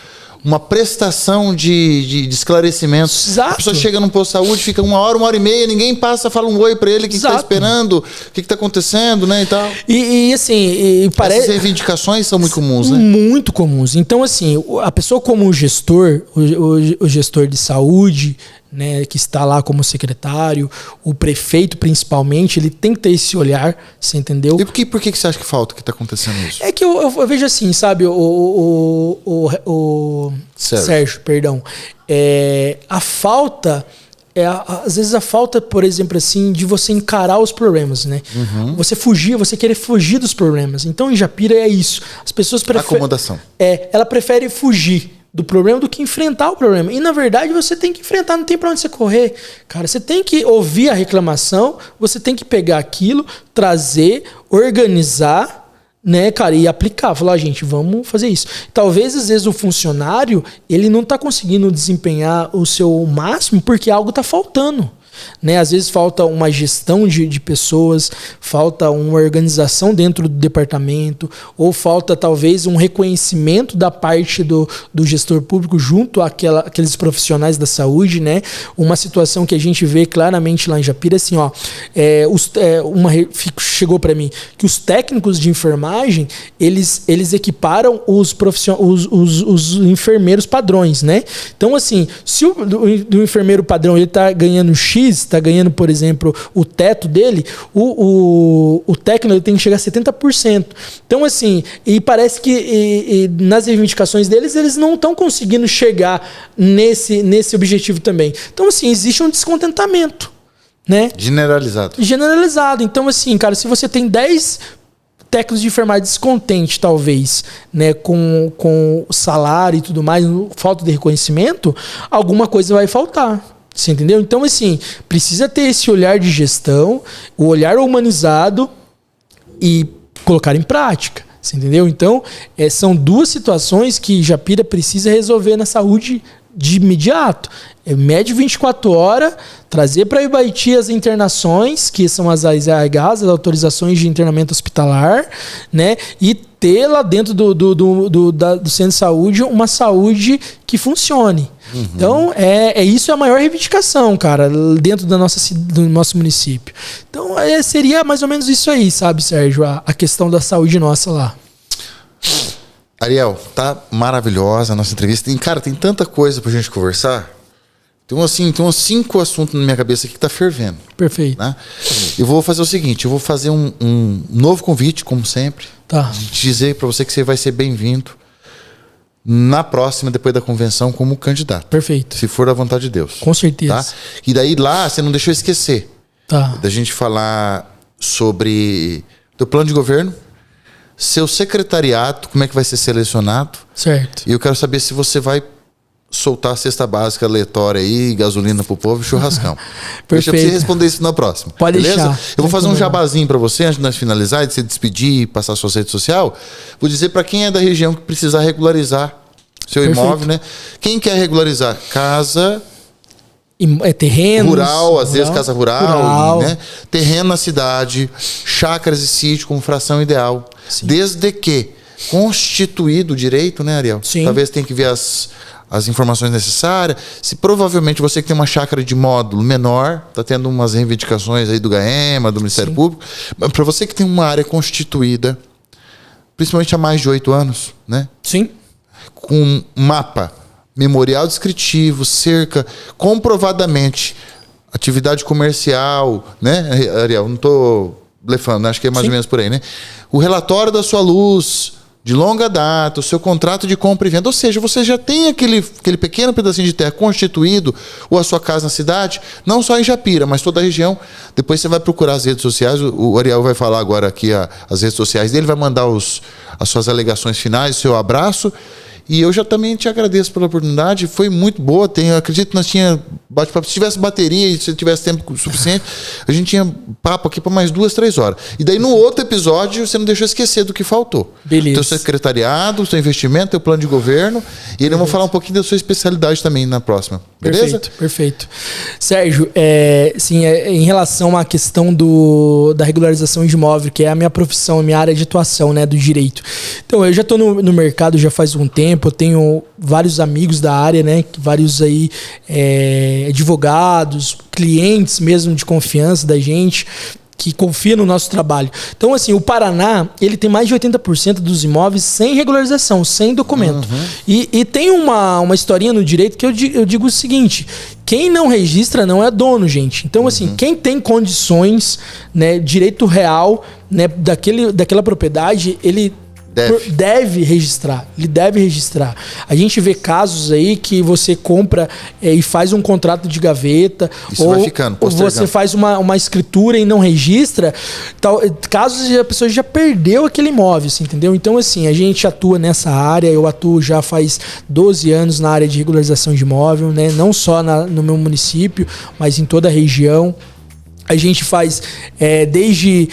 uma prestação de esclarecimento.
Exato.
A pessoa chega num posto de saúde, fica 1 hora, 1h30, ninguém passa, fala um oi pra ele, o que está esperando, o que está acontecendo, né, e tal.
E assim, parece...
Essas reivindicações são muito comuns, né?
Muito comuns. Então, assim, a pessoa como o gestor, o gestor de saúde, né, que está lá como secretário, o prefeito principalmente, ele tem que ter esse olhar, você entendeu?
E por que você acha que falta, que está acontecendo isso?
É que eu vejo assim, sabe, Sérgio, perdão, a falta... às vezes a falta, por exemplo, assim, de você encarar os problemas, né? Você querer fugir dos problemas. Então, em Japira é isso. As pessoas preferem...
Acomodação.
Ela prefere fugir do problema do que enfrentar o problema. E, na verdade, você tem que enfrentar, não tem pra onde você correr. Cara, você tem que ouvir a reclamação, você tem que pegar aquilo, trazer, organizar, né, cara, e aplicar. Falar, gente, vamos fazer isso. Talvez, às vezes, o funcionário, ele não tá conseguindo desempenhar o seu máximo porque algo tá faltando. Né? Às vezes falta uma gestão de pessoas, falta uma organização dentro do departamento, ou falta talvez um reconhecimento da parte do gestor público junto àqueles profissionais da saúde, né? Uma situação que a gente vê claramente lá em Japira, assim, ó, chegou para mim que os técnicos de enfermagem eles equiparam os enfermeiros padrões, né? Então, assim, se o enfermeiro padrão ele tá ganhando X, está ganhando, por exemplo, o teto dele, o técnico tem que chegar a 70%. Então, assim, e parece que nas reivindicações deles, eles não estão conseguindo chegar nesse objetivo também. Então, assim, existe um descontentamento, né? Generalizado. Então, assim, cara, se você tem 10 técnicos de enfermagem descontente, talvez, né, com o salário e tudo mais, falta de reconhecimento, alguma coisa vai faltar. Você entendeu? Então, assim, precisa ter esse olhar de gestão, o olhar humanizado e colocar em prática. Você entendeu? Então, são duas situações que Japira precisa resolver na saúde de imediato. Médio 24 horas, trazer para Ibaiti as internações, que são as AIHs, as autorizações de internamento hospitalar, né? E ter lá dentro do centro de saúde uma saúde que funcione. Então, isso é a maior reivindicação, cara, dentro do nosso município. Então, seria mais ou menos isso aí, sabe, Sérgio? A questão da saúde nossa lá.
Ariel, tá maravilhosa a nossa entrevista. Cara, tem tanta coisa pra gente conversar. Tem uns 5 assuntos na minha cabeça aqui que tá fervendo.
Perfeito.
Né? Eu vou fazer o seguinte, eu vou fazer um novo convite, como sempre.
Tá.
Dizer pra você que você vai ser bem-vindo na próxima, depois da convenção, como candidato.
Perfeito.
Se for da vontade de Deus.
Com certeza.
Tá? E daí lá, você não deixou esquecer.
Tá.
Da gente falar sobre teu plano de governo, seu secretariado, como é que vai ser selecionado.
Certo.
E eu quero saber se você vai soltar a cesta básica aleatória aí, gasolina pro povo e churrascão. Deixa eu você responder isso na próxima.
Pode
beleza?
deixar.
Eu vou fazer um jabazinho pra você antes de nós finalizar, de você despedir e passar a sua rede social. Vou dizer pra quem é da região que precisar regularizar seu imóvel, né? Quem quer regularizar? Casa...
terreno
rural, às vezes casa rural. Né? Terreno na cidade, chácaras e sítio com fração ideal. Sim. Desde que constituído o direito, né, Ariel?
Sim.
Talvez tenha que ver as informações necessárias. Se provavelmente você que tem uma chácara de módulo menor, está tendo umas reivindicações aí do GAEMA, do Ministério
Sim.
Público, mas para você que tem uma área constituída, principalmente há mais de 8 anos, né?
Sim.
Com mapa, memorial descritivo, cerca, comprovadamente, atividade comercial, né, Ariel? Não estou blefando, acho que é mais ou menos por aí, né? O relatório da sua luz de longa data, o seu contrato de compra e venda, ou seja, você já tem aquele pequeno pedacinho de terra constituído, ou a sua casa na cidade, não só em Japira, mas toda a região. Depois você vai procurar as redes sociais, o Ariel vai falar agora aqui as redes sociais dele, vai mandar as suas alegações finais, o seu abraço. E eu já também te agradeço pela oportunidade, foi muito boa. Acredito que nós tínhamos bate-papo. Se tivesse bateria e se tivesse tempo suficiente, a gente tinha papo aqui para mais 2, 3 horas. E daí no outro episódio você não deixou esquecer do que faltou.
Beleza.
Teu secretariado, seu investimento, teu plano de governo. E ele vai falar um pouquinho da sua especialidade também na próxima. Beleza?
Perfeito. Sérgio, em relação à questão da regularização de imóvel, que é a minha profissão, a minha área de atuação, né, do direito. Então, eu já estou no mercado já faz um tempo. Eu tenho vários amigos da área, né? Vários aí advogados, clientes mesmo de confiança da gente, que confia no nosso trabalho. Então, assim, o Paraná, ele tem mais de 80% dos imóveis sem regularização, sem documento. Uhum. E tem uma historinha no direito que eu digo o seguinte: quem não registra não é dono, gente. Então, assim, quem tem condições, né, direito real, né, daquela propriedade, ele deve registrar. Ele deve registrar. A gente vê casos aí que você compra e faz um contrato de gaveta.
Isso vai ficando,
ou você faz uma escritura e não registra. Casos que a pessoa já perdeu aquele imóvel, assim, entendeu? Então, assim, a gente atua nessa área. Eu atuo já faz 12 anos na área de regularização de imóvel, né? Não só no meu município, mas em toda a região. A gente faz desde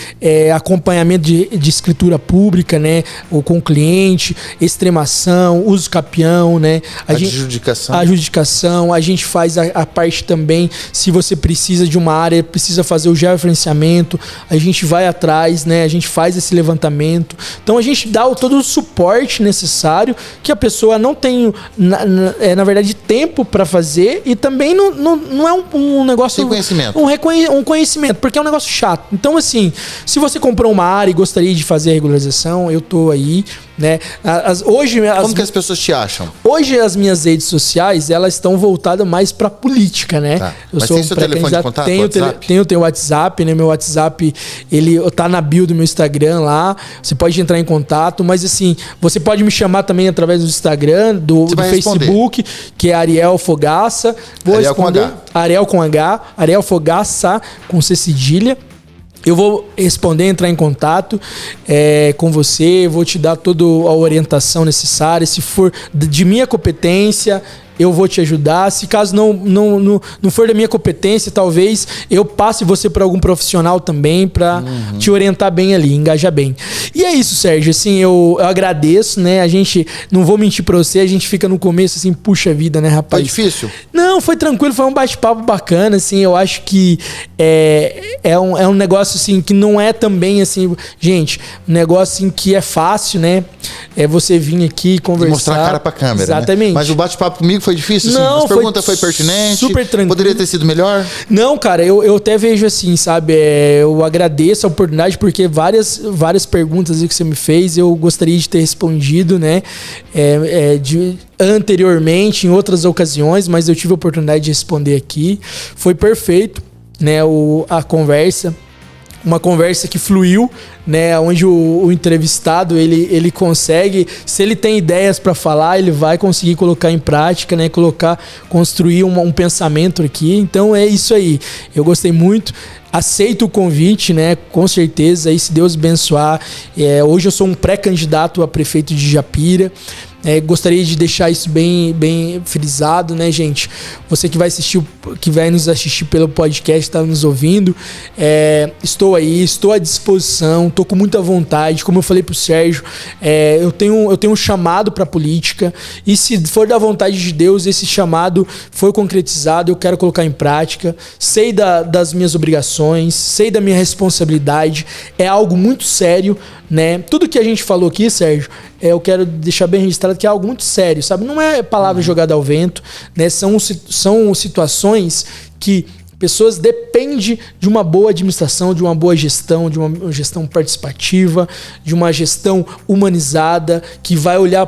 acompanhamento de escritura pública, né, ou com o cliente, extremação, uso capião, né, adjudicação. A gente faz a parte também, se você precisa de uma área, precisa fazer o georreferenciamento, a gente vai atrás, né, a gente faz esse levantamento. Então a gente dá todo o suporte necessário que a pessoa não tem, na verdade, tempo para fazer, e também não é um negócio...
Sem conhecimento.
Um conhecimento, porque é um negócio chato. Então, assim, se você comprou uma área e gostaria de fazer a regularização, eu tô aí, né? Como
que as pessoas te acham?
Hoje as minhas redes sociais, elas estão voltadas mais pra política, né?
Tá. Mas tem seu telefone de contato?
Tenho o WhatsApp, né? Meu WhatsApp, ele tá na bio do meu Instagram lá. Você pode entrar em contato, mas assim, você pode me chamar também através do Instagram, do Facebook, que é Ariel Fogaça. Vou
Ariel
responder.
Com H.
Ariel com H, Ariel Fogaça com C cedilha. Eu vou responder, entrar em contato com você, vou te dar toda a orientação necessária. Se for de minha competência, eu vou te ajudar. Se caso não for da minha competência, talvez eu passe você para algum profissional também para te orientar bem ali, engajar bem. E é isso, Sérgio, assim, eu agradeço, né? A gente, não vou mentir pra você, a gente fica no começo assim, puxa vida, né, rapaz?
Foi difícil?
Não, foi tranquilo, foi um bate-papo bacana, assim, eu acho que é um negócio, assim, que não é também, assim, gente, um negócio, assim, que é fácil, né? É você vir aqui conversar. E
mostrar a cara pra câmera,
exatamente.
Né? Mas o bate-papo comigo foi difícil,
não,
assim? As perguntas foi pertinente?
Super tranquilo.
Poderia ter sido melhor?
Não, cara, eu até vejo assim, sabe? Eu agradeço a oportunidade porque várias perguntas que você me fez eu gostaria de ter respondido, né? Anteriormente, em outras ocasiões, mas eu tive a oportunidade de responder aqui. Foi perfeito, né? A conversa. Uma conversa que fluiu, né? Onde o entrevistado ele consegue, se ele tem ideias para falar, ele vai conseguir colocar em prática, né? Construir um pensamento aqui. Então é isso aí. Eu gostei muito. Aceito o convite, né? Com certeza. Aí, se Deus abençoar. Hoje eu sou um pré-candidato a prefeito de Japira. Gostaria de deixar isso bem frisado, né, gente? Você que vai nos assistir pelo podcast, está nos ouvindo, estou aí, estou à disposição, estou com muita vontade. Como eu falei pro Sérgio, eu tenho um chamado para política e se for da vontade de Deus, esse chamado foi concretizado, eu quero colocar em prática. Sei das minhas obrigações, sei da minha responsabilidade, é algo muito sério, né? Tudo que a gente falou aqui, Sérgio, eu quero deixar bem registrado que é algo muito sério, sabe? Não é palavra jogada ao vento, né? São situações que pessoas dependem de uma boa administração, de uma boa gestão, de uma gestão participativa, de uma gestão humanizada, que vai olhar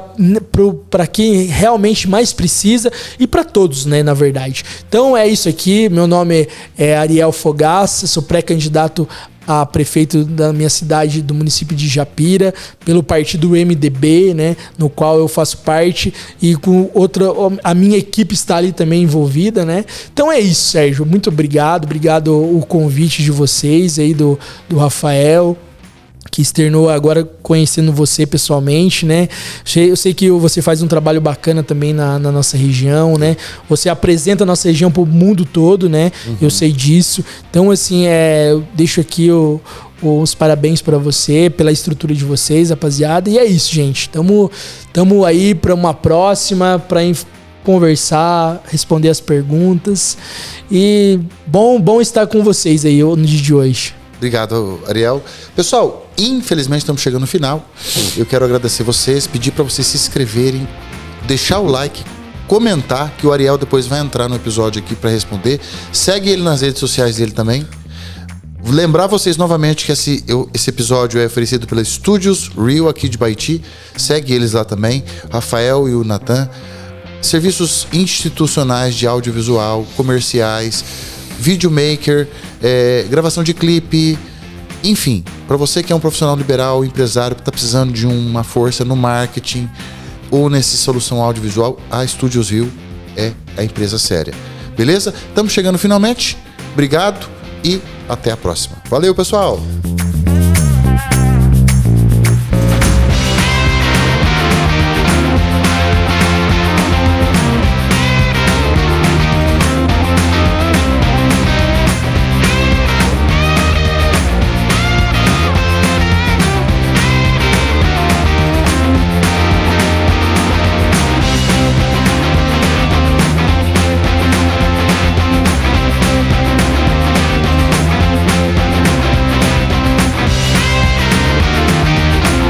para quem realmente mais precisa e para todos, né, na verdade. Então é isso aqui, meu nome é Ariel Fogaça, sou pré-candidato a prefeito da minha cidade, do município de Japira, pelo partido MDB, né, no qual eu faço parte, e com a minha equipe está ali também envolvida, né? Então é isso, Sérgio, muito obrigado o convite de vocês aí, do Rafael, que externou agora conhecendo você pessoalmente, né? Eu sei que você faz um trabalho bacana também na nossa região, né? Você apresenta a nossa região para o mundo todo, né? Uhum. Eu sei disso. Então, assim, eu deixo aqui os parabéns para você, pela estrutura de vocês, rapaziada. E é isso, gente. Tamo aí para uma próxima, para conversar, responder as perguntas. E bom estar com vocês aí no dia de hoje.
Obrigado, Ariel. Pessoal, infelizmente estamos chegando no final. Eu quero agradecer vocês, pedir para vocês se inscreverem, deixar o like, comentar, que o Ariel depois vai entrar no episódio aqui para responder. Segue ele nas redes sociais dele também. Lembrar vocês novamente que esse episódio é oferecido pela Estúdios Real aqui de Baiti. Segue eles lá também, Rafael e o Natan. Serviços institucionais de audiovisual, comerciais, videomaker, gravação de clipe, enfim, para você que é um profissional liberal, empresário, que está precisando de uma força no marketing ou nessa solução audiovisual, a Studios Rio é a empresa séria. Beleza? Estamos chegando finalmente. Obrigado e até a próxima. Valeu, pessoal!